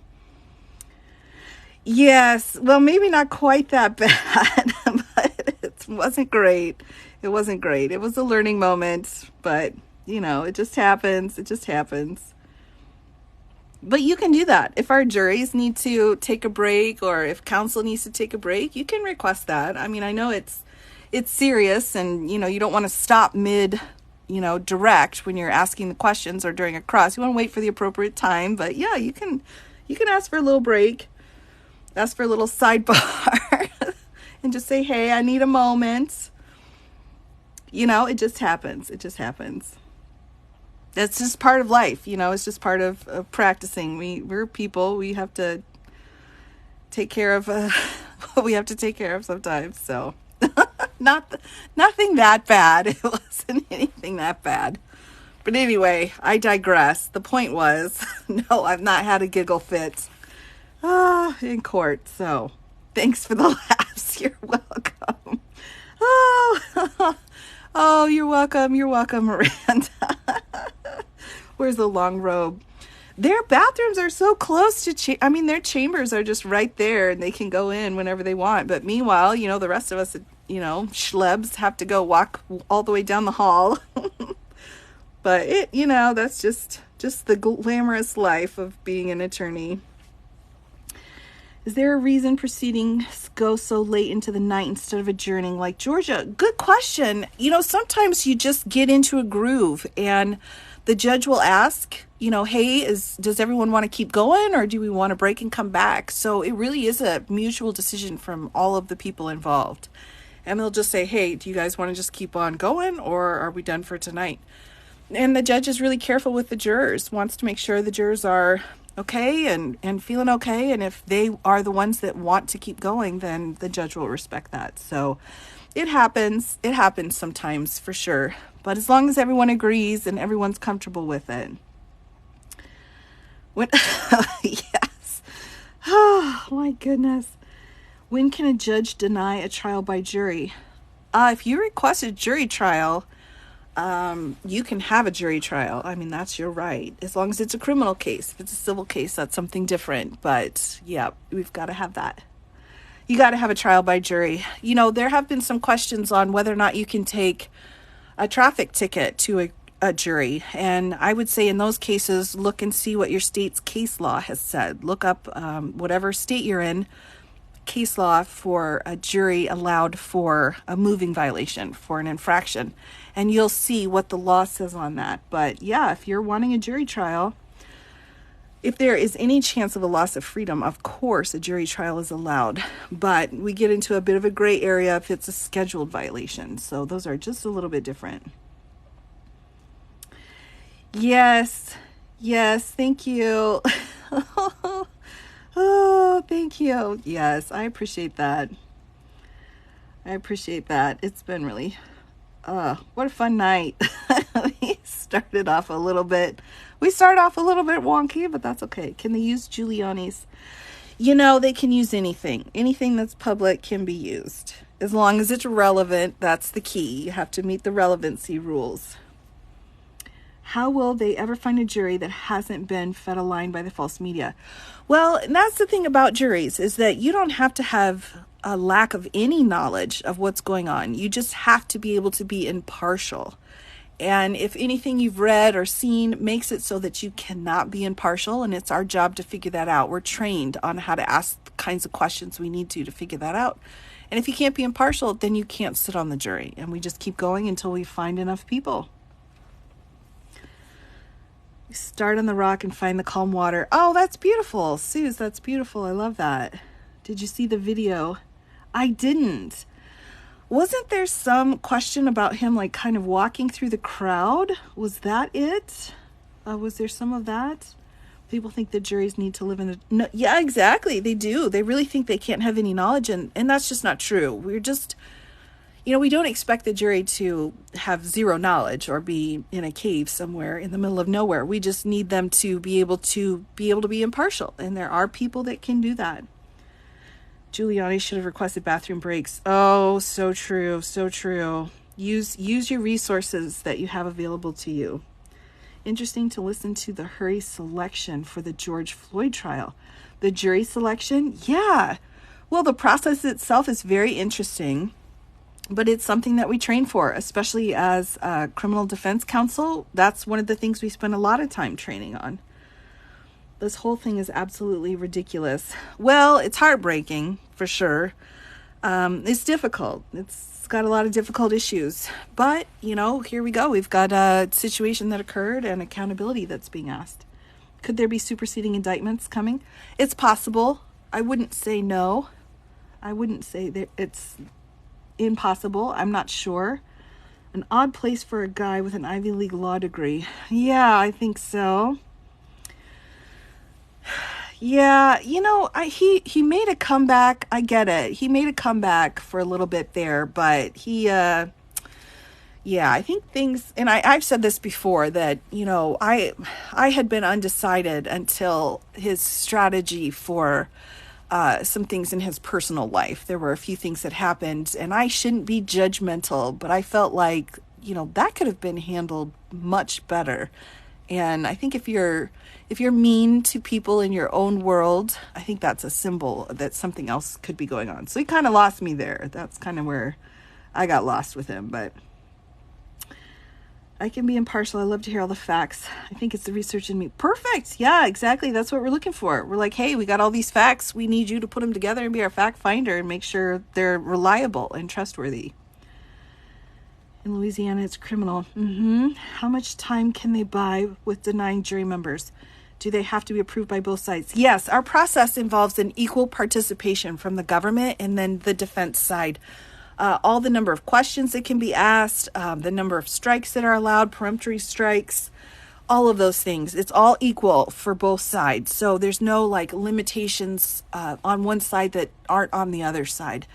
yes, well, maybe not quite that bad, but it wasn't great. It wasn't great. It was a learning moment, but, it just happens. It just happens. But you can do that. If our juries need to take a break or if counsel needs to take a break, you can request that. I mean, I know it's serious and, you don't want to stop mid, direct when you're asking the questions or during a cross. You want to wait for the appropriate time. But yeah, you can ask for a little break, ask for a little sidebar and just say, hey, I need a moment. It just happens. It just happens. That's just part of life, it's just part of practicing. We're people. We have to take care of what we have to take care of sometimes. So nothing that bad. It wasn't anything that bad. But anyway, I digress. The point was, no, I've not had a giggle fit in court. So thanks for the laughs. You're welcome. Oh, you're welcome. You're welcome, Miranda. Where's the long robe? Their bathrooms are so close to, their chambers are just right there and they can go in whenever they want. But meanwhile, the rest of us, schlebs have to go walk all the way down the hall. But that's just the glamorous life of being an attorney. Is there a reason proceedings go so late into the night instead of adjourning like Georgia? Good question. Sometimes you just get into a groove and the judge will ask, hey, does everyone want to keep going or do we want to break and come back? So it really is a mutual decision from all of the people involved. And they'll just say, hey, do you guys want to just keep on going or are we done for tonight? And the judge is really careful with the jurors, wants to make sure the jurors are okay and feeling okay. And if they are the ones that want to keep going, then the judge will respect that. So it happens sometimes for sure. But as long as everyone agrees and everyone's comfortable with it. Yes. Oh my goodness. When can a judge deny a trial by jury? If you request a jury trial, you can have a jury trial. That's your right. As long as it's a criminal case. If it's a civil case, that's something different. But yeah, we've got to have that. You got to have a trial by jury. There have been some questions on whether or not you can take a traffic ticket to a jury. And I would say in those cases, look and see what your state's case law has said. Look up whatever state you're in, case law for a jury allowed for a moving violation, for an infraction. And you'll see what the law says on that. But yeah, if you're wanting a jury trial, If there is any chance of a loss of freedom, of course, a jury trial is allowed. But we get into a bit of a gray area if it's a scheduled violation. So those are just a little bit different. Yes, thank you. Oh, thank you. Yes, I appreciate that. It's been really, what a fun night. We started off a little bit wonky, but that's okay. Can they use Giuliani's? They can use anything. Anything that's public can be used. As long as it's relevant, that's the key. You have to meet the relevancy rules. How will they ever find a jury that hasn't been fed a line by the false media? Well, and that's the thing about juries, is that you don't have to have a lack of any knowledge of what's going on. You just have to be able to be impartial. And if anything you've read or seen makes it so that you cannot be impartial, and it's our job to figure that out. We're trained on how to ask the kinds of questions we need to figure that out. And if you can't be impartial, then you can't sit on the jury. And we just keep going until we find enough people. Start on the rock and find the calm water. Oh, that's beautiful. Suze, that's beautiful. I love that. Did you see the video? I didn't. Wasn't there some question about him like kind of walking through the crowd? Was that it? Was there some of that? People think the juries need to live in the... No, yeah, exactly. They do. They really think they can't have any knowledge, and that's just not true. We're just... we don't expect the jury to have zero knowledge or be in a cave somewhere in the middle of nowhere. We just need them to be able to be impartial. And there are people that can do that. Giuliani should have requested bathroom breaks. Oh, so true. So true. Use your resources that you have available to you. Interesting to listen to the jury selection for the George Floyd trial. The jury selection? Yeah. Well, the process itself is very interesting. But it's something that we train for, especially as a criminal defense counsel. That's one of the things we spend a lot of time training on. This whole thing is absolutely ridiculous. Well, it's heartbreaking, for sure. It's difficult. It's got a lot of difficult issues. But, here we go. We've got a situation that occurred and accountability that's being asked. Could there be superseding indictments coming? It's possible. I wouldn't say no. I wouldn't say that it's... impossible. I'm not sure. An odd place for a guy with an Ivy League law degree. Yeah, I think so. Yeah, he made a comeback. I get it. He made a comeback for a little bit there, but I think things, and I've said this before, that, I had been undecided until his strategy for some things in his personal life. There were a few things that happened, and I shouldn't be judgmental, but I felt like, that could have been handled much better. And I think if you're mean to people in your own world, I think that's a symbol that something else could be going on. So he kind of lost me there. That's kind of where I got lost with him, but I can be impartial. I love to hear all the facts. I think it's the research in me. Perfect. Yeah, exactly. That's what we're looking for. We're like, hey, we got all these facts. We need you to put them together and be our fact finder and make sure they're reliable and trustworthy. In Louisiana, it's criminal. How much time can they buy with denying jury members? Do they have to be approved by both sides? Yes, our process involves an equal participation from the government and then the defense side. All the number of questions that can be asked, the number of strikes that are allowed, peremptory strikes, all of those things. It's all equal for both sides. So there's no limitations on one side that aren't on the other side.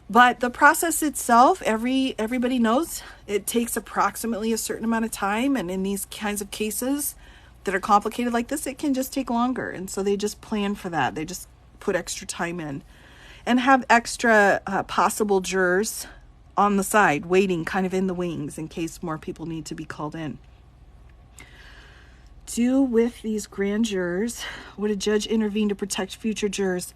But the process itself, everybody knows it takes approximately a certain amount of time. And in these kinds of cases that are complicated like this, it can just take longer. And so they just plan for that. They just put extra time in. And have extra possible jurors on the side, waiting kind of in the wings in case more people need to be called in. Do with these grand jurors, would a judge intervene to protect future jurors?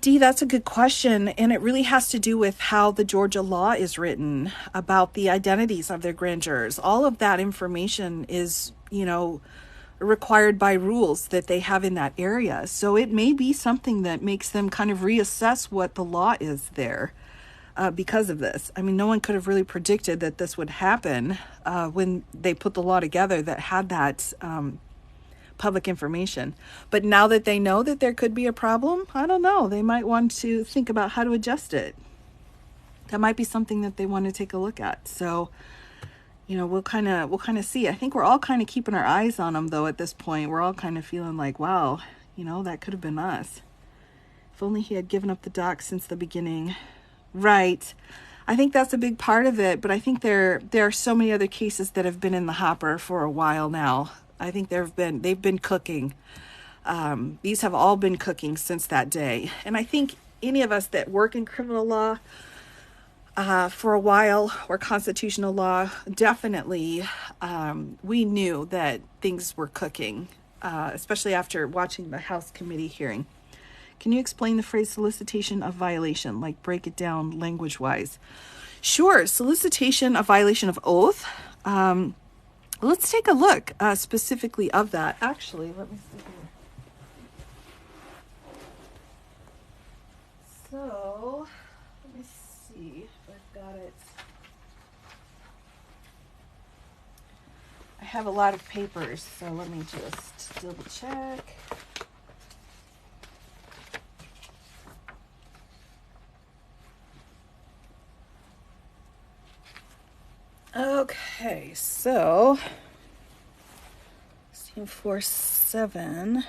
Dee, that's a good question. And it really has to do with how the Georgia law is written about the identities of their grand jurors. All of that information is, required by rules that they have in that area. So it may be something that makes them kind of reassess what the law is there because of this. I mean, no one could have really predicted that this would happen when they put the law together that had that public information. But now that they know that there could be a problem, I don't know, they might want to think about how to adjust it. That might be something that they want to take a look at. So, we'll kind of see. I think we're all kind of keeping our eyes on them, though. At this point, we're all kind of feeling like, wow, that could have been us. If only he had given up the dock since the beginning. Right. I think that's a big part of it, but I think there are so many other cases that have been in the hopper for a while now. I think they've been cooking. These have all been cooking since that day. And I think any of us that work in criminal law for a while, or constitutional law, definitely we knew that things were cooking, especially after watching the House committee hearing. Can you explain the phrase solicitation of violation, like break it down language-wise? Sure. Solicitation of violation of oath. Let's take a look specifically of that. Actually, let me see here. So, let me see if I've got it. I have a lot of papers, so let me just double check. Okay, so 4:7.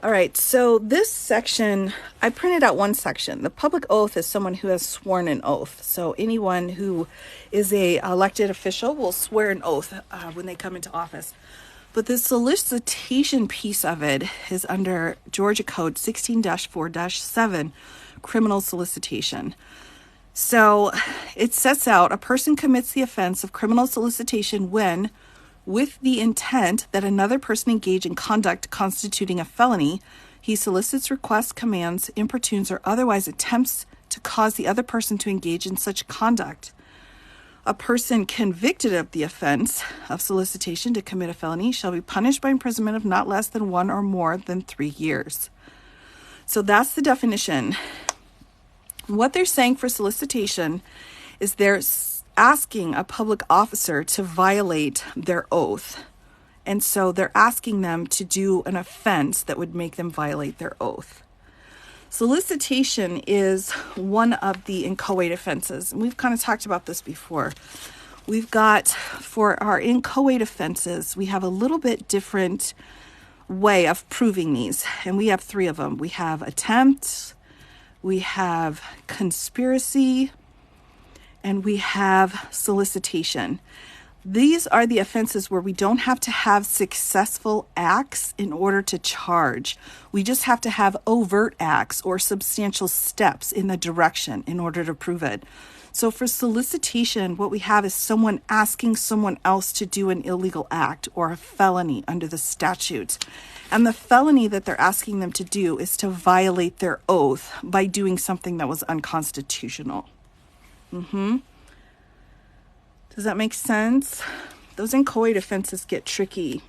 All right, so this section, I printed out one section. The public oath is someone who has sworn an oath. So anyone who is a elected official will swear an oath when they come into office. But the solicitation piece of it is under Georgia Code 16-4-7, criminal solicitation. So it sets out a person commits the offense of criminal solicitation when, with the intent that another person engage in conduct constituting a felony, he solicits, requests, commands, importunes, or otherwise attempts to cause the other person to engage in such conduct. A person convicted of the offense of solicitation to commit a felony shall be punished by imprisonment of not less than 1 or more than 3 years. So that's the definition. What they're saying for solicitation is they're asking a public officer to violate their oath. And so they're asking them to do an offense that would make them violate their oath. Solicitation is one of the inchoate offenses. And we've kind of talked about this before. We've got, for our inchoate offenses, we have a little bit different way of proving these. And we have 3 of them. We have attempt, we have conspiracy, and we have solicitation. These are the offenses where we don't have to have successful acts in order to charge. We just have to have overt acts or substantial steps in the direction in order to prove it. So for solicitation, what we have is someone asking someone else to do an illegal act or a felony under the statute. And the felony that they're asking them to do is to violate their oath by doing something that was unconstitutional. Does that make sense? Those inchoate offenses get tricky.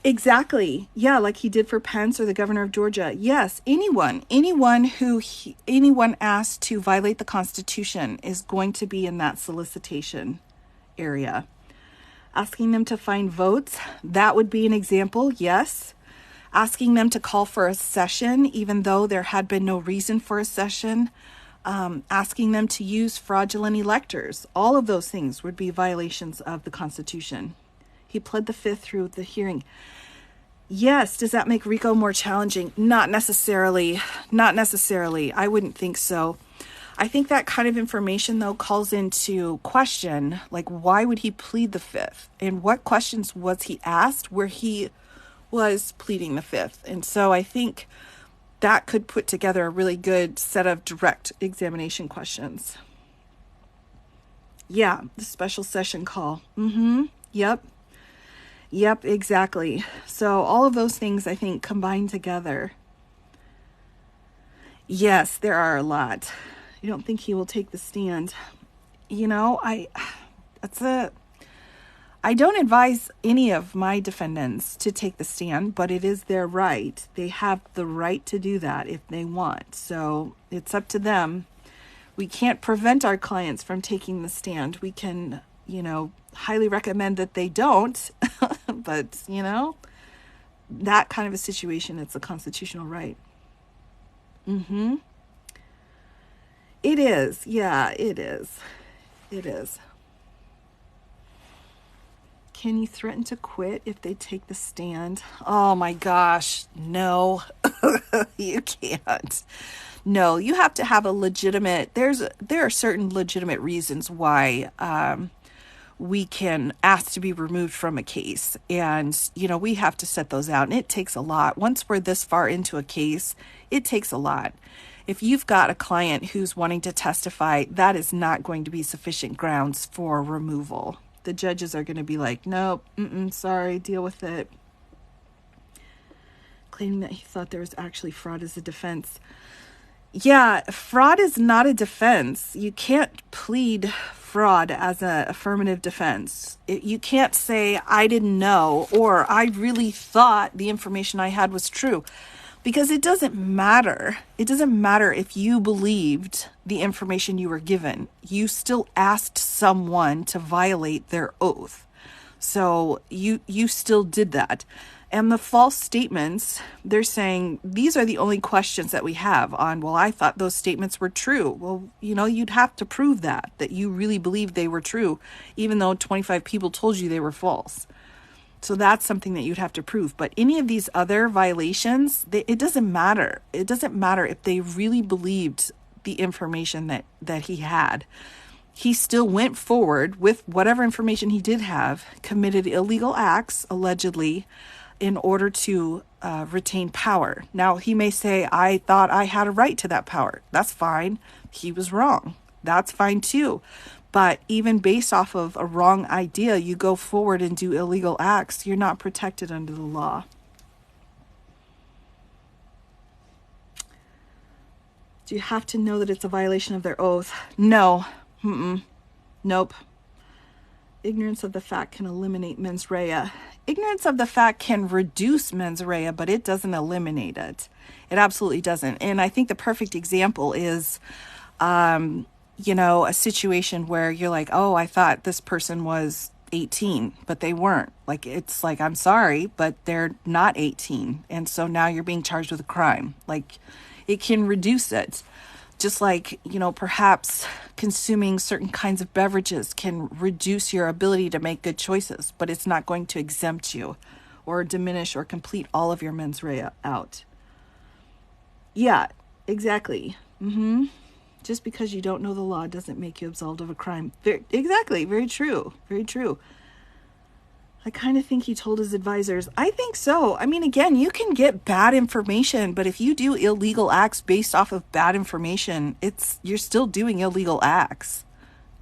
Exactly. Yeah, like he did for Pence or the governor of Georgia. Yes, anyone asked to violate the Constitution is going to be in that solicitation area. Asking them to find votes, that would be an example, yes. Asking them to call for a session, even though there had been no reason for a session. Asking them to use fraudulent electors. All of those things would be violations of the Constitution. He pled the 5th through the hearing. Yes, does that make RICO more challenging? Not necessarily. Not necessarily. I wouldn't think so. I think that kind of information, though, calls into question, like, why would he plead the 5th? And what questions was he asked where he was pleading the 5th? And so I think that could put together a really good set of direct examination questions. Yeah, the special session call. Yep, exactly. So all of those things, I think, combined together. Yes, there are a lot. You don't think he will take the stand? I don't advise any of my defendants to take the stand, but it is their right. They have the right to do that if they want. So it's up to them. We can't prevent our clients from taking the stand. We can, highly recommend that they don't, but that kind of a situation, it's a constitutional right. It is. Yeah, it is. It is. Can you threaten to quit if they take the stand? Oh my gosh, no. You can't. No, you have to have a legitimate, there are certain legitimate reasons why we can ask to be removed from a case. And, we have to set those out. And it takes a lot. Once we're this far into a case, it takes a lot. If you've got a client who's wanting to testify, that is not going to be sufficient grounds for removal. The judges are going to be like, nope, sorry, deal with it. Claiming that he thought there was actually fraud as a defense. Yeah, fraud is not a defense. You can't plead fraud as an affirmative defense. You can't say, I didn't know, or I really thought the information I had was true. Because it doesn't matter. It doesn't matter if you believed the information you were given. You still asked someone to violate their oath. So you still did that. And the false statements, they're saying, these are the only questions that we have on, well, I thought those statements were true. Well, you'd have to prove that you really believed they were true, even though 25 people told you they were false. So that's something that you'd have to prove. But any of these other violations, it doesn't matter. It doesn't matter if they really believed the information that he had. He still went forward with whatever information he did have, committed illegal acts, allegedly, in order to retain power. Now, he may say, I thought I had a right to that power. That's fine. He was wrong. That's fine too. But even based off of a wrong idea, you go forward and do illegal acts, you're not protected under the law. Do you have to know that it's a violation of their oath? No. Nope. Ignorance of the fact can eliminate mens rea. Ignorance of the fact can reduce mens rea, but it doesn't eliminate it. It absolutely doesn't. And I think the perfect example is a situation where you're like, oh, I thought this person was 18, but they weren't. It's like, I'm sorry, but they're not 18. And so now you're being charged with a crime. It can reduce it. Just like, perhaps consuming certain kinds of beverages can reduce your ability to make good choices, but it's not going to exempt you or diminish or complete all of your mens rea out. Yeah, exactly. Just because you don't know the law doesn't make you absolved of a crime. Exactly. Very true. Very true. I kind of think he told his advisors. I think so. I mean, again, you can get bad information, but if you do illegal acts based off of bad information, you're still doing illegal acts.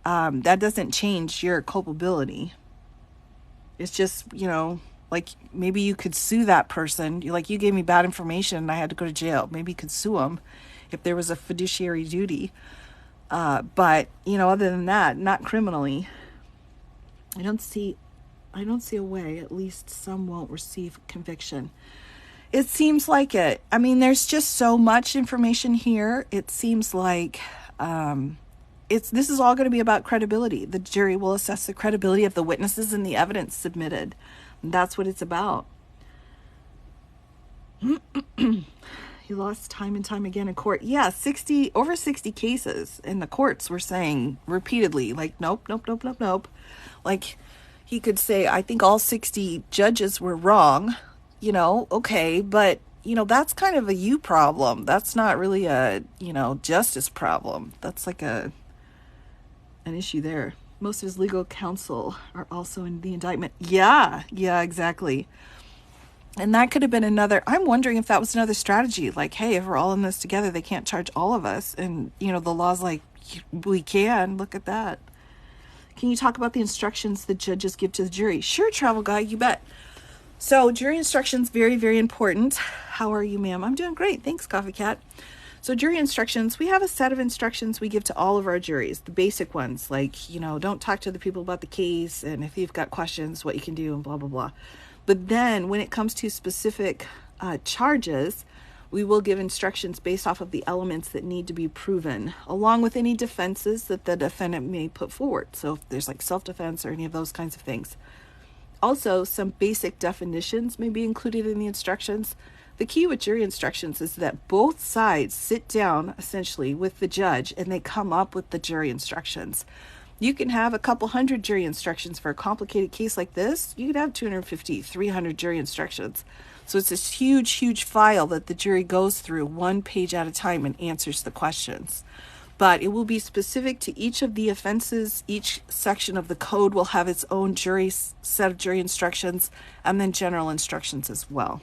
That doesn't change your culpability. It's just, maybe you could sue that person. You gave me bad information and I had to go to jail. Maybe you could sue them if there was a fiduciary duty. But, other than that, not criminally. I don't see a way, at least some won't receive conviction. It seems like it. I mean, there's just so much information here. It seems like this is all going to be about credibility. The jury will assess the credibility of the witnesses and the evidence submitted. That's what it's about. He lost time and time again in court. Yeah, over 60 cases. And the courts were saying repeatedly, nope. He could say, I think all 60 judges were wrong, okay, but, that's kind of a you problem. That's not really a, justice problem. That's like an issue there. Most of his legal counsel are also in the indictment. Yeah, exactly. And that could have been I'm wondering if that was another strategy. Hey, if we're all in this together, they can't charge all of us. And, the law's like, we can. Look at that. Can you talk about the instructions the judges give to the jury? Sure, travel guy, you bet. So jury instructions, very, very important. How are you, ma'am? I'm doing great. Thanks, Coffee Cat. So jury instructions, we have a set of instructions we give to all of our juries. The basic ones, don't talk to the people about the case. And if you've got questions, what you can do and blah, blah, blah. But then when it comes to specific charges, we will give instructions based off of the elements that need to be proven, along with any defenses that the defendant may put forward. So if there's self-defense or any of those kinds of things. Also, some basic definitions may be included in the instructions. The key with jury instructions is that both sides sit down essentially with the judge and they come up with the jury instructions. You can have a couple hundred jury instructions for a complicated case like this. You could have 250, 300 jury instructions. So it's this huge, huge file that the jury goes through one page at a time and answers the questions. But it will be specific to each of the offenses. Each section of the code will have its own set of jury instructions, and then general instructions as well.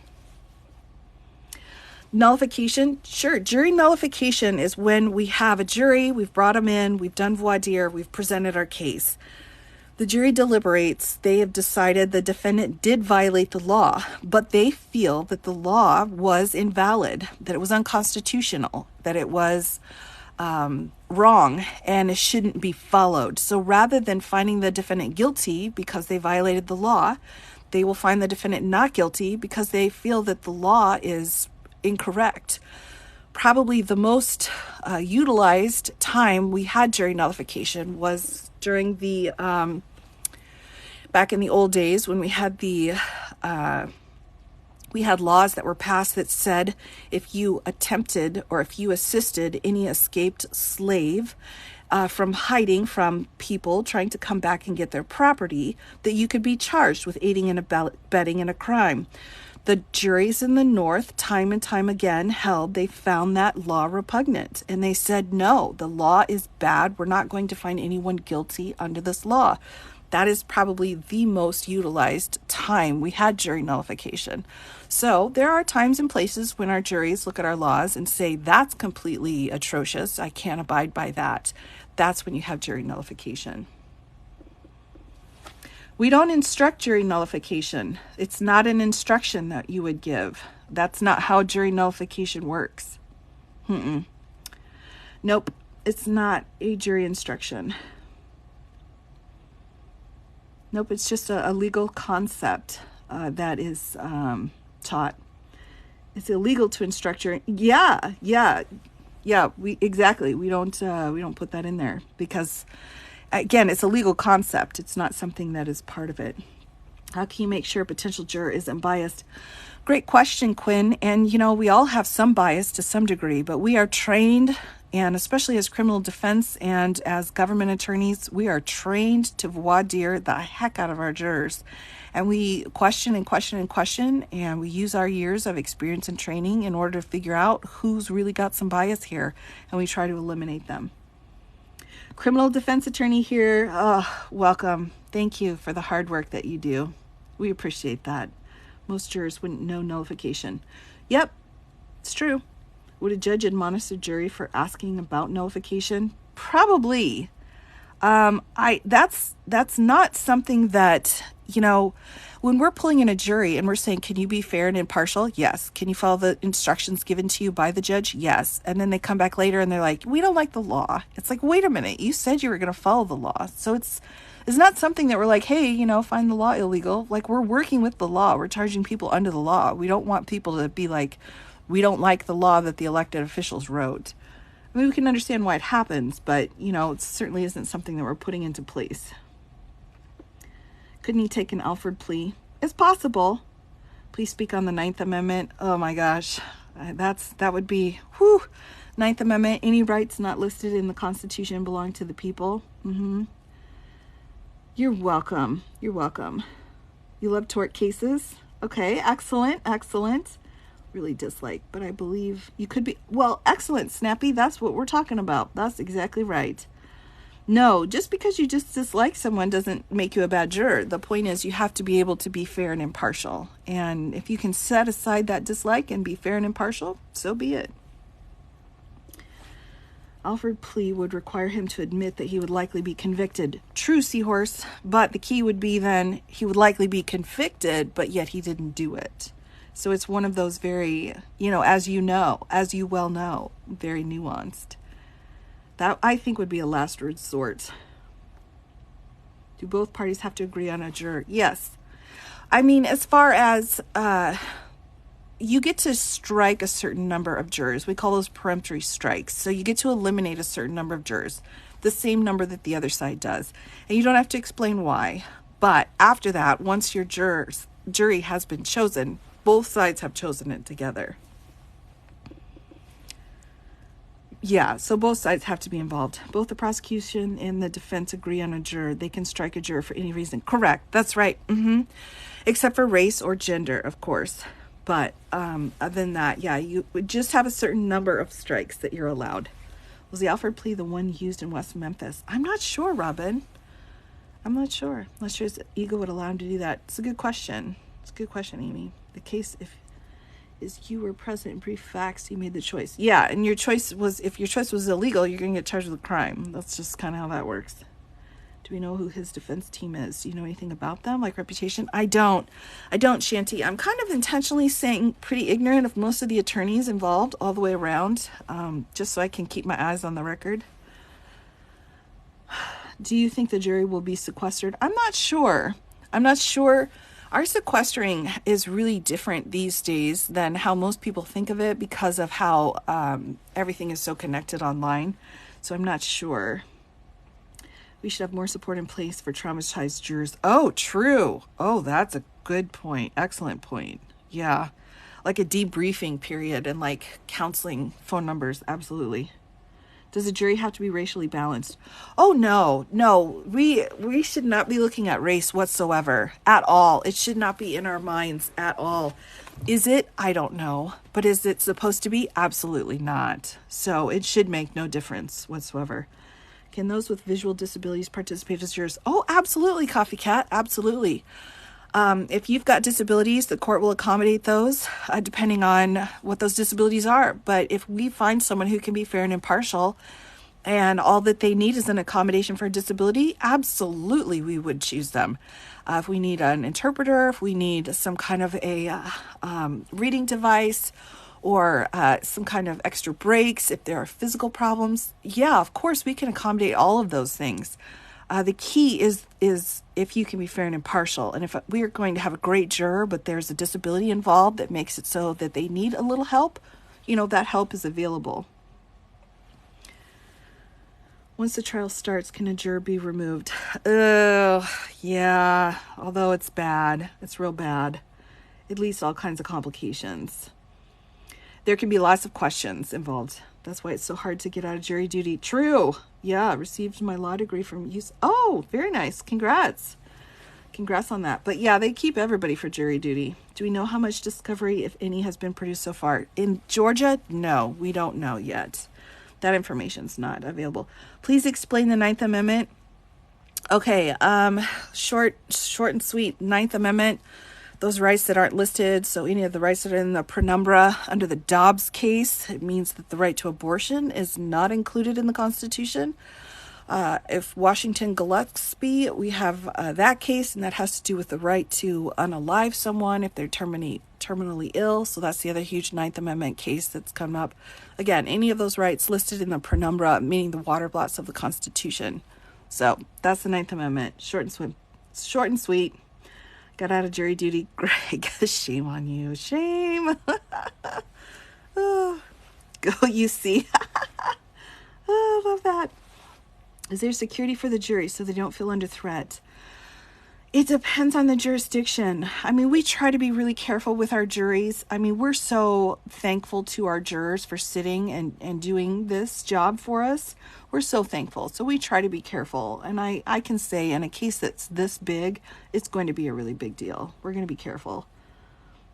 Nullification, sure. Jury nullification is when we have a jury, we've brought them in, we've done voir dire, we've presented our case. The jury deliberates, they have decided the defendant did violate the law, but they feel that the law was invalid, that it was unconstitutional, that it was wrong and it shouldn't be followed. So rather than finding the defendant guilty because they violated the law, they will find the defendant not guilty because they feel that the law is incorrect. Probably the most utilized time we had jury nullification was during the back in the old days when we had laws that were passed that said if you attempted or if you assisted any escaped slave from hiding from people trying to come back and get their property, that you could be charged with aiding and abetting in a crime. The juries in the North, time and time again, they found that law repugnant. And they said, no, the law is bad. We're not going to find anyone guilty under this law. That is probably the most utilized time we had jury nullification. So there are times and places when our juries look at our laws and say, that's completely atrocious. I can't abide by that. That's when you have jury nullification. We don't instruct jury nullification. It's not an instruction that you would give. That's not how jury nullification works. Nope, it's not a jury instruction. Nope, it's just a legal concept that is taught. It's illegal to instruct jury. Yeah. We don't put that in there because, again, it's a legal concept. It's not something that is part of it. How can you make sure a potential juror isn't biased? Great question, Quinn. And, we all have some bias to some degree, but we are trained, and especially as criminal defense and as government attorneys, we are trained to voir dire the heck out of our jurors. And we question and question and question, and we use our years of experience and training in order to figure out who's really got some bias here, and we try to eliminate them. Criminal defense attorney here. Oh, welcome. Thank you for the hard work that you do. We appreciate that. Most jurors wouldn't know nullification. Yep, it's true. Would a judge admonish a jury for asking about nullification? Probably. That's not something that, when we're pulling in a jury and we're saying, can you be fair and impartial? Yes. Can you follow the instructions given to you by the judge? Yes. And then they come back later and they're like, we don't like the law. It's like, wait a minute, you said you were going to follow the law. So it's not something that we're like, hey, find the law illegal. Like, we're working with the law. We're charging people under the law. We don't want people to be like, we don't like the law that the elected officials wrote. I mean, we can understand why it happens, but, it certainly isn't something that we're putting into place. Couldn't he take an Alford plea? It's possible. Please speak on the Ninth Amendment. Oh my gosh. That would be, Ninth Amendment, any rights not listed in the Constitution belong to the people. You're welcome. You're welcome. You love tort cases? Okay, excellent. Really dislike, but I believe you could be, excellent, Snappy. That's what we're talking about. That's exactly right. No, just because you just dislike someone doesn't make you a bad juror. The point is you have to be able to be fair and impartial. And if you can set aside that dislike and be fair and impartial, so be it. Alford plea would require him to admit that he would likely be convicted. True, Seahorse, but the key would be then he would likely be convicted, but yet he didn't do it. So it's one of those very, as you well know, very nuanced. That, I think, would be a last resort. Do both parties have to agree on a juror? Yes. I mean, as far as you get to strike a certain number of jurors. We call those peremptory strikes. So you get to eliminate a certain number of jurors, the same number that the other side does. And you don't have to explain why. But after that, once your jury has been chosen, both sides have chosen it together. Yeah, so both sides have to be involved. Both the prosecution and the defense agree on a juror. They can strike a juror for any reason. Correct. That's right. Except for race or gender, of course. But other than that, yeah, you would just have a certain number of strikes that you're allowed. Was the Alford plea the one used in West Memphis? I'm not sure, Robin. I'm not sure. I'm not sure his ego would allow him to do that. It's a good question. It's a good question, Amy. The case, is you were present in brief facts, you made the choice. Yeah, and your choice was, if your choice was illegal, you're going to get charged with a crime. That's just kind of how that works. Do we know who his defense team is? Do you know anything about them, like reputation? I don't, Shanti. I'm kind of intentionally saying pretty ignorant of most of the attorneys involved all the way around, just so I can keep my eyes on the record. Do you think the jury will be sequestered? I'm not sure. Our sequestering is really different these days than how most people think of it because of how everything is so connected online. So I'm not sure. We should have more support in place for traumatized jurors. Oh, true. Oh, that's a good point. Excellent point. Yeah. Like a debriefing period and like counseling phone numbers. Absolutely. Does a jury have to be racially balanced? Oh, no. We should not be looking at race whatsoever at all. It should not be in our minds at all. Is it? I don't know. But is it supposed to be? Absolutely not. So it should make no difference whatsoever. Can those with visual disabilities participate as jurors? Oh, absolutely, Coffee Cat. Absolutely. If you've got disabilities, the court will accommodate those depending on what those disabilities are. But if we find someone who can be fair and impartial and all that they need is an accommodation for a disability, absolutely we would choose them. If we need an interpreter, if we need some kind of a reading device or some kind of extra breaks, if there are physical problems, yeah, of course we can accommodate all of those things. The key is if you can be fair and impartial. And if we are going to have a great juror, but there's a disability involved that makes it so that they need a little help, that help is available. Once the trial starts, can a juror be removed? Yeah, although it's bad. It's real bad. It leads to all kinds of complications. There can be lots of questions involved. That's why it's so hard to get out of jury duty. True. Yeah, received my law degree from use. Oh, very nice. Congrats on that. But yeah, they keep everybody for jury duty. Do we know how much discovery, if any, has been produced so far? In Georgia? No, we don't know yet. That information's not available. Please explain the Ninth Amendment. Okay, short and sweet. Ninth Amendment. Those rights that aren't listed, so any of the rights that are in the penumbra under the Dobbs case, it means that the right to abortion is not included in the Constitution. If Washington Gillespie, we have that case, and that has to do with the right to unalive someone if they're terminally ill. So that's the other huge Ninth Amendment case that's come up. Again, any of those rights listed in the penumbra, meaning the water blots of the Constitution. So that's the Ninth Amendment. Short and sweet. Got out of jury duty. Greg, shame on you. Shame. Oh, go UC. Oh, love that. Is there security for the jury so they don't feel under threat? It depends on the jurisdiction. I mean, we try to be really careful with our juries. I mean, we're so thankful to our jurors for sitting and doing this job for us. We're so thankful. So we try to be careful. And I can say in a case that's this big, it's going to be a really big deal. We're going to be careful.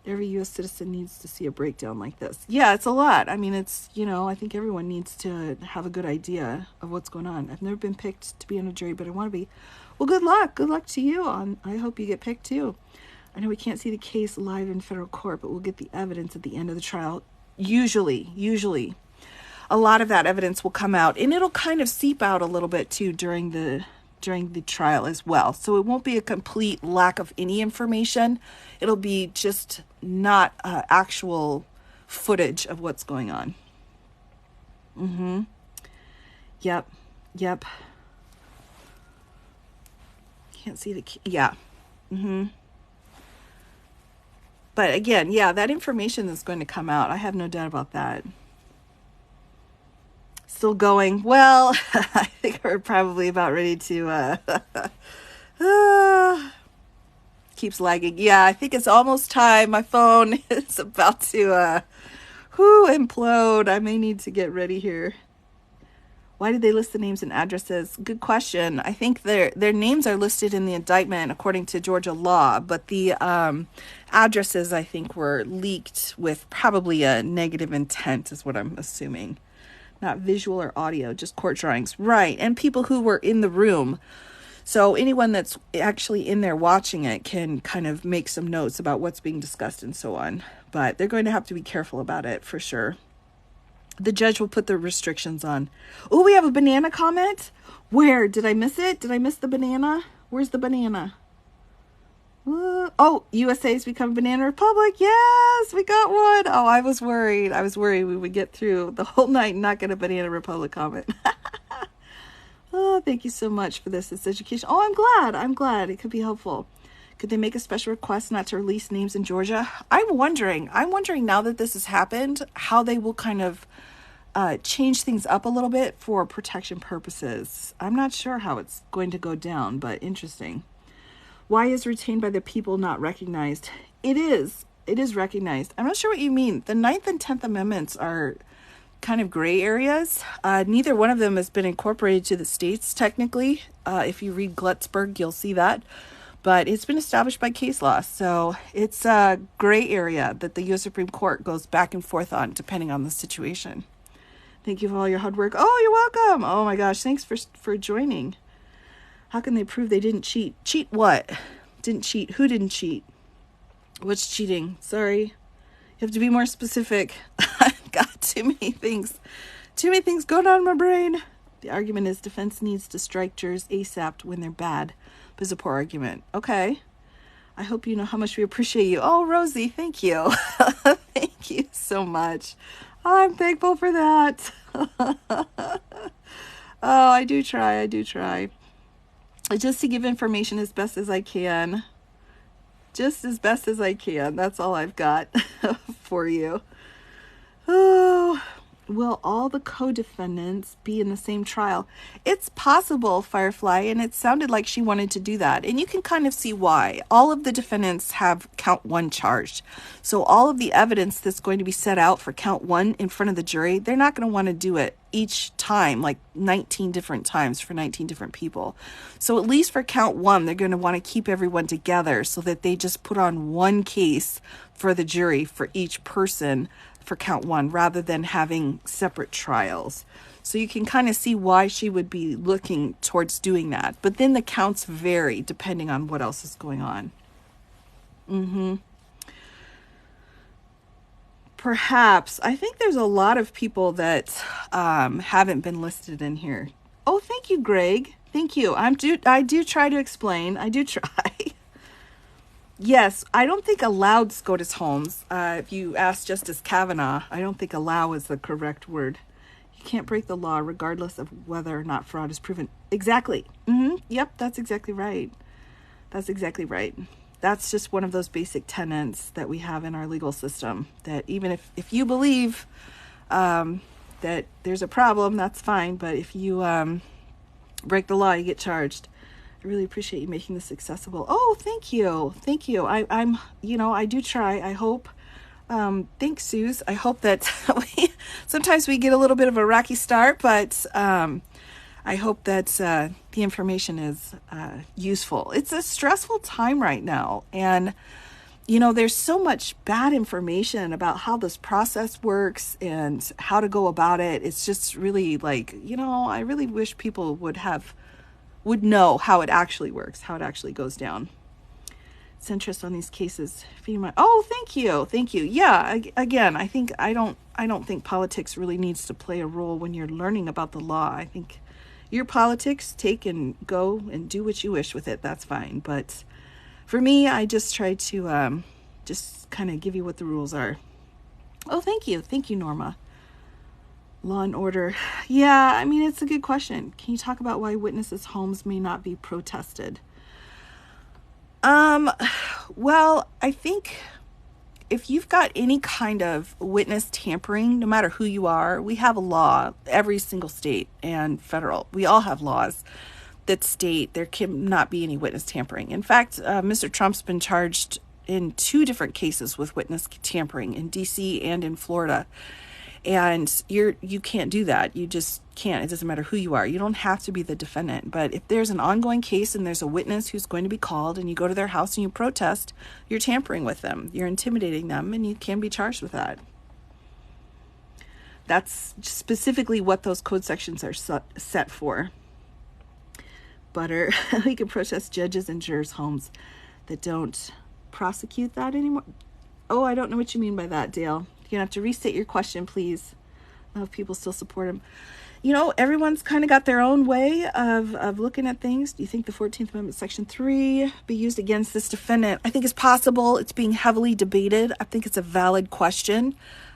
Every U.S. citizen needs to see a breakdown like this. Yeah, it's a lot. I mean, it's, I think everyone needs to have a good idea of what's going on. I've never been picked to be on a jury, but I want to be. Well, good luck. Good luck to you. I hope you get picked too. I know we can't see the case live in federal court, but we'll get the evidence at the end of the trial. Usually. A lot of that evidence will come out, and it'll kind of seep out a little bit too during the trial as well. So it won't be a complete lack of any information. It'll be just not actual footage of what's going on. Yep. Can't see yeah. But again, yeah, that information is going to come out. I have no doubt about that. Still going. Well, I think we're probably about ready to keeps lagging. Yeah, I think it's almost time. My phone is about to implode. I may need to get ready here. Why did they list the names and addresses? Good question. I think their names are listed in the indictment according to Georgia law, but the addresses, I think, were leaked with probably a negative intent, is what I'm assuming. Not visual or audio, just court drawings. Right, and people who were in the room. So anyone that's actually in there watching it can kind of make some notes about what's being discussed and so on. But they're going to have to be careful about it for sure. The judge will put the restrictions on. Oh, we have a banana comment. Where? Did I miss it? Did I miss the banana? Where's the banana? Oh, USA's become a banana republic. Yes, we got one. Oh, I was worried. We would get through the whole night and not get a banana republic comment. Oh, thank you so much for this. It's education. Oh, I'm glad. It could be helpful. Could they make a special request not to release names in Georgia? I'm wondering now that this has happened, how they will kind of change things up a little bit for protection purposes. I'm not sure how it's going to go down, but interesting. Why is retained by the people not recognized? It is recognized. I'm not sure what you mean. The 9th and 10th Amendments are kind of gray areas. Neither one of them has been incorporated to the states, technically. If you read Glucksberg, you'll see that. But it's been established by case law. So it's a gray area that the U.S. Supreme Court goes back and forth on, depending on the situation. Thank you for all your hard work. Oh, you're welcome. Oh my gosh, thanks for joining. How can they prove they didn't cheat? Cheat what? Didn't cheat. Who didn't cheat? What's cheating? Sorry. You have to be more specific. I've got too many things going on in my brain. The argument is defense needs to strike jurors ASAP when they're bad. But it's a poor argument. Okay. I hope you know how much we appreciate you. Oh, Rosie, thank you. Thank you so much. I'm thankful for that. Oh, I do try. Just to give information as best as I can. Just as best as I can. That's all I've got for you. Oh, will all the co-defendants be in the same trial? It's possible, Firefly, and it sounded like she wanted to do that. And you can kind of see why. All of the defendants have count 1 charged. So all of the evidence that's going to be set out for count 1 in front of the jury, they're not going to want to do it each time, like 19 different times for 19 different people. So at least for count 1, they're going to want to keep everyone together so that they just put on one case for the jury for each person for count 1 rather than having separate trials. So you can kind of see why she would be looking towards doing that. But then the counts vary depending on what else is going on. Perhaps. I think there's a lot of people that haven't been listed in here. Oh, thank you, Greg. Thank you. I do try to explain. I do try. Yes, I don't think allowed SCOTUS Holmes. If you ask Justice Kavanaugh, I don't think allow is the correct word. You can't break the law regardless of whether or not fraud is proven. Exactly. Yep, that's exactly right. That's just one of those basic tenets that we have in our legal system, that even if you believe that there's a problem, that's fine. But if you break the law, you get charged. I really appreciate you making this accessible. Oh, thank you. I'm I do try. I hope. Thanks, Suze. I hope that sometimes we get a little bit of a rocky start, but I hope that the information is useful. It's a stressful time right now, and there's so much bad information about how this process works and how to go about it. It's just really I really wish people would know how it actually works, how it actually goes down. It's interest on these cases. Oh, thank you. Yeah, again, I don't think politics really needs to play a role when you're learning about the law. I think your politics, take and go and do what you wish with it. That's fine. But for me, I just try to just kind of give you what the rules are. Oh, thank you, Norma. Law and order. Yeah, it's a good question. Can you talk about why witnesses' homes may not be protested? Well, I think if you've got any kind of witness tampering, no matter who you are, we have a law, every single state and federal. We all have laws that state there cannot be any witness tampering. In fact, Mr. Trump's been charged in 2 different cases with witness tampering in DC and in Florida. And you can't do that. You just can't. It doesn't matter who you are. You don't have to be the defendant. But if there's an ongoing case and there's a witness who's going to be called and you go to their house and you protest, you're tampering with them. You're intimidating them, and you can be charged with that. That's specifically what those code sections are set for. Butter, we can protest judges and jurors' homes that don't prosecute that anymore. Oh, I don't know what you mean by that, Dale. You're going to have to restate your question, please. I don't know if people still support him. You know, everyone's kind of got their own way of looking at things. Do you think the 14th Amendment, Section 3, be used against this defendant? I think it's possible. It's being heavily debated. I think it's a valid question,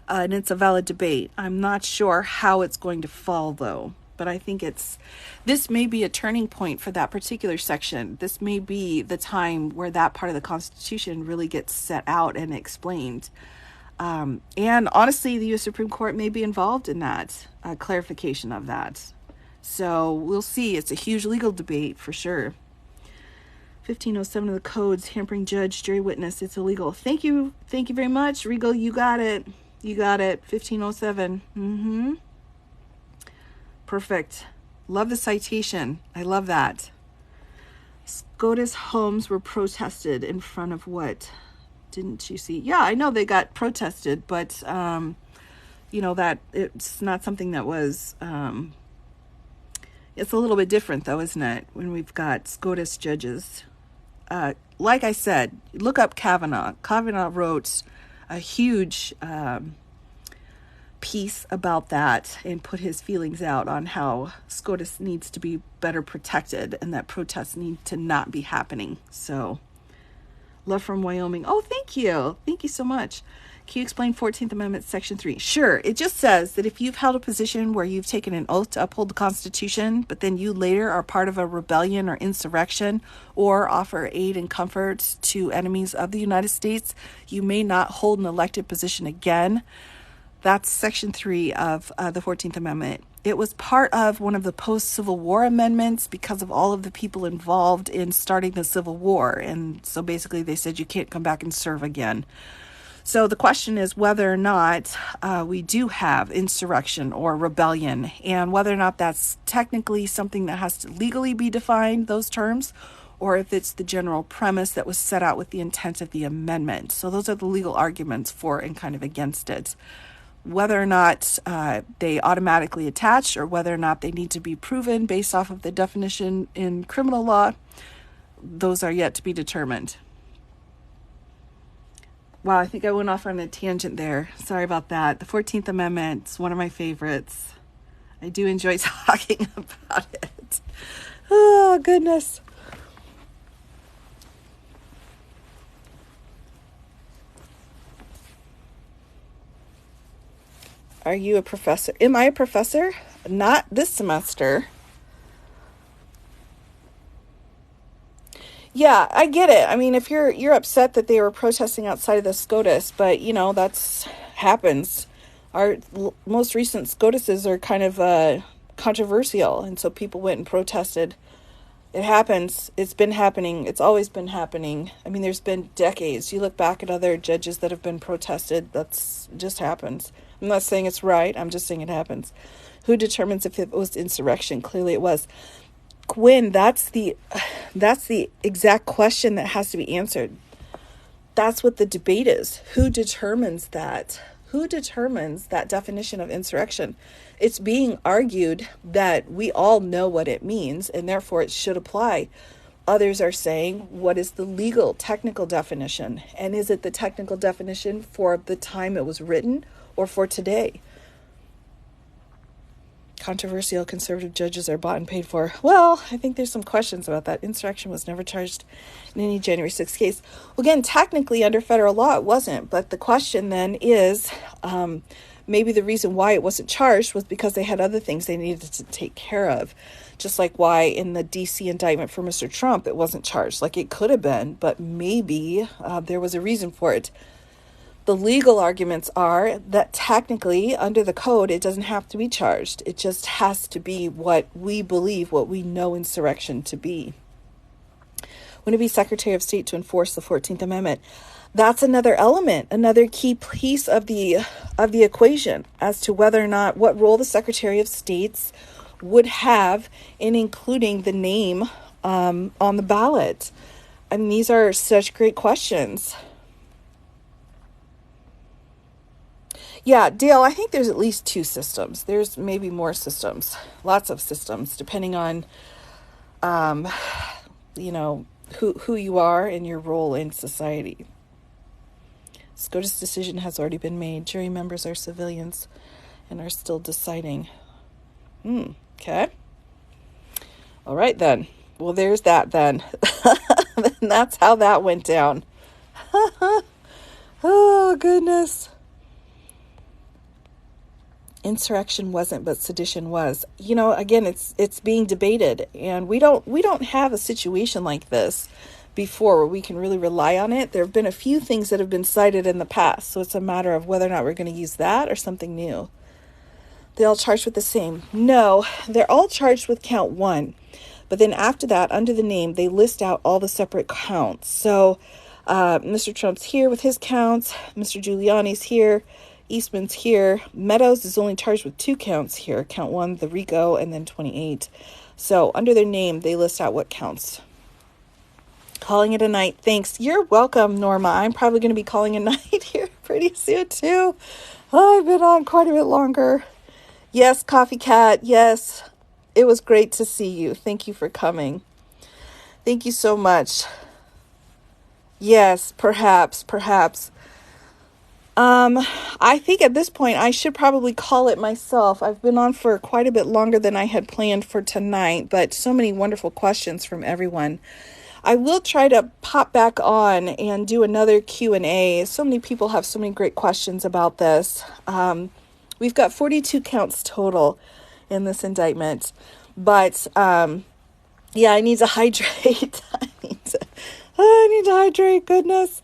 and it's a valid debate. I'm not sure how it's going to fall, though. But I think this may be a turning point for that particular section. This may be the time where that part of the Constitution really gets set out and explained. And honestly, the U.S. Supreme Court may be involved in that clarification of that. So we'll see. It's a huge legal debate for sure. 1507 of the codes, hampering judge, jury, witness. It's illegal. Thank you. Thank you very much. Regal, you got it. You got it. 1507. Perfect. Love the citation. I love that. SCOTUS homes were protested in front of what? Didn't you see? Yeah, I know they got protested, but, that it's not something that was, it's a little bit different though, isn't it? When we've got SCOTUS judges. Like I said, look up Kavanaugh. Kavanaugh wrote a huge, piece about that and put his feelings out on how SCOTUS needs to be better protected and that protests need to not be happening. So, love from Wyoming. Oh, thank you. Thank you so much. Can you explain 14th Amendment, Section 3? Sure. It just says that if you've held a position where you've taken an oath to uphold the Constitution, but then you later are part of a rebellion or insurrection or offer aid and comfort to enemies of the United States, you may not hold an elected position again. That's Section 3 of the 14th Amendment. It was part of one of the post-Civil War amendments because of all of the people involved in starting the Civil War. And so basically they said you can't come back and serve again. So the question is whether or not we do have insurrection or rebellion, and whether or not that's technically something that has to legally be defined, those terms, or if it's the general premise that was set out with the intent of the amendment. So those are the legal arguments for and kind of against it. Whether or not they automatically attach or whether or not they need to be proven based off of the definition in criminal law, those are yet to be determined. Wow, I think I went off on a tangent there. Sorry about that. The 14th Amendment is one of my favorites. I do enjoy talking about it. Oh, goodness. Are you a professor? Am I a professor? Not this semester. Yeah, I get it. I mean, if you're upset that they were protesting outside of the SCOTUS, but that's happens. Our most recent SCOTUSes are kind of controversial, and so people went and protested. It happens. It's been happening. It's always been happening. I mean, there's been decades. You look back at other judges that have been protested. That's just happens. I'm not saying it's right. I'm just saying it happens. Who determines if it was insurrection? Clearly it was. Quinn, that's the exact question that has to be answered. That's what the debate is. Who determines that? Who determines that definition of insurrection? It's being argued that we all know what it means and therefore it should apply. Others are saying, what is the legal, technical definition? And is it the technical definition for the time it was written or for today? Controversial conservative judges are bought and paid for. Well, I think there's some questions about that. Insurrection was never charged in any January 6th case. Well, again, technically under federal law, it wasn't. But the question then is, maybe the reason why it wasn't charged was because they had other things they needed to take care of. Just like why in the DC indictment for Mr. Trump, it wasn't charged. Like it could have been, but maybe there was a reason for it. The legal arguments are that technically, under the code, it doesn't have to be charged. It just has to be what we believe, what we know insurrection to be. Wouldn't it be Secretary of State to enforce the 14th Amendment? That's another element, another key piece of the equation as to whether or not what role the Secretary of States would have in including the name on the ballot. I mean, these are such great questions. Yeah, Dale, I think there's at least two systems. There's maybe more systems, lots of systems, depending on, who you are and your role in society. SCOTUS decision has already been made. Jury members are civilians and are still deciding. Okay. All right, then. Well, there's that then. And that's how that went down. Oh, goodness. Insurrection wasn't, but sedition was. Again, it's being debated, and we don't have a situation like this before where we can really rely on it. There have been a few things that have been cited in the past, so it's a matter of whether or not we're going to use that or something new. They all charged with the same? No, they're all charged with count 1. But then after that, under the name, they list out all the separate counts. So Mr. Trump's here with his counts. Mr. Giuliani's here. Eastman's here. Meadows is only charged with 2 counts here. Count 1, the RICO, and then 28. So under their name, they list out what counts. Calling it a night. Thanks. You're welcome, Norma. I'm probably going to be calling a night here pretty soon, too. Oh, I've been on quite a bit longer. Yes, Coffee Cat. Yes. It was great to see you. Thank you for coming. Thank you so much. Yes, perhaps. I think at this point I should probably call it myself. I've been on for quite a bit longer than I had planned for tonight, but so many wonderful questions from everyone. I will try to pop back on and do another Q&A. So many people have so many great questions about this. We've got 42 counts total in this indictment, but I need to hydrate. I need to hydrate, goodness.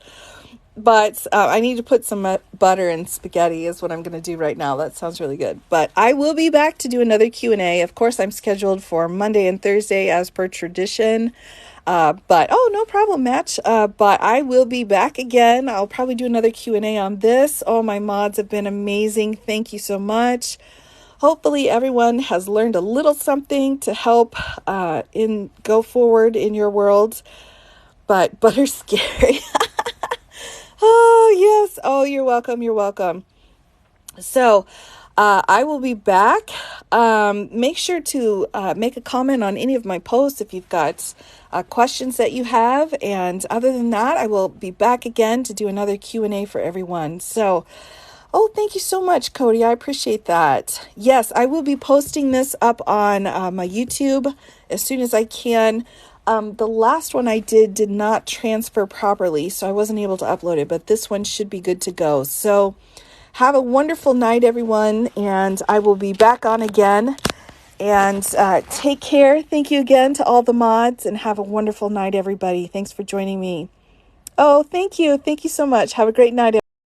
But I need to put some butter in spaghetti is what I'm going to do right now. That sounds really good. But I will be back to do another Q&A. Of course, I'm scheduled for Monday and Thursday as per tradition. No problem, Match. But I will be back again. I'll probably do another Q&A on this. Oh, my mods have been amazing. Thank you so much. Hopefully everyone has learned a little something to help go forward in your world. But butter's scary. Oh, yes. Oh, you're welcome. So I will be back. Make sure to make a comment on any of my posts if you've got questions that you have. And other than that, I will be back again to do another Q&A for everyone. So, thank you so much, Cody. I appreciate that. Yes, I will be posting this up on my YouTube as soon as I can. The last one I did not transfer properly, so I wasn't able to upload it, but this one should be good to go. So have a wonderful night, everyone, and I will be back on again. And take care. Thank you again to all the mods, and have a wonderful night, everybody. Thanks for joining me. Oh, thank you. Thank you so much. Have a great night.